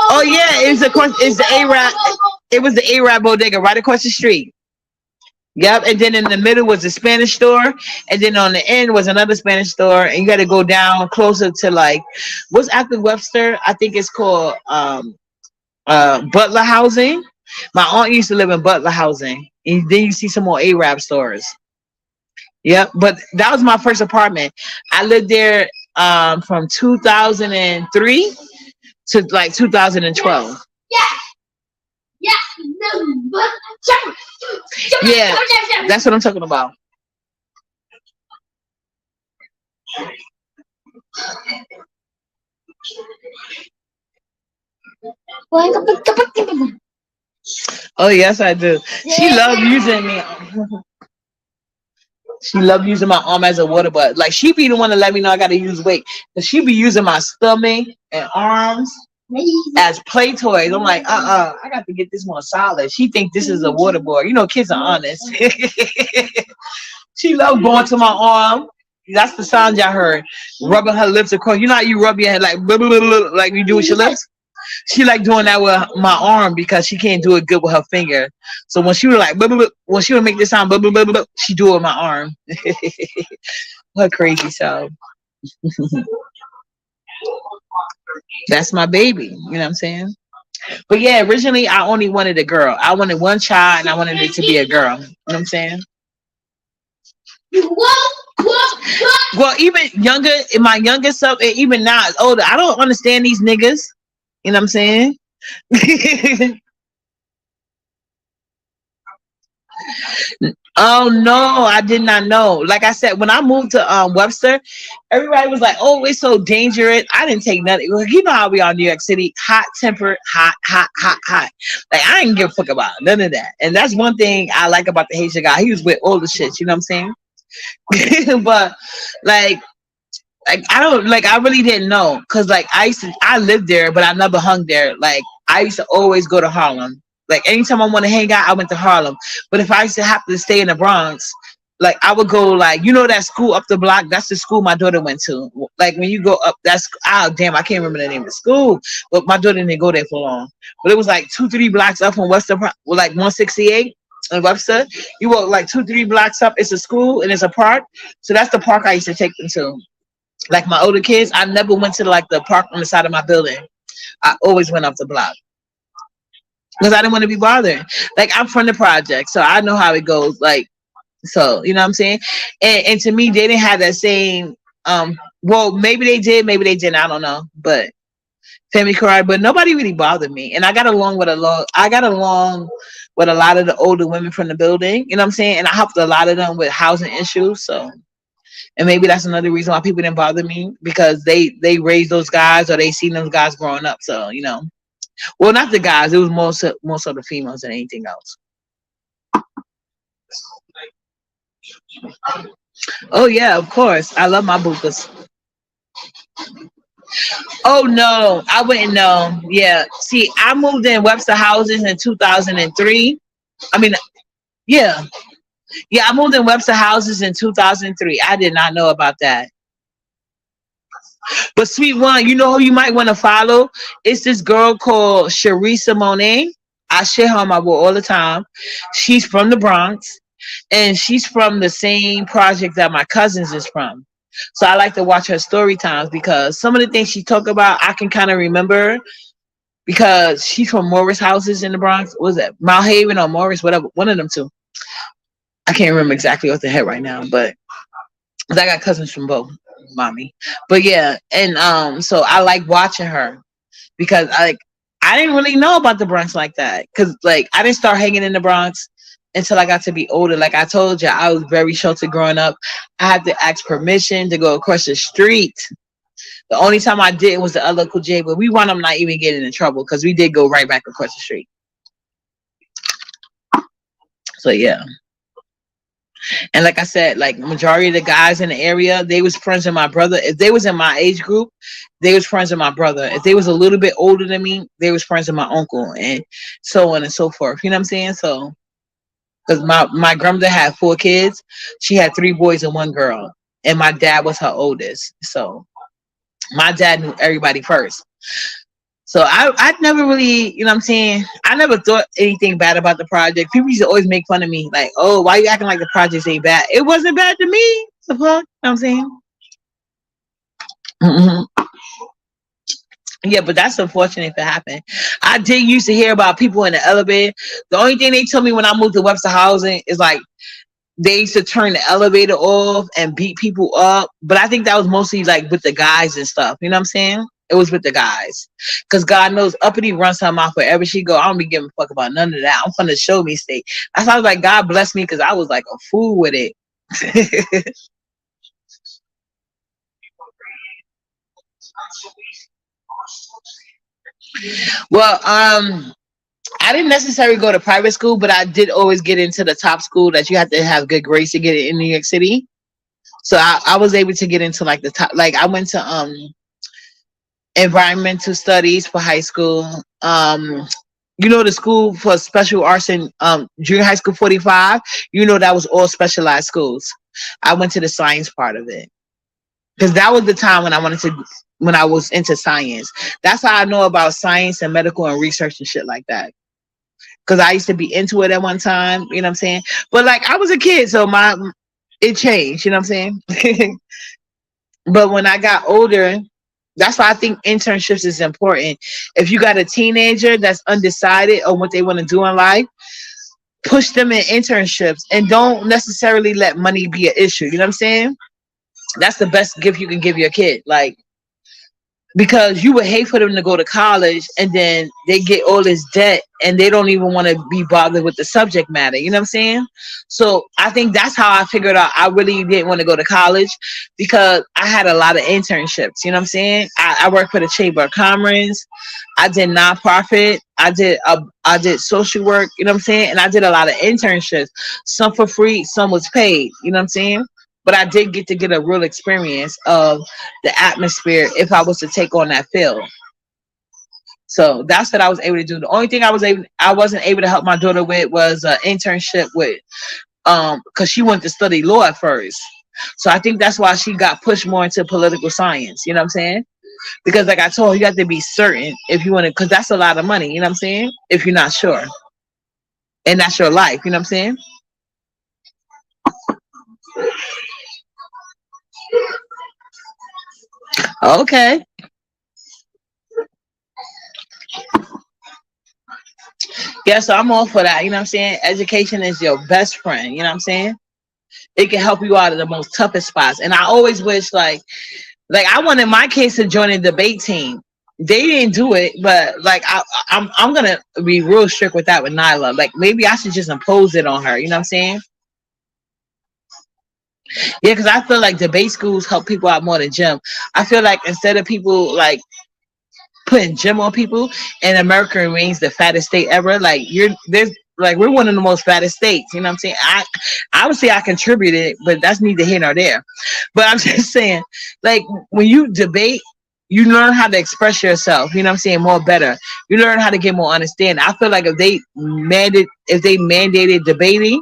Oh yeah, it's the Arab. It was the Arab bodega right across the street. Yep, and then in the middle was the Spanish store, and then on the end was another Spanish store, and you got to go down closer to like what's after Webster? I think it's called Butler Housing. My aunt used to live in Butler Housing, and then you see some more Arab stores. Yep, but that was my first apartment. I lived there from 2003 to like 2012. Yeah, that's what I'm talking about. Oh yes, I do. She loved using me. She loved using my arm as a water butt. Like she be the one to let me know I gotta use weight. Cause she be using my stomach and arms as play toys. I'm like, I got to get this more solid. She think this is a water board. You know, kids are honest. She loved going to my arm. That's the sound y'all heard. Rubbing her lips across. You know how you rub your head like blah, blah, blah, blah, like you do with your lips? She like doing that with my arm because she can't do it good with her finger. So when she was like blah, blah, blah, when she would make this sound blah, blah, blah, blah, she do it with my arm. What crazy sound. That's my baby. You know what I'm saying? But yeah, originally I only wanted a girl. I wanted one child and I wanted it to be a girl. You know what I'm saying? Well, even younger, in my youngest self, and even now it's older, I don't understand these niggas. You know what I'm saying? Oh no, I did not know. Like I said, when I moved to Webster, everybody was like, "Oh, it's so dangerous." I didn't take nothing. You know how we are in New York City, hot tempered, hot. Like I didn't give a fuck about none of that. And that's one thing I like about the Haitian guy. He was with all the shit. You know what I'm saying? But like I don't like. I really didn't know because like I lived there, but I never hung there. Like I used to always go to Harlem. Like anytime I want to hang out, I went to Harlem. But if I used to have to stay in the Bronx, like I would go like that school up the block. That's the school my daughter went to. Like when you go up, that's damn, I can't remember the name of the school. But my daughter didn't go there for long. But it was like 2-3 blocks up from Webster, like 168 in Webster. You walk like 2-3 blocks up. It's a school and it's a park. So that's the park I used to take them to. Like my older kids, I never went to like the park on the side of my building. I always went up the block. Because I didn't want to be bothered. Like I'm from the project, so I know how it goes. Like, so you know what I'm saying? And to me, they didn't have that same well, maybe they did, maybe they didn't, I don't know. But family karate, but nobody really bothered me. And I got along with a lot of the older women from the building, you know what I'm saying? And I helped a lot of them with housing issues. So and maybe that's another reason why people didn't bother me, because they raised those guys or they seen those guys growing up. So, you know. Well, not the guys. It was more so the females than anything else. Oh yeah, of course. I love my bukas. Oh no, I wouldn't know. Yeah. See, I moved in Webster houses in 2003. I mean, yeah. Yeah, I moved in Webster houses in 2003. I did not know about that. But sweet one, you know who you might want to follow? It's this girl called Sharisa Monet. I share her on my board all the time. She's from the Bronx and she's from the same project that my cousins is from. So I like to watch her story times because some of the things she talk about I can kind of remember because she's from Morris houses in the Bronx. What was that? Mount Haven or Morris, whatever, one of them two. I can't remember exactly off the head right now, but I got cousins from both, mommy. But yeah, and so I like watching her because I didn't really know about the Bronx like that because like I didn't start hanging in the Bronx until I got to be older. Like I told you, I was very sheltered growing up. I had to ask permission to go across the street. The only time I did was the other Uncle J, but we wound up not even getting in trouble because we did go right back across the street. So yeah. And like I said, like majority of the guys in the area, they was friends with my brother. If they was in my age group, they was friends with my brother. If they was a little bit older than me, they was friends with my uncle and so on and so forth. You know what I'm saying? So because my grandmother had 4 kids, she had 3 boys and 1 girl. And my dad was her oldest. So my dad knew everybody first. So I never really, you know what I'm saying? I never thought anything bad about the project. People used to always make fun of me, like, oh, why you acting like the projects ain't bad? It wasn't bad to me. The fuck? You know what I'm saying? Mm-hmm. Yeah, but that's unfortunate if it happened. I did used to hear about people in the elevator. The only thing they told me when I moved to Webster Housing is like they used to turn the elevator off and beat people up. But I think that was mostly like with the guys and stuff. You know what I'm saying? It was with the guys. Because God knows Uppity runs her mouth wherever she go. I don't be giving a fuck about none of that. I'm from the show me state. That's why I was like, God bless me because I was like a fool with it. Well, I didn't necessarily go to private school, but I did always get into the top school that you have to have good grades to get it in New York City. So I was able to get into like the top. Like I went to environmental studies for high school. You know the school for special arts in junior high school 45. You know that was all specialized schools. I went to the science part of it because that was the time when I was into science. That's how I know about science and medical and research and shit like that. Because I used to be into it at one time, you know what I'm saying? But like I was a kid, so it changed, you know what I'm saying? But when I got older, that's why I think internships is important. If you got a teenager that's undecided on what they want to do in life, push them in internships and don't necessarily let money be an issue. You know what I'm saying? That's the best gift you can give your kid. Like, because you would hate for them to go to college and then they get all this debt and they don't even want to be bothered with the subject matter. You know what I'm saying? So I think that's how I figured out I really didn't want to go to college because I had a lot of internships. You know what I'm saying? I worked for the Chamber of Commerce. I did nonprofit. I did social work. You know what I'm saying? And I did a lot of internships. Some for free, some was paid. You know what I'm saying? But I did get to get a real experience of the atmosphere if I was to take on that field. So that's what I was able to do. The only thing I wasn't able to help my daughter with was an internship with because she wanted to study law at first. So I think that's why she got pushed more into political science. You know what I'm saying? Because like I told her, you have to be certain if you want to, because that's a lot of money. You know what I'm saying? If you're not sure, and that's your life. You know what I'm saying? Okay. Yeah, so I'm all for that. You know what I'm saying? Education is your best friend. You know what I'm saying? It can help you out of the most toughest spots. And I always wish like I wanted my kids to join a debate team. They didn't do it, but like I'm gonna be real strict with that with Nyla. Like maybe I should just impose it on her. You know what I'm saying? Yeah, because I feel like debate schools help people out more than gym. I feel like instead of people like putting gym on people, and America remains the fattest state ever. Like like we're one of the most fattest states. You know what I'm saying? I would say I contributed, but that's neither here nor there. But I'm just saying, like when you debate, you learn how to express yourself. You know what I'm saying? More better. You learn how to get more understanding. I feel like if they mandated debating,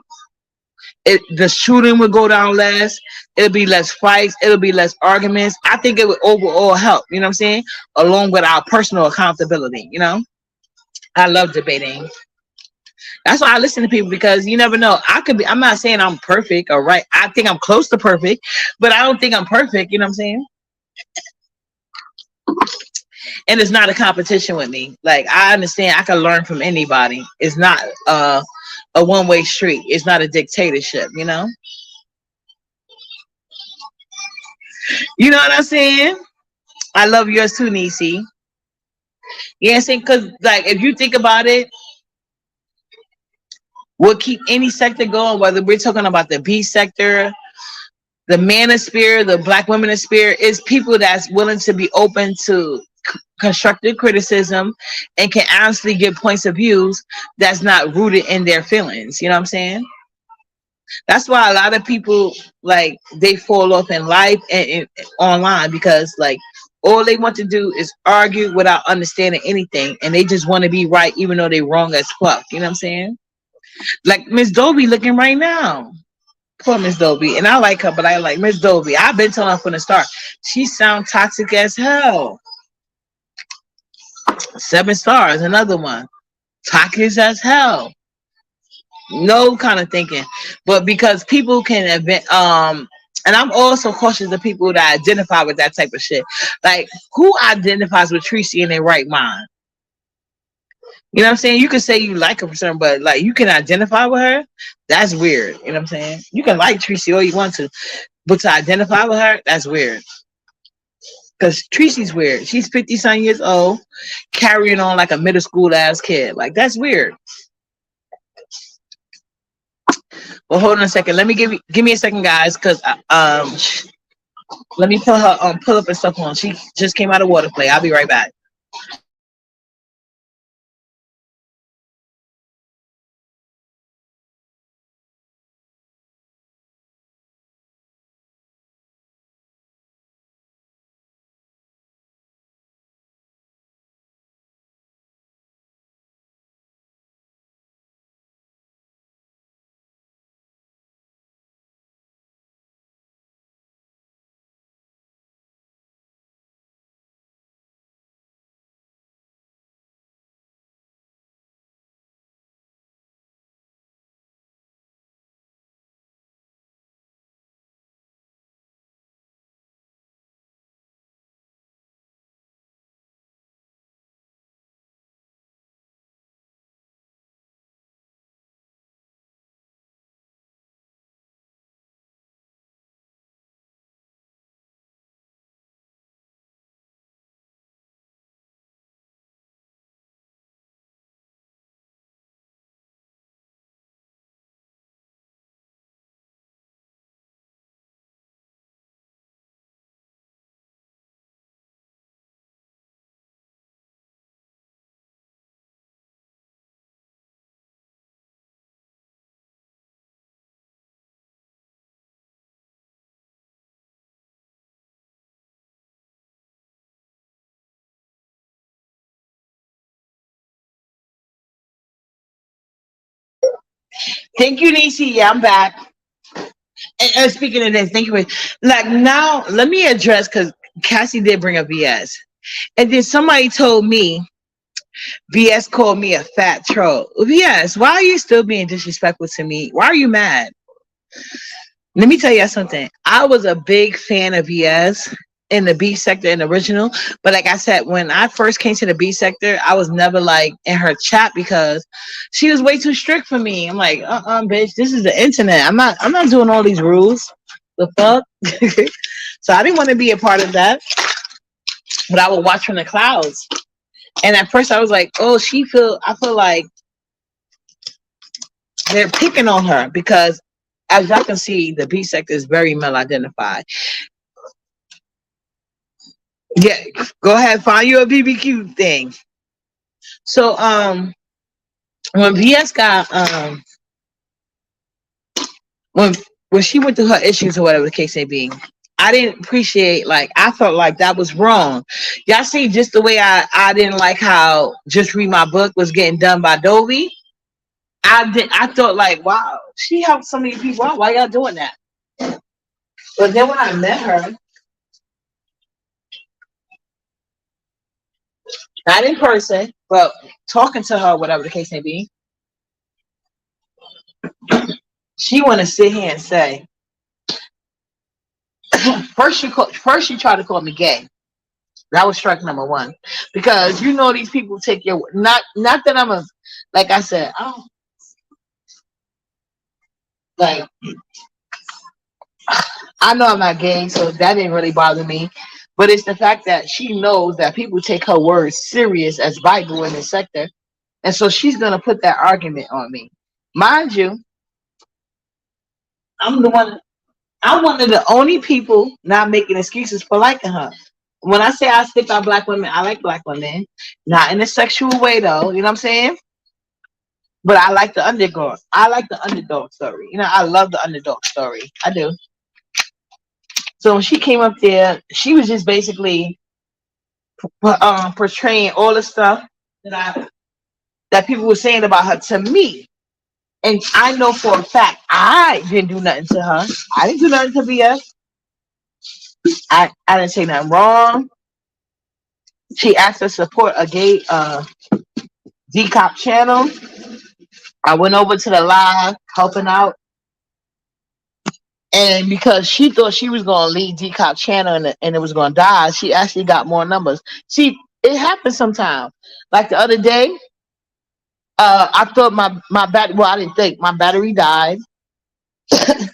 the shooting would go down less. It'll be less fights. It'll be less arguments. I think it would overall help. You know what I'm saying? Along with our personal accountability. You know, I love debating. That's why I listen to people because you never know. I could be. I'm not saying I'm perfect or right. I think I'm close to perfect, but I don't think I'm perfect. You know what I'm saying? And it's not a competition with me. Like I understand I can learn from anybody. It's not a one-way street. It's not a dictatorship. You know. You know what I'm saying? I love yours too, Nisi. Yeah, I'm saying because like if you think about it, what keep any sector going, whether we're talking about the B sector, the manosphere, the black women-sphere, is people that's willing to be open to constructive criticism and can honestly give points of views that's not rooted in their feelings. You know what I'm saying? That's why a lot of people like they fall off in life and online because like all they want to do is argue without understanding anything, and they just want to be right even though they wrong as fuck. You know what I'm saying? Like Miss Dobie looking right now. Poor Miss Dobie. And I like her, but I like Miss Dobie. I've been telling her from the start. She sound toxic as hell. 7 stars, another one. Toxic as hell. No kind of thinking. But because people can and I'm also cautious of people that identify with that type of shit. Like who identifies with Tracy in their right mind? You know what I'm saying? You can say you like her for something, but like you can identify with her. That's weird. You know what I'm saying? You can like Tracy all you want to, but to identify with her, that's weird. Because Tracy's weird. She's 50-some years old, carrying on like a middle school ass kid. Like that's weird. Well, hold on a second. Let me give me a second, guys, because let me pull her pull up her stuff on. She just came out of water play. I'll be right back. Thank you, Nisi. Yeah, I'm back. And speaking of this, thank you. Like now, let me address because Cassie did bring up VS, and then somebody told me VS called me a fat troll. VS, why are you still being disrespectful to me? Why are you mad? Let me tell you something. I was a big fan of VS in the B sector in the original, but like I said, when I first came to the B sector, I was never like in her chat because she was way too strict for me. I'm like, bitch, this is the internet. I'm not doing all these rules. The fuck? So I didn't want to be a part of that, but I would watch from the clouds. And at first I was like, oh, I feel like they're picking on her because as y'all can see, the B sector is very male identified. Yeah, go ahead, find you a BBQ thing. So when VS got when when she went through her issues or whatever the case may be, I didn't appreciate, like, I felt like that was wrong. Y'all see, just the way I didn't like how Just Read My Book was getting done by Dovey. I thought like, wow, she helped so many people out. Why y'all doing that? But then when I met her, not in person, but talking to her, whatever the case may be, she want to sit here and say, first she tried to call me gay. That was strike number one, because you know these people take your, not that I'm a, like I said, I don't like, I know I'm not gay, so that didn't really bother me. But it's the fact that she knows that people take her words serious as Bible in this sector, and so she's gonna put that argument on me. Mind you, I'm the one. I'm one of the only people not making excuses for liking her. When I say I stick by black women, I like black women, not in a sexual way though. You know what I'm saying? But I like the underdog. I like the underdog story. You know, I love the underdog story. I do. So when she came up there, she was just basically portraying all the stuff that people were saying about her to me. And I know for a fact I didn't do nothing to her. I didn't do nothing to BS. I didn't say nothing wrong. She asked to support a gay decop channel. I went over to the live helping out. And because she thought she was going to leave decop channel and it was going to die, she actually got more numbers. See, it happens sometimes. Like the other day, I thought my battery, well, I didn't think my battery died.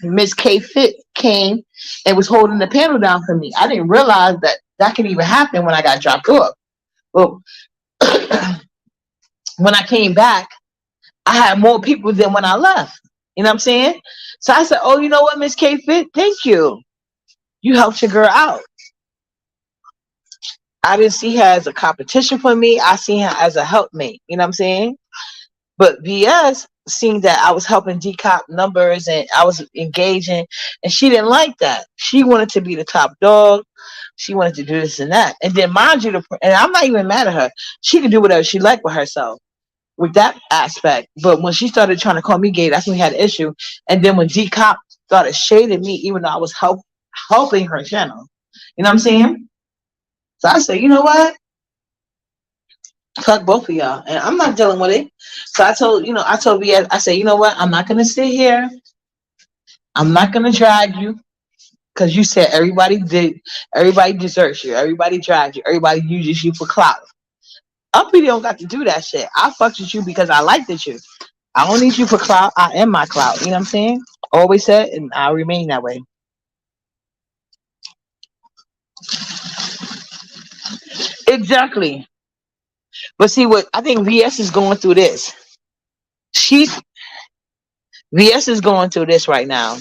Miss K Fit came and was holding the panel down for me. I didn't realize that could even happen when I got dropped off. Well, when I came back, I had more people than when I left. You know what I'm saying? So I said, oh, you know what, Miss K Fit? Thank you. You helped your girl out. I didn't see her as a competition for me. I seen her as a helpmate. You know what I'm saying? But VS seeing that I was helping decop numbers and I was engaging, and she didn't like that. She wanted to be the top dog. She wanted to do this and that. And then mind you, and I'm not even mad at her. She can do whatever she liked with herself with that aspect. But when she started trying to call me gay, that's when we had an issue. And then when decop started shading me, even though I was helping her channel. You know what I'm saying? So I said, you know what? Fuck both of y'all, and I'm not dealing with it. So I told VS, I said, you know what? I'm not gonna sit here. I'm not gonna drag you because you said everybody deserts you, everybody drags you, everybody uses you for clout. Uppity don't got to do that shit. I fucked with you because I liked it you. I don't need you for clout. I am my clout. You know what I'm saying? Always said, and I remain that way. Exactly. But see what I think VS is going through this. She VS is going through this right now.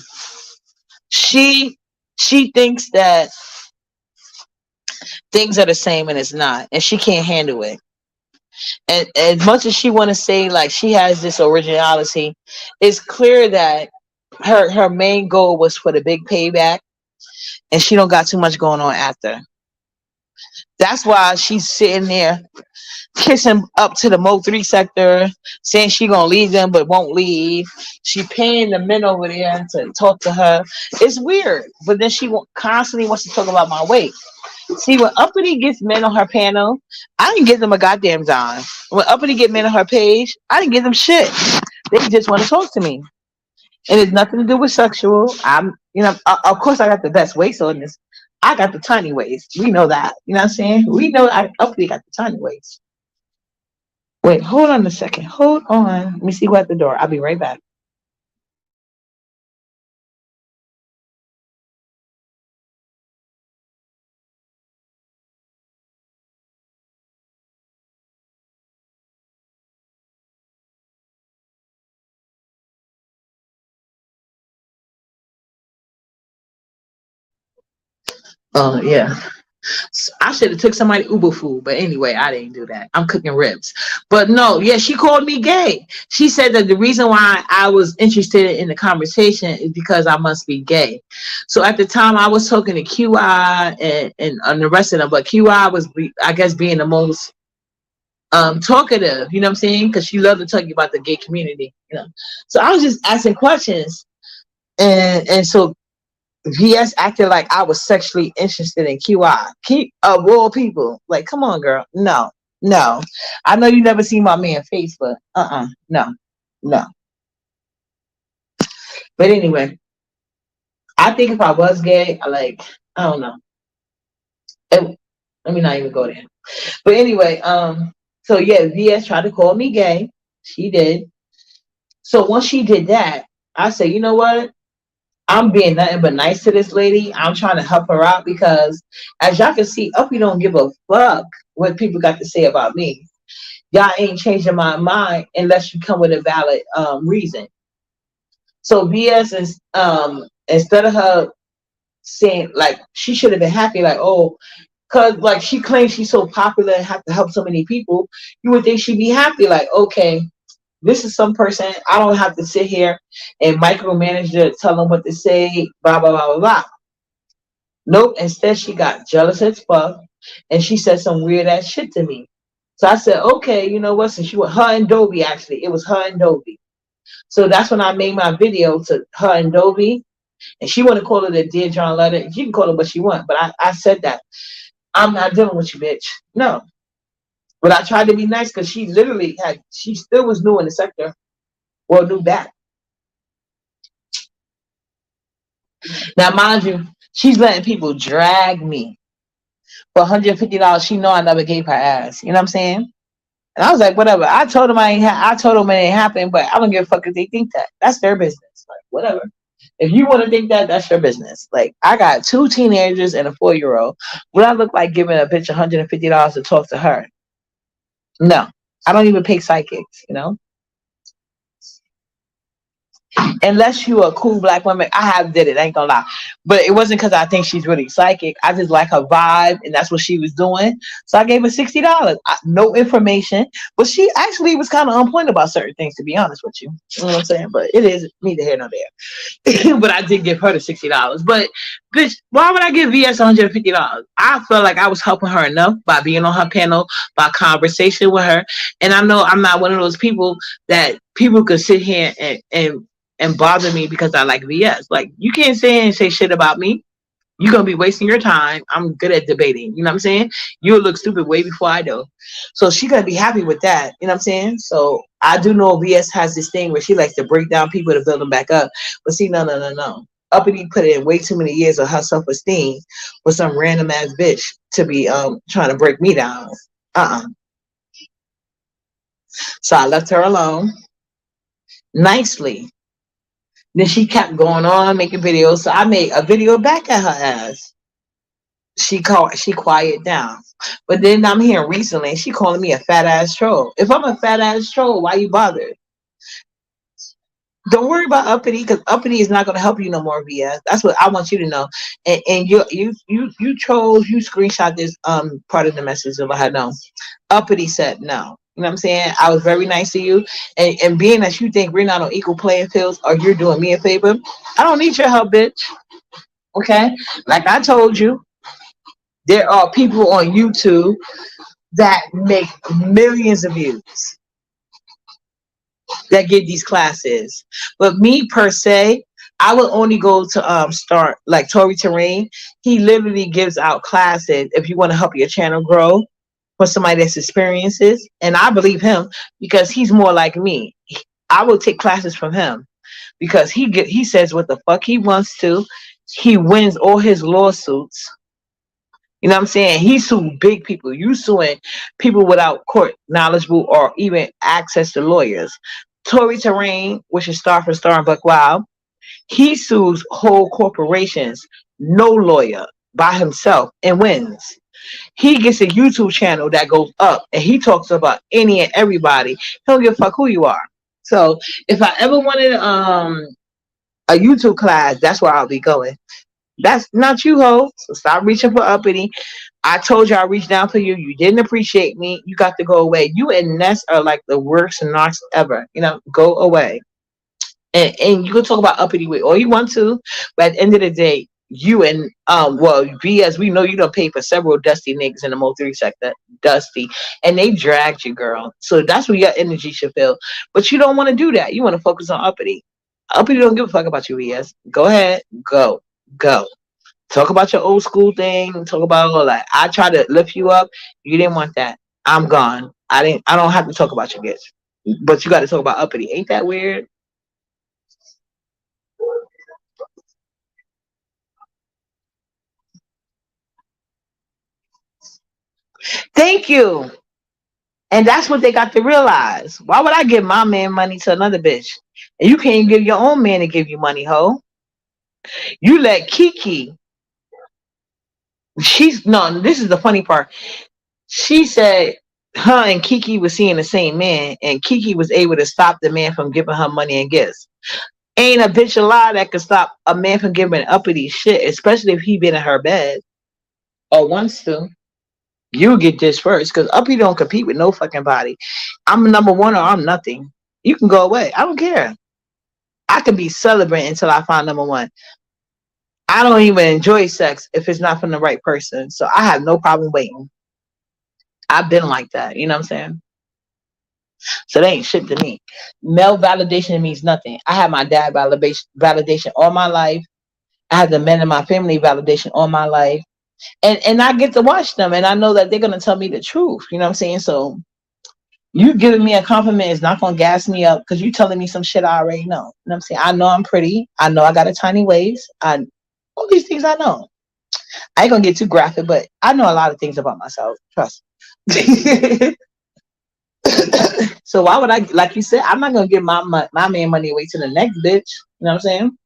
She thinks that things are the same and it's not, and she can't handle it. And as much as she want to say like she has this originality, it's clear that her main goal was for the big payback, and she don't got too much going on after. That's why she's sitting there kissing up to the Mo 3 sector, saying she gonna leave them but won't leave. She paying the men over there to talk to her. It's weird, but then she constantly wants to talk about my weight. See, when Uppity gets men on her panel, I didn't give them a goddamn dime. When Uppity get men on her page, I didn't give them shit. They just want to talk to me, and it's nothing to do with sexual. Of course, I got the best waist on this. I got the tiny waist. We know that. You know what I'm saying? We know Uppity got the tiny waist. Wait, hold on a second. Hold on. Let me see who at the door. I'll be right back. Oh yeah. I should have took somebody Uber food, but anyway, I didn't do that. I'm cooking ribs. But no, yeah, she called me gay. She said that the reason why I was interested in the conversation is because I must be gay. So at the time, I was talking to QI and the rest of them, but QI was, I guess, being the most talkative. You know what I'm saying? Because she loved to talk about the gay community. You know, so I was just asking questions, and so VS acted like I was sexually interested in QI. Of all people, like, come on, girl, no. No, I know you never seen my man face, but no, no. But anyway, I think if I was gay, I don't know. Let me not even go there. But anyway, so yeah, VS tried to call me gay. She did. So once she did that, I said, you know what? I'm being nothing but nice to this lady. I'm trying to help her out because, as y'all can see, Uppy don't give a fuck what people got to say about me. Y'all ain't changing my mind unless you come with a valid reason. So BS is instead of her saying like she should have been happy, like, oh, cause like she claims she's so popular and have to help so many people, you would think she'd be happy, like, okay, this is some person, I don't have to sit here and micromanage to tell them what to say, blah blah blah blah blah. Nope, instead she got jealous as fuck and she said some weird ass shit to me. So I said, okay, you know what? Since she was her and Dobie, actually, it was her and Dobie. So that's when I made my video to her and Dobie. And she want to call it a Dear John letter. She can call it what she want. But I said that. I'm not dealing with you, bitch. No. But I tried to be nice because she still was new in the sector. Well, new back. Now, mind you, she's letting people drag me for $150. She know I never gave her ass. You know what I'm saying? And I was like, whatever. I told them I told them it ain't happened, but I don't give a fuck if they think that. That's their business. Like, whatever. If you want to think that, that's your business. Like, I got 2 teenagers and a 4-year-old. Would I look like giving a bitch $150 to talk to her? No. I don't even pay psychics, you know? Unless you a cool black woman, I have did it. I ain't gonna lie, but it wasn't because I think she's really psychic. I just like her vibe, and that's what she was doing. So I gave her $60. No information, but she actually was kind of on point about certain things. To be honest with you, you know what I'm saying. But it is neither here nor there. But I did give her the $60. But bitch, why would I give VS $150? I felt like I was helping her enough by being on her panel, by conversation with her, and I know I'm not one of those people that people could sit here and bother me because I like VS. Like, you can't say and say shit about me. You're gonna be wasting your time. I'm good at debating. You know what I'm saying? You'll look stupid way before I do. So she gonna be happy with that. You know what I'm saying? So I do know VS has this thing where she likes to break down people to build them back up. But see, no. Uppity put in way too many years of her self-esteem for some random ass bitch to be trying to break me down. So I left her alone nicely. Then she kept going on making videos. So I made a video back at her ass. She quiet down. But then I'm hearing recently she calling me a fat ass troll. If I'm a fat ass troll, why you bothered? Don't worry about Uppity, because Uppity is not going to help you no more, VS. That's what I want you to know. And you trolls, you screenshot this part of the message of I had known. Uppity said no. You know what I'm saying? I was very nice to you. And being that you think we're not on equal playing fields or you're doing me a favor, I don't need your help, bitch. Okay? Like I told you, there are people on YouTube that make millions of views that get these classes. But me per se, I will only go to start like Tory Terrain. He literally gives out classes if you want to help your channel grow for somebody that's experiences. And I believe him because he's more like me. I will take classes from him because he says what the fuck he wants to. He wins all his lawsuits. You know what I'm saying? He sued big people. You suing people without court knowledgeable or even access to lawyers. Tory Terrain, which is Star for Star and Buck Wild, he sues whole corporations, no lawyer, by himself, and wins. He gets a YouTube channel that goes up and he talks about any and everybody. He don't give a fuck who you are. So if I ever wanted a YouTube class, that's where I'll be going. That's not you, ho. So stop reaching for Uppity. I told you I reached down for you. You didn't appreciate me. You got to go away. You and Ness are like the worst narcs ever. Go away. And you can talk about uppity way all you want to, but at the end of the day, you and BS, we know you don't pay for several dusty niggas in the Mo 3 sector, dusty, and they dragged you, girl. So that's where your energy should feel. But you don't want to do that. You want to focus on uppity. Uppity don't give a fuck about you, BS. Go ahead, go. Talk about your old school thing. Talk about all that. I try to lift you up. You didn't want that. I'm gone. I don't have to talk about your kids, but you got to talk about uppity. Ain't that weird? Thank you. And that's what they got to realize. Why would I give my man money to another bitch? And you can't give your own man to give you money, ho. You let Kiki. This is the funny part. She said her and Kiki was seeing the same man, and Kiki was able to stop the man from giving her money and gifts. Ain't a bitch alive that could stop a man from giving uppity shit, especially if he been in her bed or wants to. You get this first, because uppity don't compete with no fucking body. I'm number one or I'm nothing. You can go away. I don't care. I can be celebrating until I find number one. I don't even enjoy sex if it's not from the right person. So I have no problem waiting. I've been like that. You know what I'm saying? So they ain't shit to me. Male validation means nothing. I had my dad validation all my life. I had the men in my family validation all my life. And I get to watch them, and I know that they're going to tell me the truth. You know what I'm saying? So you giving me a compliment is not going to gas me up, because you telling me some shit I already know. You know what I'm saying? I know I'm pretty. I know I got a tiny waist. All these things I know. I ain't going to get too graphic, but I know a lot of things about myself. Trust me. So why would I, like you said, I'm not going to give my man money away to the next bitch. You know what I'm saying?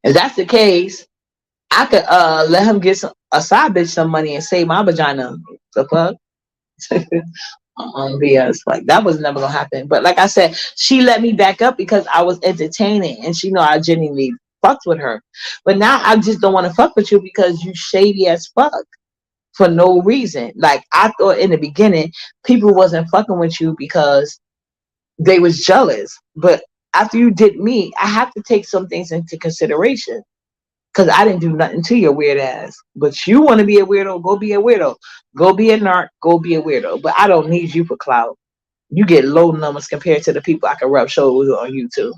If that's the case, I could let him get a side bitch some money and save my vagina. The fuck? BS. Like, that was never gonna happen. But like I said, she let me back up because I was entertaining, and she know I genuinely fucked with her. But now I just don't want to fuck with you because you shady as fuck for no reason. Like, I thought in the beginning people wasn't fucking with you because they was jealous. But after you did me, I have to take some things into consideration. Because I didn't do nothing to your weird ass. But you want to be a weirdo, go be a weirdo. Go be a narc, go be a weirdo. But I don't need you for clout. You get low numbers compared to the people I can rub shoulders on YouTube.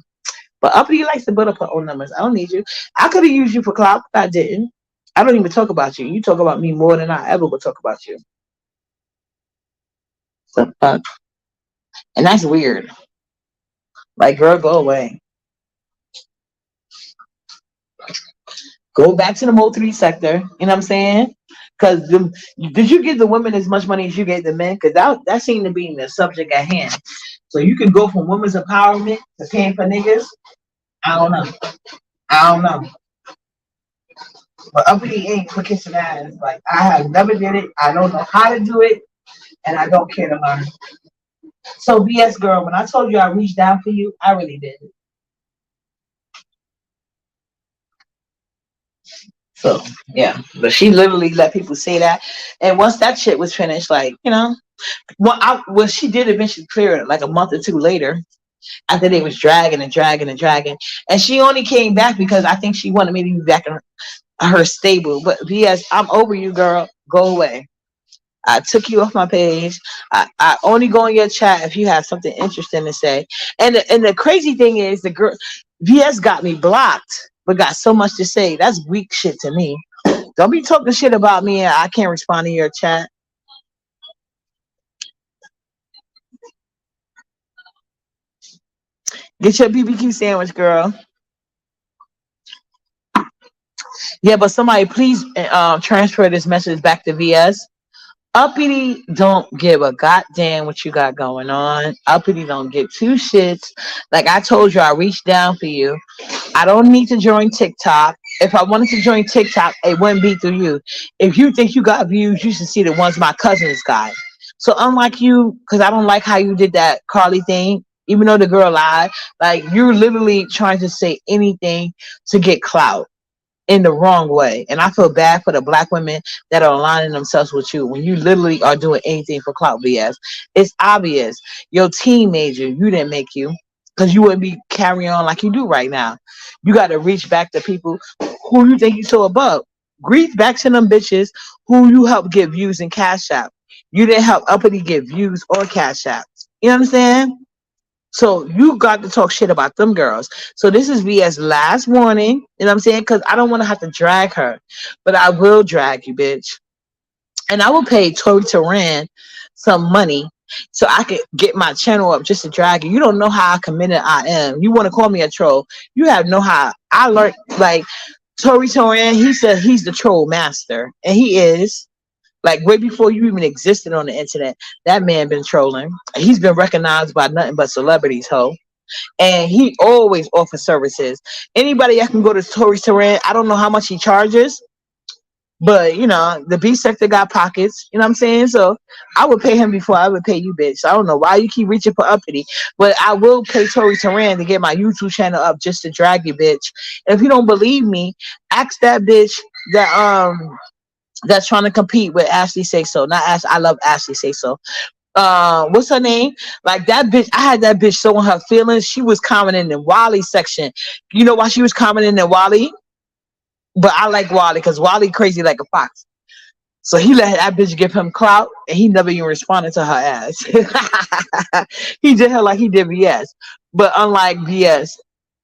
But Uppity likes to build up her own numbers. I don't need you. I could have used you for clout, but I didn't. I don't even talk about you. You talk about me more than I ever would talk about you. So, and that's weird. Like, girl, go away. Go back to the Mo 3 sector. You know what I'm saying? Because did you give the women as much money as you gave the men? Because that seemed to be the subject at hand. So you can go from women's empowerment to paying for niggas. I don't know. But uppity ain't for kissing ass. Like, I have never did it. I don't know how to do it. And I don't care to learn. So BS girl, when I told you I reached down for you, I really did. So yeah, but she literally let people say that, and once that shit was finished, like, she did eventually clear it, like a month or two later, after they was dragging, and she only came back because I think she wanted me to be back in her stable. But BS, I'm over you, girl. Go away. I took you off my page. I only go in your chat if you have something interesting to say. And the crazy thing is, the girl VS got me blocked, but got so much to say. That's weak shit to me. Don't be talking shit about me and I can't respond to your chat. Get your BBQ sandwich, girl. Yeah, but somebody please transfer this message back to VS. Uppity don't give a goddamn what you got going on. Uppity don't give two shits. Like I told you, I reached down for you. I don't need to join TikTok. If I wanted to join TikTok, it wouldn't be through you. If you think you got views, you should see the ones my cousins got. So unlike you, because I don't like how you did that Carly thing, even though the girl lied, like you're literally trying to say anything to get clout. in the wrong way. And I feel bad for the black women that are aligning themselves with you when you literally are doing anything for clout BS. It's obvious. Your team made you. You didn't make you. Because you wouldn't be carrying on like you do right now. You got to reach back to people who you think you so above. Reach back to them bitches who you helped get views and cash out. You didn't help Uppity get views or cash out. You understand? So you got to talk shit about them girls. So this is VS last warning. You know what I'm saying? Because I don't want to have to drag her. But I will drag you, bitch. And I will pay Tori Turan some money so I could get my channel up just to drag you. You don't know how committed I am. You want to call me a troll. You have no how. I learned, like, Tori Turan, he said he's the troll master. And he is. Like, way before you even existed on the internet, that man been trolling. He's been recognized by nothing but celebrities, ho. And he always offers services. Anybody that can go to Tori Turan, I don't know how much he charges, but, you know, the B sector got pockets. You know what I'm saying? So I would pay him before I would pay you, bitch. So I don't know why you keep reaching for Uppity, but I will pay Tori Turan to get my YouTube channel up just to drag you, bitch. And if you don't believe me, ask that bitch that's trying to compete with Ashley Say So. Not Ash. I love Ashley Say So. What's her name? Like, that bitch, I had that bitch showing her feelings. She was commenting in Wally's section. You know why she was commenting in Wally? But I like Wally because Wally crazy like a fox. So he let that bitch give him clout, and he never even responded to her ass. He did her like he did VS. But unlike VS,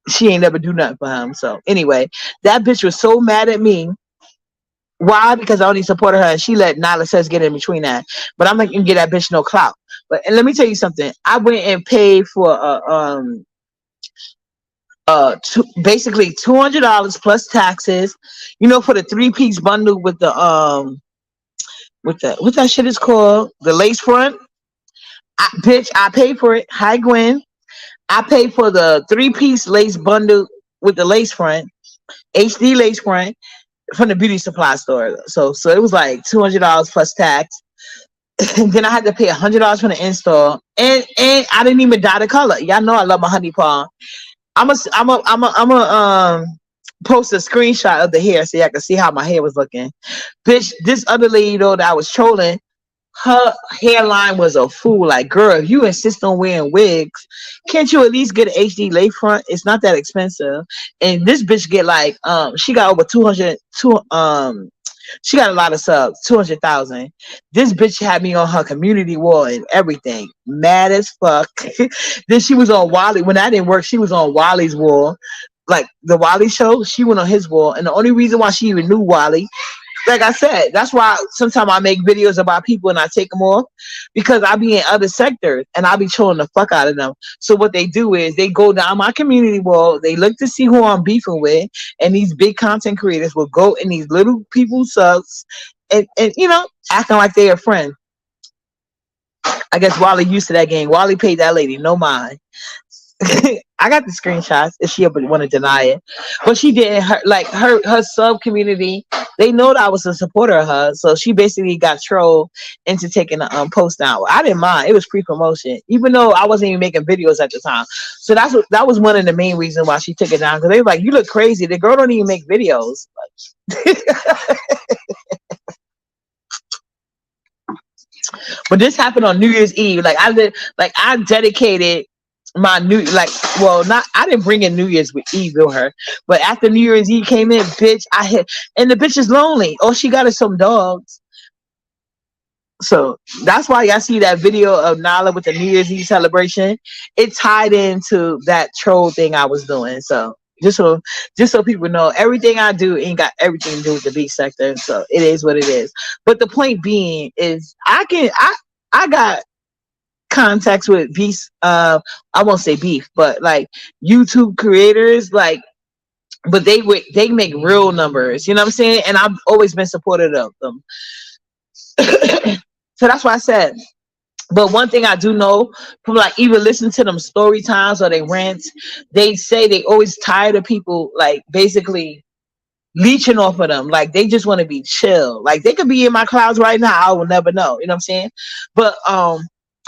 she ain't never do nothing for him. So anyway, that bitch was so mad at me. Why? Because I only supported her, and she let Nyla Says get in between that. But I'm not gonna get that bitch no clout. But and let me tell you something. I went and paid for basically $200 plus taxes. You know, for the 3-piece bundle with the what that shit is called, the lace front. Bitch, I paid for it. Hi, Gwen. I paid for the 3-piece lace bundle with the lace front, HD lace front, from the beauty supply store. So it was like $200 plus tax. And then I had to pay $100 for the install, and I didn't even dye the color. Y'all know I love my honey palm. I'm a post a screenshot of the hair so y'all can see how my hair was looking. Bitch, this other lady though that I was trolling, her hairline was a fool. Like, girl, if you insist on wearing wigs, can't you at least get an HD lace front? It's not that expensive. And this bitch get like she got over 200 she got a lot of subs, 200,000. This bitch had me on her community wall and everything, mad as fuck. Then she was on Wally. When that didn't work, she was on Wally's wall, like the Wally show. She went on his wall, and the only reason why she even knew Wally, like I said, that's why sometimes I make videos about people and I take them off, because I be in other sectors and I be trolling the fuck out of them. So what they do is they go down my community wall, they look to see who I'm beefing with, and these big content creators will go in these little people's subs and you know, acting like they're a friend. I guess Wally used to that game. Wally paid that lady no mind. I got the screenshots if she ever want to deny it, but she didn't. Her sub community, they know that I was a supporter of her, so she basically got trolled into taking the post down. I didn't mind; it was free promotion, even though I wasn't even making videos at the time. So that was one of the main reasons why she took it down, because they were like, "You look crazy. The girl don't even make videos." But this happened on New Year's Eve. I dedicated my not I didn't bring in New Year's Eve with her, but after New Year's Eve came in, bitch, and the bitch is lonely. All she got is some dogs. So that's why y'all see that video of Nala with the New Year's Eve celebration. It tied into that troll thing I was doing. So just so people know, everything I do ain't got everything to do with the beef sector. So it is what it is. But the point being is I got contacts with beef, I won't say beef, but like YouTube creators, like, but they make real numbers, you know what I'm saying? And I've always been supportive of them. So that's why I said. But one thing I do know from like even listening to them story times or they rants, they say they always tired of people like basically leeching off of them. Like they just want to be chill. Like they could be in my clouds right now. I will never know. You know what I'm saying? But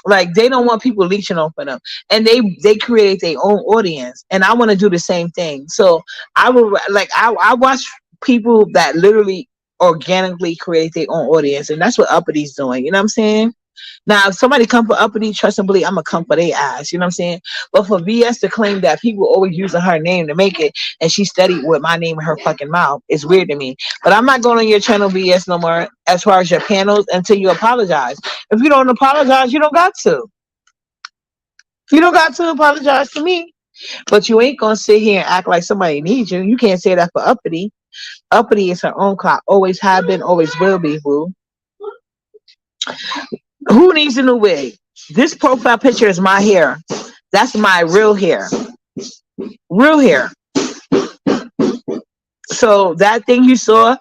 like they don't want people leeching off of them. And they create their own audience. And I want to do the same thing. So I will I watch people that literally organically create their own audience, and that's what Uppity's doing. You know what I'm saying? Now, if somebody come for Uppity, trust and believe, I'm gonna come for their ass. You know what I'm saying? But for VS to claim that people always using her name to make it, and she studied with my name in her fucking mouth, it's weird to me. But I'm not going on your channel, VS, no more. As far as your panels, until you apologize. If you don't apologize, you don't got to. You don't got to apologize to me. But you ain't gonna sit here and act like somebody needs you. You can't say that for Uppity. Uppity is her own clock. Always have been, always will be, boo. Who needs a new wig? This profile picture is my hair. That's my real hair. Real hair. So that thing you saw,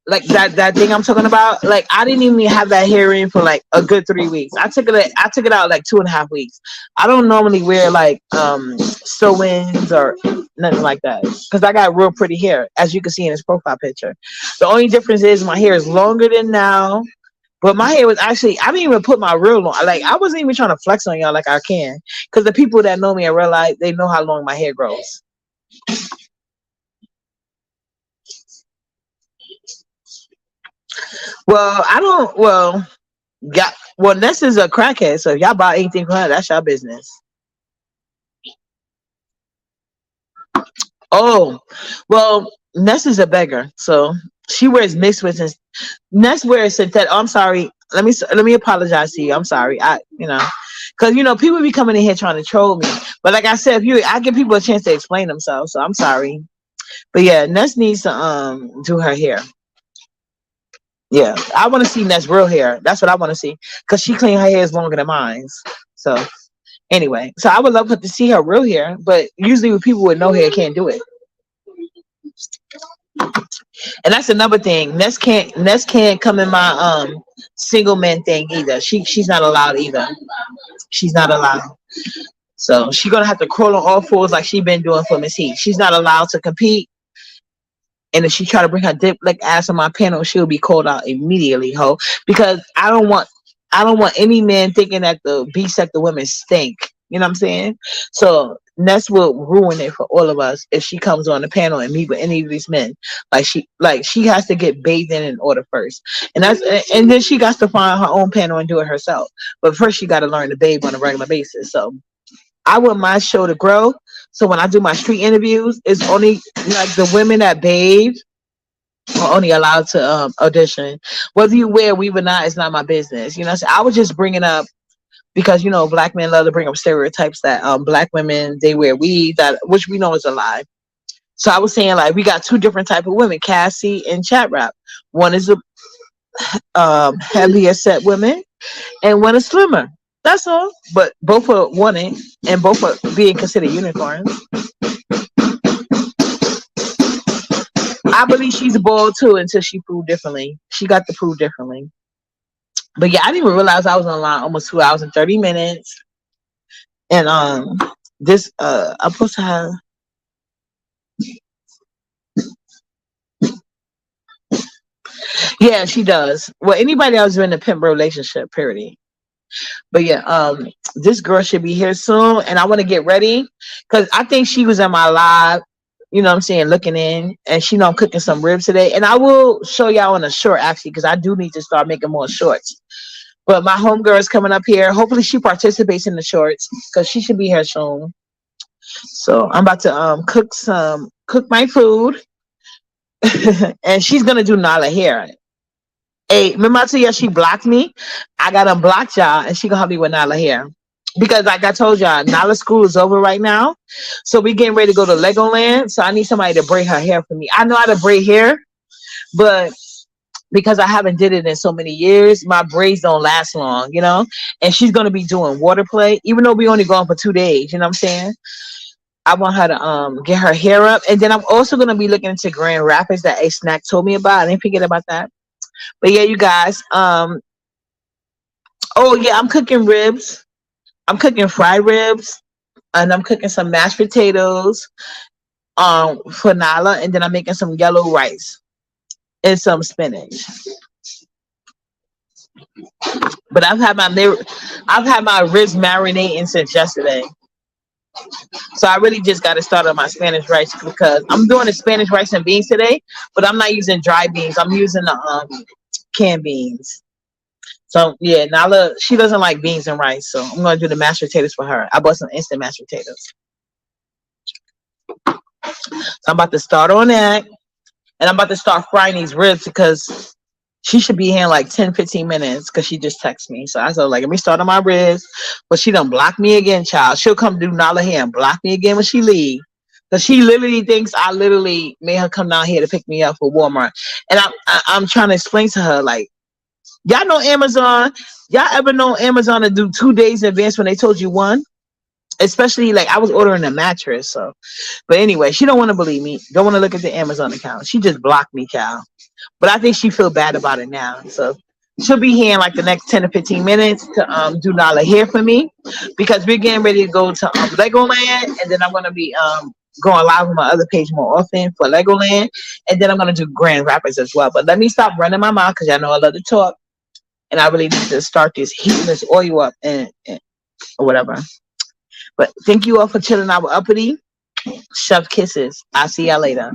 like that thing I'm talking about, like I didn't even have that hair in for like a good 3 weeks. I took it out like 2.5 weeks. I don't normally wear like sew-ins or nothing like that. Because I got real pretty hair, as you can see in this profile picture. The only difference is my hair is longer than now. But my hair was actually, I didn't even put my real long, like I wasn't even trying to flex on y'all like I can. Because the people that know me in real life, they know how long my hair grows. Ness is a crackhead, so if y'all buy anything from her, that's your business. Oh, well, Ness is a beggar, so she wears misfits and Ness wears synthetic. Oh, I'm sorry. Let me apologize to you. I'm sorry. Because people be coming in here trying to troll me. But like I said, I give people a chance to explain themselves. So I'm sorry. But yeah, Ness needs to do her hair. Yeah, I want to see Ness real hair. That's what I want to see. Because she clean her hair is longer than mine. So anyway, so I would love to see her real hair. But usually with people with no hair can't do it. And that's another thing. Ness can't come in my single man thing either. She's not allowed either. She's not allowed. So she's gonna have to crawl on all fours like she been doing for Miss Heat. She's not allowed to compete. And if she try to bring her dip like ass on my panel, she'll be called out immediately, ho. Because I don't want any man thinking that the B sector women stink. You know what I'm saying? So Ness will ruin it for all of us if she comes on the panel and meet with any of these men. She has to get bathed in order first, and then she got to find her own panel and do it herself. But first, she got to learn to bathe on a regular basis. So I want my show to grow. So when I do my street interviews, it's only like the women that bathe are only allowed to audition. Whether you wear weave or not, it's not my business. You know, so I was just bringing up because black men love to bring up stereotypes that black women they wear weave, which we know is a lie. So I was saying like we got two different type of women, Cassie and Chat Rap. One is a heavier set women, and one is slimmer. That's all. But both are wanted, and both are being considered unicorns. I believe she's a bald too until she proved differently. She got to prove differently. But yeah, I didn't even realize I was online almost 2 hours and 30 minutes. And this I'm supposed to have. Yeah, she does. Well, anybody else in a pimp relationship, period. But yeah, this girl should be here soon, and I want to get ready because I think she was in my live. You know what I'm saying, looking in, and she know I'm cooking some ribs today, and I will show y'all on a short actually because I do need to start making more shorts. But my homegirl is coming up here. Hopefully, she participates in the shorts because she should be here soon. So I'm about to cook my food, and she's gonna do Nala hair. Hey, remember I told you she blocked me? I got unblocked y'all, and she gonna help me with Nala hair. Because like I told y'all, Nala school is over right now. So we getting ready to go to Legoland. So I need somebody to braid her hair for me. I know how to braid hair, but because I haven't did it in so many years, my braids don't last long, And she's gonna be doing water play, even though we only going for 2 days, you know what I'm saying? I want her to get her hair up. And then I'm also gonna be looking into Grand Rapids that A Snack told me about. I didn't forget about that. But yeah, you guys, oh yeah, I'm cooking ribs. I'm cooking fried ribs, and I'm cooking some mashed potatoes for Nala, and then I'm making some yellow rice and some spinach. But I've had my ribs marinating since yesterday. So I really just got to start on my Spanish rice because I'm doing the Spanish rice and beans today, but I'm not using dry beans. I'm using the canned beans. So yeah, Nala, she doesn't like beans and rice, so I'm gonna do the mashed potatoes for her. I bought some instant mashed potatoes. So I'm about to start on that. And I'm about to start frying these ribs because she should be here in like 10, 15 minutes because she just texted me. So I said, like, let me start on my ribs. But she done block me again, child. She'll come do Nala hair and block me again when she leave. Because she literally thinks I literally made her come down here to pick me up for Walmart. And I'm trying to explain to her, like, y'all know Amazon. Y'all ever know Amazon to do 2 days in advance when they told you one? Especially, like, I was ordering a mattress. So, but anyway, she don't want to believe me. Don't want to look at the Amazon account. She just blocked me, child. But I think she feel bad about it now. So she'll be here in like the next 10 to 15 minutes to do Nala hair for me because we're getting ready to go to Legoland, and then I'm gonna be going live on my other page more often for Legoland, and then I'm gonna do Grand Rapids as well. But let me stop running my mouth because I know I love to talk, and I really need to start this heating this oil up and or whatever. But thank you all for chilling out with Uppity. Chef kisses. I'll see y'all later.